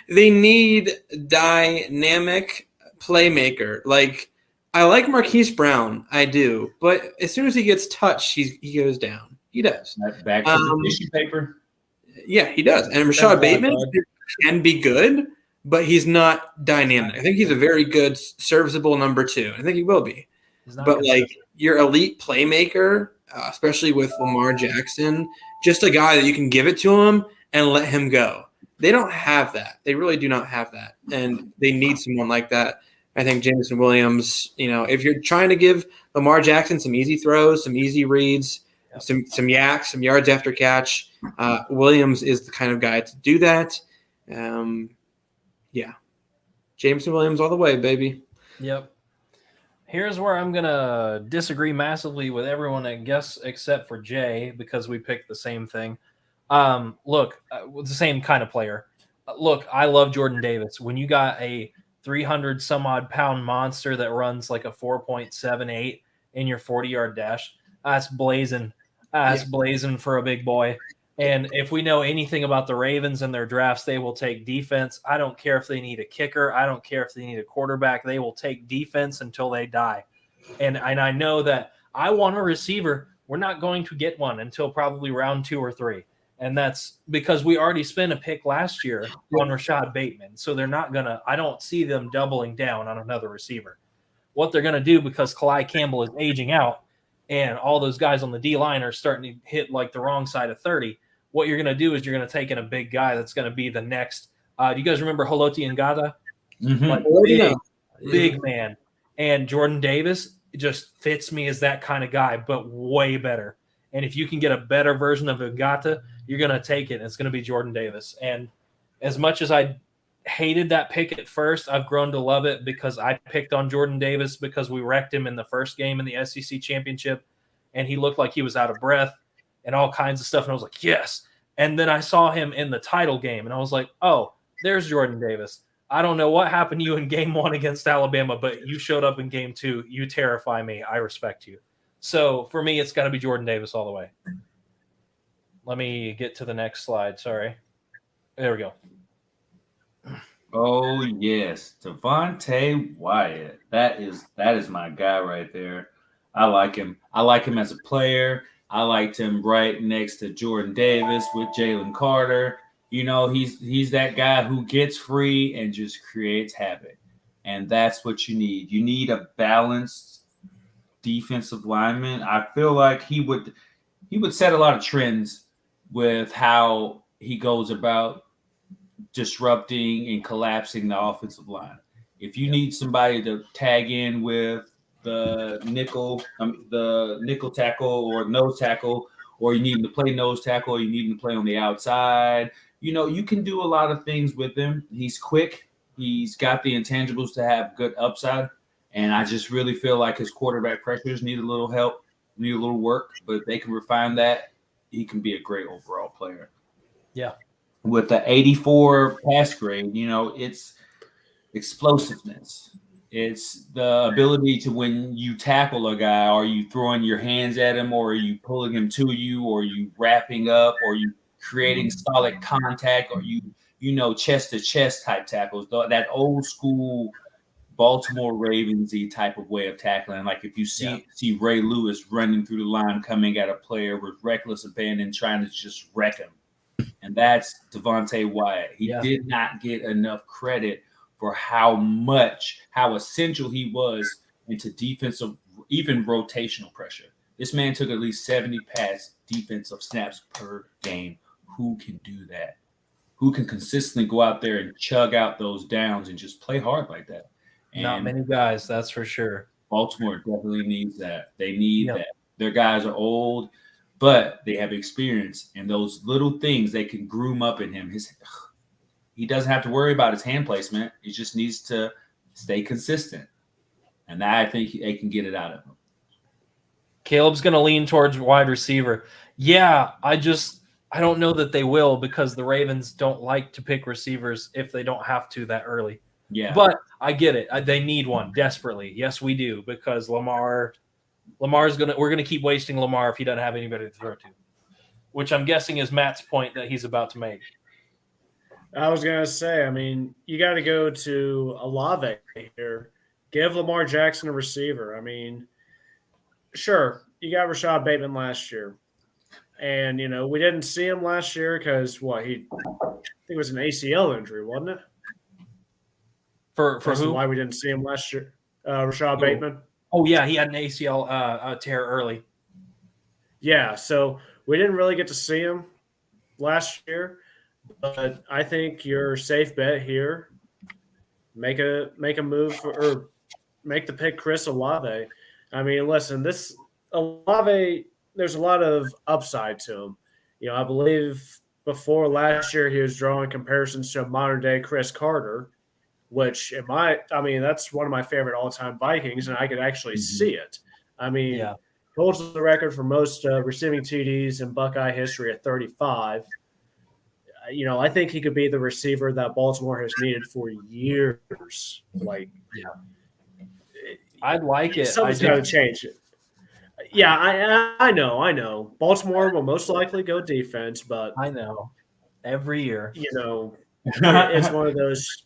Speaker 2: they need dynamic playmaker. Like, I like Marquise Brown, I do. But as soon as he gets touched, he goes down. He does.
Speaker 4: Back to the tissue paper.
Speaker 2: Yeah, he does. And Rashad Bateman can be good, but he's not dynamic. I think he's a very good, serviceable number 2. I think he will be. But like your elite playmaker, especially with Lamar Jackson, just a guy that you can give it to him and let him go. They don't have that. They really do not have that. And they need someone like that. I think Jameson Williams, if you're trying to give Lamar Jackson some easy throws, some easy reads, some yaks, some yards after catch, Williams is the kind of guy to do that. Yeah. Jameson Williams all the way, baby.
Speaker 1: Yep. Here's where I'm going to disagree massively with everyone, I guess, except for Jay, because we picked the same thing. Look, the same kind of player. Look, I love Jordan Davis. When you got a 300 some odd pound monster that runs like a 4.78 in your 40-yard dash, that's blazing. That's blazing for a big boy. And if we know anything about the Ravens and their drafts, they will take defense. I don't care if they need a kicker. I don't care if they need a quarterback. They will take defense until they die. And I know that I want a receiver. We're not going to get one until probably round 2 or 3. And that's because we already spent a pick last year on Rashad Bateman. So they're not going to – I don't see them doubling down on another receiver. What they're going to do, because Calais Campbell is aging out and all those guys on the D-line are starting to hit like the wrong side of 30, what you're going to do is you're going to take in a big guy that's going to be the next do you guys remember Haloti Ngata?
Speaker 4: Mm-hmm.
Speaker 1: Like big man. And Jordan Davis just fits me as that kind of guy, but way better. And if you can get a better version of Ngata, you're going to take it. And it's going to be Jordan Davis. And as much as I hated that pick at first, I've grown to love it because I picked on Jordan Davis because we wrecked him in the first game in the SEC championship. And he looked like he was out of breath and all kinds of stuff. And I was like, yes. And then I saw him in the title game, and I was like, oh, there's Jordan Davis. I don't know what happened to you in game 1 against Alabama, but you showed up in game 2. You terrify me. I respect you. So for me, it's got to be Jordan Davis all the way. Let me get to the next slide. Sorry. There we go.
Speaker 4: Oh, yes. Devontae Wyatt. That is my guy right there. I like him. I like him as a player. I liked him right next to Jordan Davis with Jalen Carter. He's that guy who gets free and just creates havoc. And that's what you need. You need a balanced defensive lineman. I feel like he would set a lot of trends with how he goes about disrupting and collapsing the offensive line. If you need somebody to tag in with the nickel tackle or nose tackle, or you need him to play nose tackle, or you need him to play on the outside. You can do a lot of things with him. He's quick. He's got the intangibles to have good upside. And I just really feel like his quarterback pressures need a little help, need a little work, but if they can refine that, he can be a great overall player.
Speaker 1: Yeah.
Speaker 4: With the 84 pass grade, it's explosiveness. It's the ability to, when you tackle a guy, are you throwing your hands at him, or are you pulling him to you, or are you wrapping up, or are you creating solid contact, or you chest to chest type tackles, that old school Baltimore Ravens-y type of way of tackling. Like if you see Ray Lewis running through the line, coming at a player with reckless abandon, trying to just wreck him. and that's Devontae Wyatt. He did not get enough credit for how essential he was into defensive, even rotational pressure. This man took at least 70 pass defensive snaps per game. Who can do that? Who can consistently go out there and chug out those downs and just play hard like that? And
Speaker 1: not many guys, that's for sure.
Speaker 4: Baltimore definitely needs that. They need that. Their guys are old, but they have experience, and those little things they can groom up in him. He doesn't have to worry about his hand placement. He just needs to stay consistent, and I think they can get it out of him.
Speaker 1: Caleb's going to lean towards wide receiver. Yeah, I don't know that they will, because the Ravens don't like to pick receivers if they don't have to that early.
Speaker 4: Yeah.
Speaker 1: But I get it. They need one desperately. Yes, we do, because we're going to keep wasting Lamar if he doesn't have anybody to throw to, which I'm guessing is Matt's point that he's about to make.
Speaker 3: I was going to say, I mean, you got to go to Olave here. Give Lamar Jackson a receiver. I mean, sure, you got Rashad Bateman last year. And, we didn't see him last year because, I think it was an ACL injury, wasn't it?
Speaker 1: For who?
Speaker 3: Why we didn't see him last year. Rashad Bateman.
Speaker 1: Oh, yeah, he had an ACL tear early.
Speaker 3: Yeah, so we didn't really get to see him last year. But I think your safe bet here, make a move or make the pick Chris Olave. I mean, listen, this Olave, there's a lot of upside to him. I believe before last year he was drawing comparisons to modern day Chris Carter, which that's one of my favorite all-time Vikings, and I could actually see it. I mean, holds the record for most receiving TDs in Buckeye history at 35. I think he could be the receiver that Baltimore has needed for years.
Speaker 1: I'd like it.
Speaker 3: Something's got to change it. Yeah, I know. Baltimore will most likely go defense, but
Speaker 1: I know every year.
Speaker 3: It's one of those.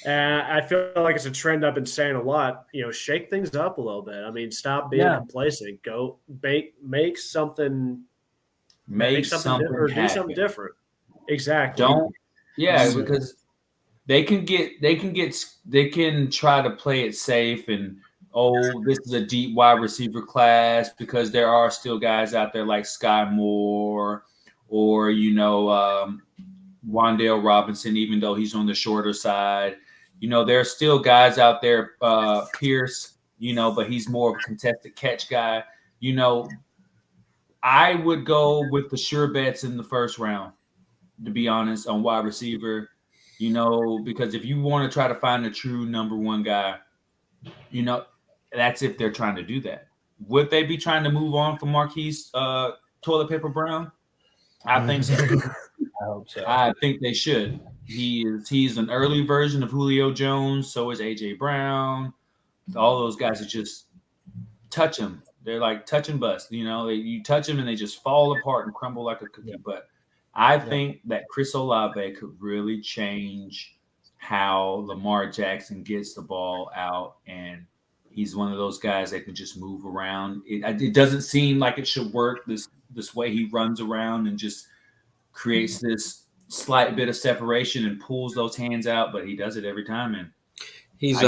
Speaker 3: I feel like it's a trend I've been saying a lot. Shake things up a little bit. I mean, stop being complacent. Go make something. Make something or do something different. Exactly.
Speaker 4: Because they can try to play it safe and this is a deep wide receiver class, because there are still guys out there like Sky Moore or Wan'Dale Robinson, even though he's on the shorter side. There are still guys out there, Pierce, but he's more of a contested catch guy. I would go with the sure bets in the first round, to be honest, on wide receiver, because if you want to try to find a true number one guy, that's if they're trying to do that. Would they be trying to move on from Marquise Toilet Paper Brown? I think so.
Speaker 1: I hope so.
Speaker 4: I think they should. He's an early version of Julio Jones. So is AJ Brown. All those guys that just touch him. They're like touch and bust. You touch them and they just fall apart and crumble like a cookie. But I think that Chris Olave could really change how Lamar Jackson gets the ball out, and he's one of those guys that can just move around. It doesn't seem like it should work this way. He runs around and just creates this slight bit of separation and pulls those hands out, but he does it every time. And
Speaker 2: he's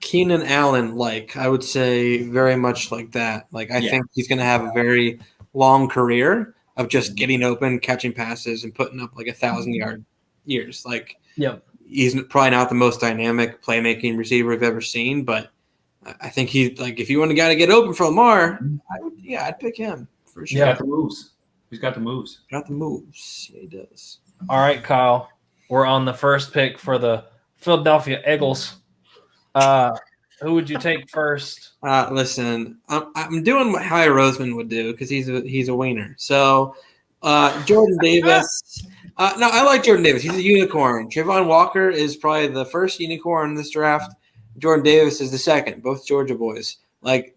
Speaker 2: Keenan Allen, I would say very much like that. I think he's going to have a very long career of just getting open, catching passes, and putting up 1,000-yard years. He's probably not the most dynamic playmaking receiver I've ever seen, but I think if you want a guy to get open for Lamar, I'd pick him for sure.
Speaker 4: He's got the moves. Got the moves.
Speaker 2: Yeah, he does.
Speaker 1: All right, Kyle. We're on the first pick for the Philadelphia Eagles. Who would you take first?
Speaker 2: Listen, I'm doing what Howie Roseman would do because he's a wiener. So Jordan Davis. No, I like Jordan Davis. He's a unicorn. Trayvon Walker is probably the first unicorn in this draft. Jordan Davis is the second. Both Georgia boys.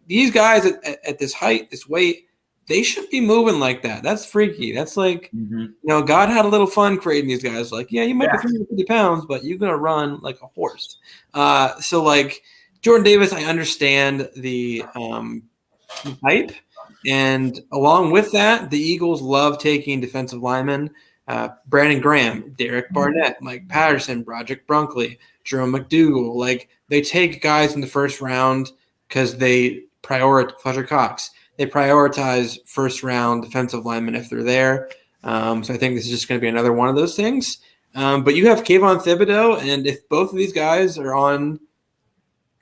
Speaker 2: These guys at this height, this weight, they should be moving like that. That's freaky. That's God had a little fun creating these guys. You might be 350 pounds, but you're gonna run like a horse. Jordan Davis, I understand the hype, and along with that, the Eagles love taking defensive linemen. Brandon Graham, Derek Barnett, Mike Patterson, Broderick Brunkley, Jerome McDougal. Like, they take guys in the first round because they prioritize Fletcher Cox. They prioritize first-round defensive linemen if they're there. So I think this is just going to be another one of those things. But you have Kayvon Thibodeau, and if both of these guys are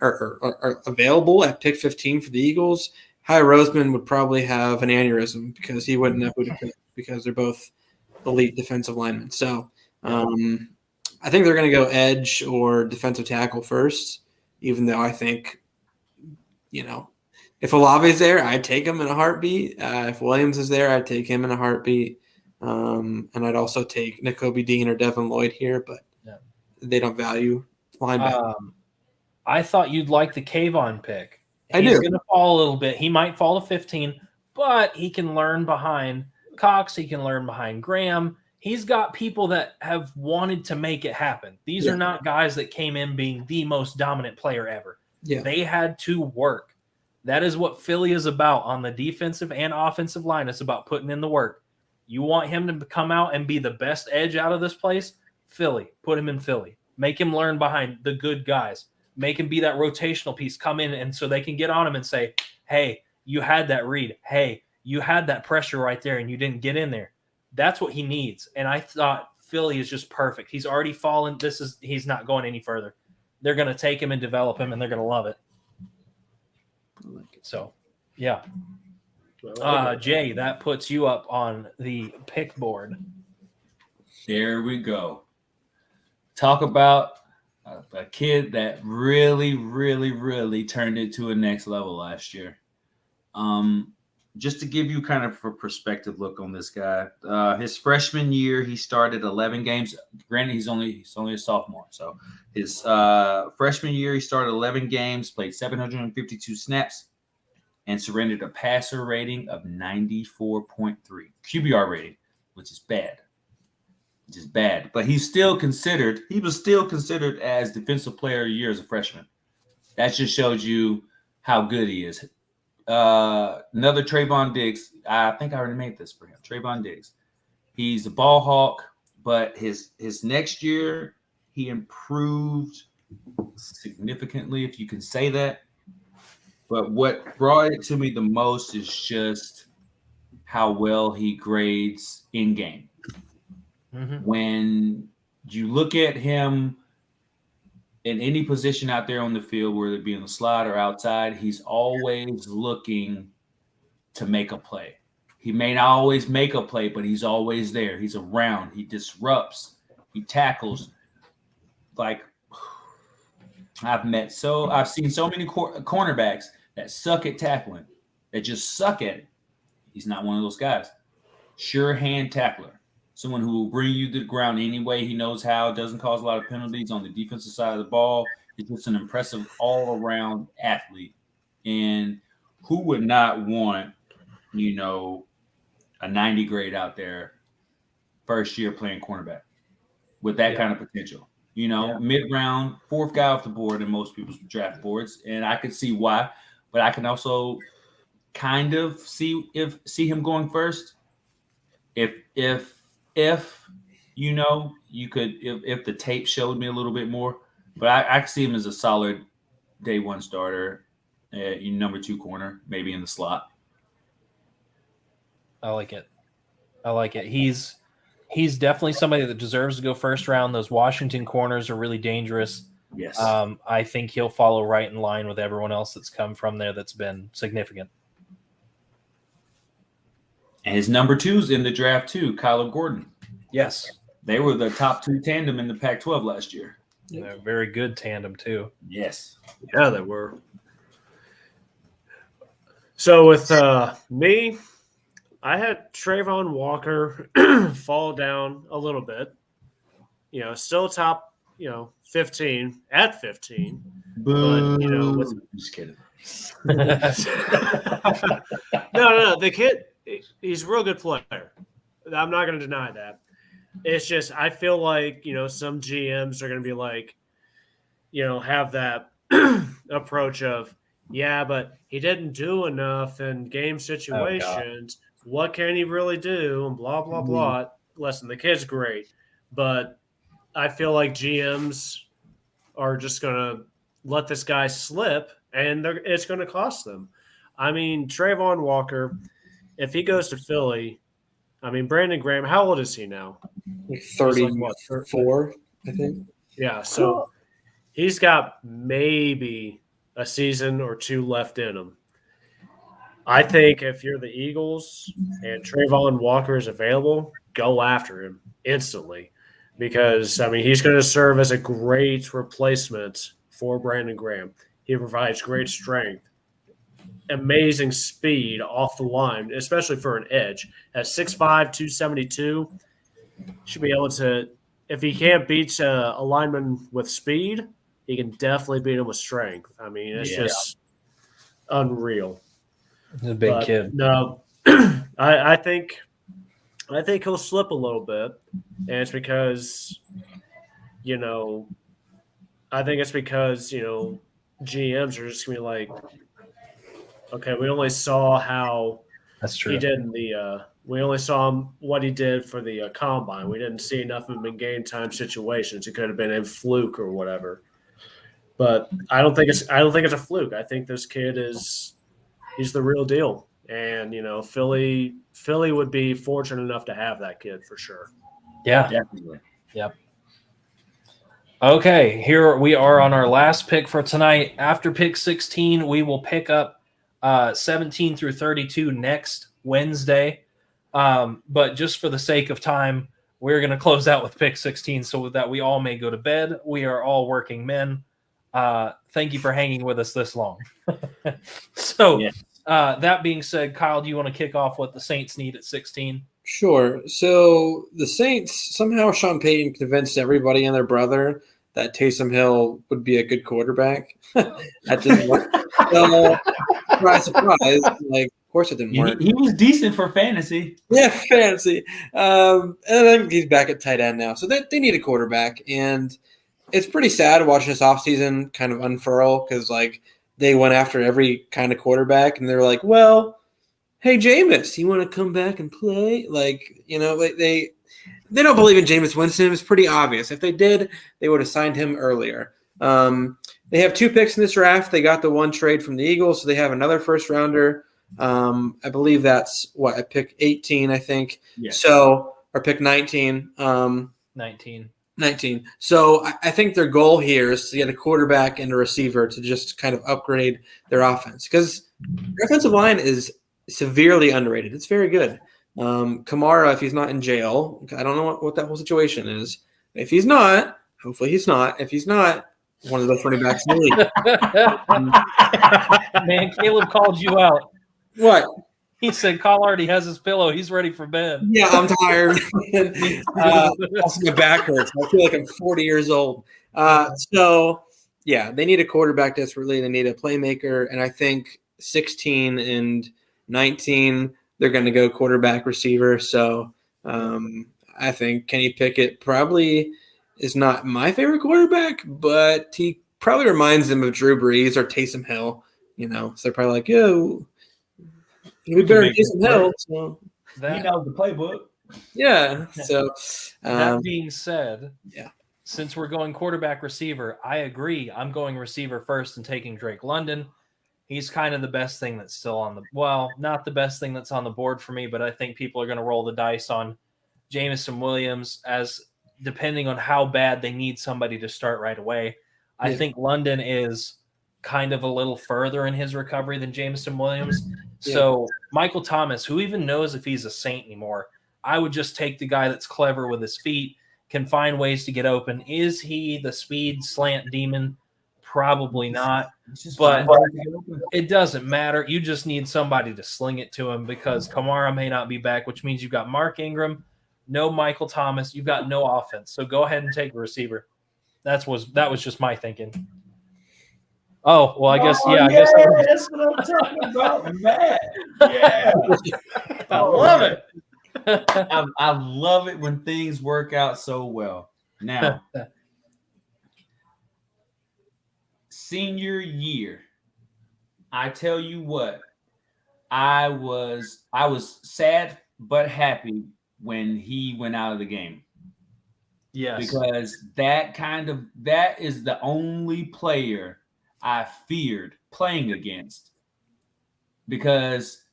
Speaker 2: available at pick 15 for the Eagles, Hy Roseman would probably have an aneurysm because he wouldn't know who to pick because they're both elite defensive linemen. So I think they're going to go edge or defensive tackle first, even though I think, if Olave's there, I'd take him in a heartbeat. If Williams is there, I'd take him in a heartbeat. And I'd also take Nakobe Dean or Devin Lloyd here, but they don't value linebacker.
Speaker 1: I thought you'd like the Kayvon pick.
Speaker 2: He's
Speaker 1: going to fall a little bit. He might fall to 15, but he can learn behind Cox. He can learn behind Graham. He's got people that have wanted to make it happen. These are not guys that came in being the most dominant player ever.
Speaker 2: Yeah.
Speaker 1: They had to work. That is what Philly is about on the defensive and offensive line. It's about putting in the work. You want him to come out and be the best edge out of this place? Philly. Put him in Philly. Make him learn behind the good guys. Make him be that rotational piece. Come in and so they can get on him and say, hey, you had that read. Hey, you had that pressure right there and you didn't get in there. That's what he needs. And I thought Philly is just perfect. He's already fallen. He's not going any further. They're going to take him and develop him, and they're going to love it. So, yeah. Jay, that puts you up on the pick board.
Speaker 4: There we go. Talk about a kid that really, really, really turned it to a next level last year. Just to give you kind of a perspective look on this guy, his freshman year, he started 11 games. Granted, he's only a sophomore. So his freshman year, he started 11 games, played 752 snaps, and surrendered a passer rating of 94.3. QBR rating, which is bad. But he was still considered as Defensive Player of the Year as a freshman. That just shows you how good he is. Another Trayvon Diggs. I think I already made this for him. Trayvon Diggs. He's a ball hawk, but his next year he improved significantly, if you can say that. But what brought it to me the most is just how well he grades in game. Mm-hmm. When you look at him in any position out there on the field, whether it be in the slot or outside, he's always looking to make a play. He may not always make a play, but he's always there. He's around. He disrupts. He tackles. Like, I've seen so many cornerbacks that suck at tackling, that just suck at it. He's not one of those guys. Sure hand tackler. Someone who will bring you to the ground anyway. He knows how. Doesn't cause a lot of penalties on the defensive side of the ball. He's just an impressive all-around athlete. And who would not want, a 90 grade out there first year playing cornerback with that kind of potential? Mid-round, fourth guy off the board in most people's draft boards. And I could see why. But I can also kind of see him going first. If the tape showed me a little bit more, but I see him as a solid day one starter, number 2 corner, maybe in the slot.
Speaker 1: I like it. He's definitely somebody that deserves to go first round. Those Washington corners are really dangerous.
Speaker 4: Yes.
Speaker 1: I think he'll follow right in line with everyone else that's come from there that's been significant.
Speaker 4: And his number 2's in the draft too, Kyler Gordon.
Speaker 1: Yes.
Speaker 4: They were the top 2 tandem in the Pac-12 last year.
Speaker 1: They're a very good tandem too.
Speaker 4: Yes.
Speaker 3: Yeah, they were. So with me, I had Trayvon Walker fall down a little bit. Still top, 15 at 15.
Speaker 4: Boo.
Speaker 3: But,
Speaker 4: just kidding.
Speaker 3: No. The kid, he's a real good player. I'm not going to deny that. It's just I feel like, some GMs are going to be like, have that approach of, yeah, but he didn't do enough in game situations. What can he really do? And blah, blah, blah. listen, the kid's great, but I feel like GMs are just going to let this guy slip, and it's going to cost them. I mean, Trayvon Walker, if he goes to Philly, I mean, Brandon Graham, how old is he now?
Speaker 2: Like
Speaker 3: He's
Speaker 2: 34, I think.
Speaker 3: Yeah, so he's got maybe a season or two left in him. I think if you're the Eagles and Trayvon Walker is available, go after him instantly because, I mean, he's going to serve as a great replacement for Brandon Graham. He provides great strength, amazing speed off the line, especially for an edge. At 6'5", 272, should be able to, if he can't beat a lineman with speed, he can definitely beat him with strength. I mean, it's just unreal.
Speaker 1: He's a big kid.
Speaker 3: No, I think he'll slip a little bit, and it's because, I think it's because GMs are just gonna be like, okay, we only saw how
Speaker 1: That's true.
Speaker 3: he did in the. We only saw him what he did for the combine. We didn't see enough of him in game time situations. It could have been a fluke or whatever. But I don't think it's a fluke. I think this kid he's the real deal. And Philly would be fortunate enough to have that kid for sure.
Speaker 1: Yeah.
Speaker 4: Definitely.
Speaker 1: Yep. Okay, here we are on our last pick for tonight. After pick 16, we will pick up 17 through 32 next Wednesday. But just for the sake of time, we're going to close out with pick 16 so that we all may go to bed. We are all working men. Thank you for hanging with us this long. So that being said, Kyle, do you want to kick off what the Saints need at 16?
Speaker 2: Sure. So the Saints, somehow Sean Payton convinced everybody and their brother that Taysom Hill would be a good quarterback. At this point. So, surprise. Like, of course it didn't work.
Speaker 4: He was decent for fantasy.
Speaker 2: Yeah, fantasy. And I think he's back at tight end now. So they need a quarterback. And it's pretty sad watching this offseason kind of unfurl because, like, they went after every kind of quarterback. And they're like, well, hey, Jameis, you want to come back and play? Like, they don't believe in Jameis Winston. It's pretty obvious. If they did, they would have signed him earlier. They have 2 picks in this draft. They got the one trade from the Eagles, so they have another first-rounder. I believe that's at pick 18, I think.
Speaker 4: Yeah.
Speaker 2: So, or pick 19. 19. So I think their goal here is to get a quarterback and a receiver to just kind of upgrade their offense because their offensive line is severely underrated. It's very good. Kamara, if he's not in jail, I don't know what that whole situation is. If he's not, hopefully he's not. If he's not, one of the best running backs in the
Speaker 1: league. Man, Caleb called you out.
Speaker 2: What?
Speaker 1: He said Kyle already has his pillow. He's ready for bed.
Speaker 2: Yeah, I'm tired. Also, my back hurts. I feel like I'm 40 years old. So, yeah, they need a quarterback desperately. They need a playmaker. And I think 16 and 19, they're going to go quarterback receiver. So I think Kenny Pickett probably is not my favorite quarterback, but he probably reminds them of Drew Brees or Taysom Hill. So they're probably like, yo, we better Taysom Hill. So
Speaker 4: he knows the playbook.
Speaker 2: Yeah. So
Speaker 1: that being said,
Speaker 2: yeah,
Speaker 1: since we're going quarterback receiver, I agree. I'm going receiver first and taking Drake London. He's kind of the best thing that's still on not the best thing that's on the board for me, but I think people are going to roll the dice on Jameson Williams as depending on how bad they need somebody to start right away. I think London is kind of a little further in his recovery than Jameson Williams. Yeah. So Michael Thomas, who even knows if he's a Saint anymore, I would just take the guy that's clever with his feet, can find ways to get open. Is he the speed slant demon? Probably not, but it doesn't matter. You just need somebody to sling it to him because Kamara may not be back, which means you've got Mark Ingram, no Michael Thomas, you've got no offense. So go ahead and take a receiver. That was just my thinking. Oh, well, I guess
Speaker 4: that's what I'm talking about, man. Yeah,
Speaker 3: I love it.
Speaker 4: I love it when things work out so well. Now. Senior year, I tell you what, I was sad but happy when he went out of the game.
Speaker 1: Yes.
Speaker 4: Because that is the only player I feared playing against, because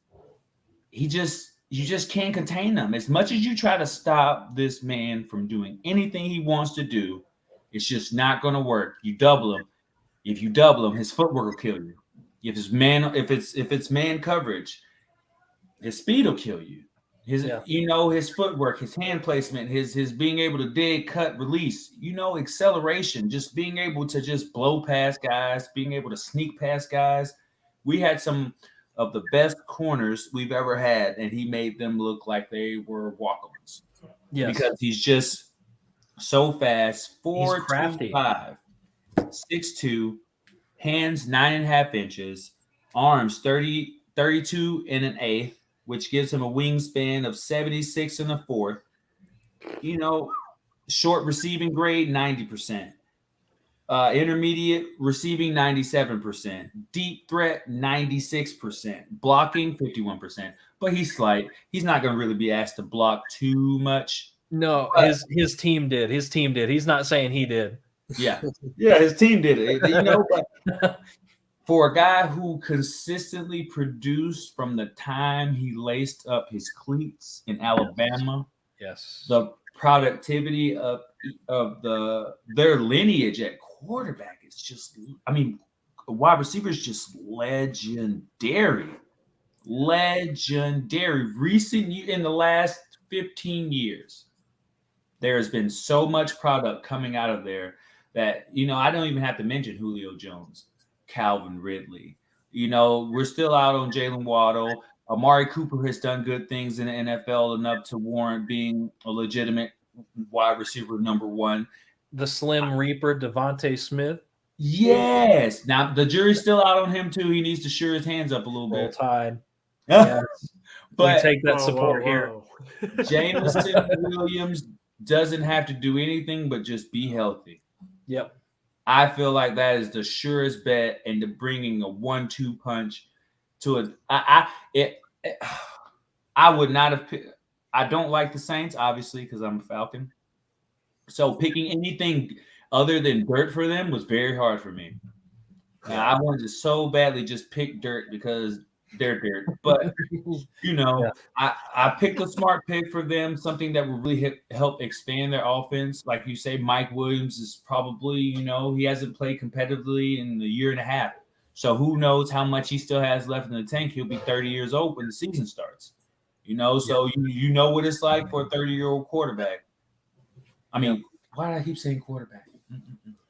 Speaker 4: you just can't contain him. As much as you try to stop this man from doing anything he wants to do, it's just not going to work. You double him. If you double him, his footwork will kill you. If it's man coverage, his speed will kill you. His footwork, his hand placement, his being able to dig, cut, release, acceleration, just being able to just blow past guys, being able to sneak past guys. We had some of the best corners we've ever had, and he made them look like they were walk-ons.
Speaker 1: Yes.
Speaker 4: Because he's just so fast.
Speaker 1: 4'5",
Speaker 4: 6'2", hands 9.5 inches, arms 32 and an eighth, which gives him a wingspan of 76 and a fourth. Short receiving grade, 90%. Intermediate receiving, 97%. Deep threat, 96%. Blocking, 51%. But he's slight. He's not going to really be asked to block too much.
Speaker 1: No, his team did. His team did. He's not saying he did.
Speaker 4: Yeah, his team did it. But for a guy who consistently produced from the time he laced up his cleats in Alabama,
Speaker 1: yes,
Speaker 4: the productivity of their lineage at quarterback is just, wide receiver is just legendary. In the last 15 years, there has been so much product coming out of there that, I don't even have to mention Julio Jones, Calvin Ridley. We're still out on Jalen Waddle. Amari Cooper has done good things in the NFL enough to warrant being a legitimate wide receiver number one.
Speaker 1: The Slim Reaper, Devontae Smith.
Speaker 4: Yes. Now, the jury's still out on him, too. He needs to sure his hands up a little bit.
Speaker 1: Tide. Yes.
Speaker 4: But
Speaker 1: we take that support here.
Speaker 4: Jameson Williams doesn't have to do anything but just be healthy.
Speaker 1: Yep.
Speaker 4: I feel like that is the surest bet into bringing a 1-2 punch to I would not have picked. I don't like the Saints, obviously, because I'm a Falcon. So picking anything other than dirt for them was very hard for me. I wanted to so badly just pick dirt because they're dirt. But, I picked a smart pick for them, something that will really help expand their offense. Like you say, Mike Williams is probably, he hasn't played competitively in a year and a half. So who knows how much he still has left in the tank. He'll be 30 years old when the season starts. So you know what it's like for a 30-year-old quarterback. Why do I keep saying quarterback?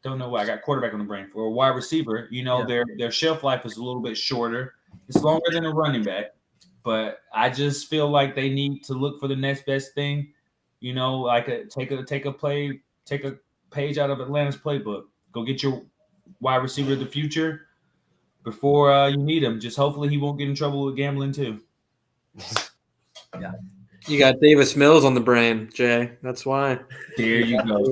Speaker 4: Don't know why. I got quarterback on the brain. For a wide receiver, their shelf life is a little bit shorter. It's longer than a running back. But I just feel like they need to look for the next best thing. Take a page out of Atlanta's playbook. Go get your wide receiver of the future before you need him. Just hopefully he won't get in trouble with gambling too.
Speaker 2: Yeah. You got Davis Mills on the brain, Jay. That's why.
Speaker 4: There you go.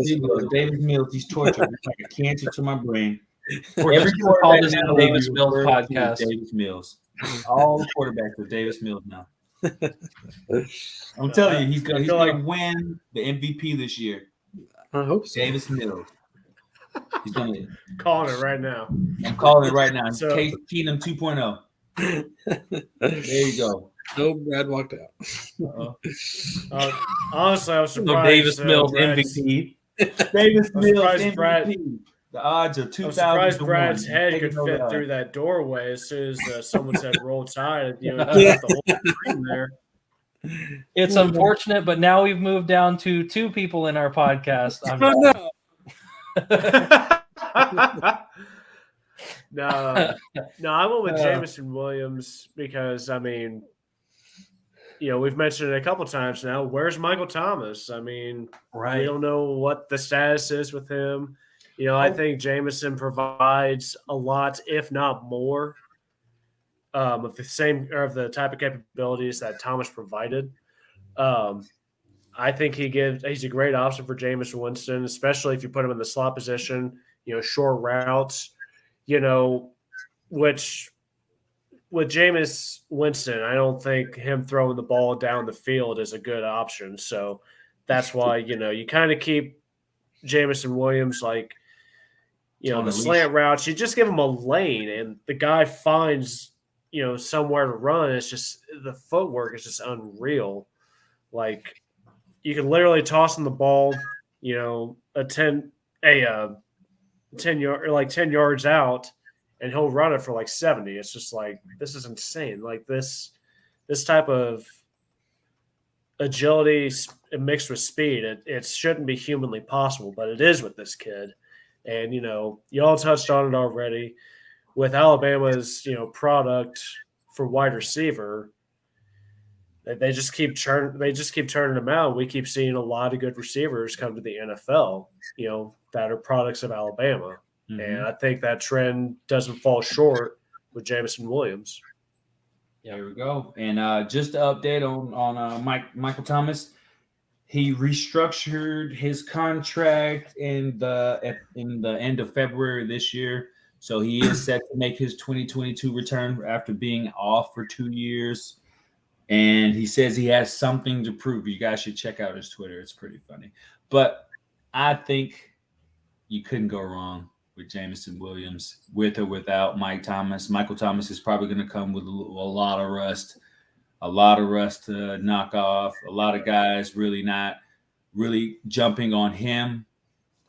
Speaker 4: Davis Mills, he's tortured. It's like a cancer to my brain.
Speaker 1: Every call this Davis Mills podcast.
Speaker 4: Davis Mills. All the quarterbacks are Davis Mills now. I'm telling you, he's gonna win the MVP this year.
Speaker 2: I hope so.
Speaker 4: Davis Mills. He's gonna
Speaker 3: calling it right now.
Speaker 4: I'm calling it right now. So, Case Keenum 2.0. There you go.
Speaker 2: No, Brad walked out.
Speaker 3: Honestly, I was surprised.
Speaker 1: No, Davis Mills MVP.
Speaker 4: Davis Mills MVP. The odds are 2,000.
Speaker 3: I'm surprised Brad's head could fit through that doorway as soon as someone said "Roll Tide." The whole screen there.
Speaker 1: It's unfortunate, but now we've moved down to 2 people in our podcast.
Speaker 3: No, I went with Jameson Williams because we've mentioned it a couple times now. Where's Michael Thomas?
Speaker 1: Right.
Speaker 3: We don't know what the status is with him. I think Jameson provides a lot, if not more, of the type of capabilities that Thomas provided. I think he's a great option for Jameis Winston, especially if you put him in the slot position, short routes, which with Jameis Winston, I don't think him throwing the ball down the field is a good option. So that's why, you kind of keep Jamison Williams
Speaker 4: On
Speaker 3: the
Speaker 4: a
Speaker 3: slant
Speaker 4: leash.
Speaker 3: routes. You just give him a lane and the guy finds, somewhere to run. It's just the footwork is just unreal. Like you can literally toss him the ball, a 10 yard, or like 10 yards out, and he'll run it for like 70. It's just like, this is insane. Like this type of agility mixed with speed, it shouldn't be humanly possible, but it is with this kid. And, you all touched on it already with Alabama's, product for wide receiver. They just keep turning them out. We keep seeing a lot of good receivers come to the NFL, that are products of Alabama.
Speaker 4: Mm-hmm.
Speaker 3: And I think that trend doesn't fall short with Jamison Williams.
Speaker 4: There we go. And just to update on Michael Thomas, he restructured his contract in the end of February this year. So he is set to make his 2022 return after being off for 2 years. And he says he has something to prove. You guys should check out his Twitter. It's pretty funny. But I think you couldn't go wrong with Jamison Williams, with or without Mike Thomas. Michael Thomas is probably going to come with a lot of rust to knock off. A lot of guys not really jumping on him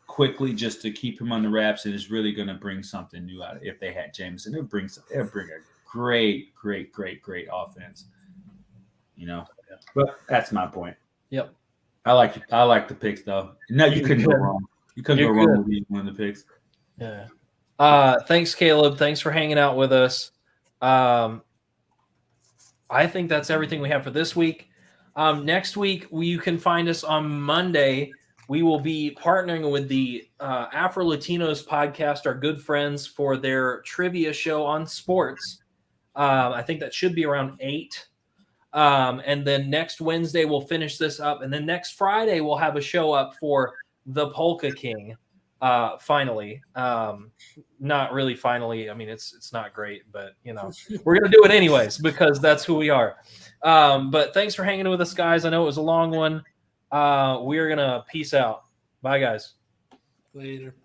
Speaker 4: quickly just to keep him on the wraps, and is really going to bring something new out. If they had Jamison, it'll bring a great offense. But that's my point.
Speaker 1: Yep.
Speaker 4: I like the picks though. No, you couldn't go wrong. You couldn't go wrong with one of the picks.
Speaker 1: Yeah. Thanks, Caleb. Thanks for hanging out with us. I think that's everything we have for this week. Next week, you can find us on Monday. We will be partnering with the Afro Latinos podcast, our good friends, for their trivia show on sports. I think that should be around 8. And then next Wednesday, we'll finish this up. And then next Friday, we'll have a show up for the Polka King. Finally, not really finally. I mean, it's not great, but we're going to do it anyways, because that's who we are. But thanks for hanging with us, guys. I know it was a long one. We're going to peace out. Bye, guys.
Speaker 2: Later.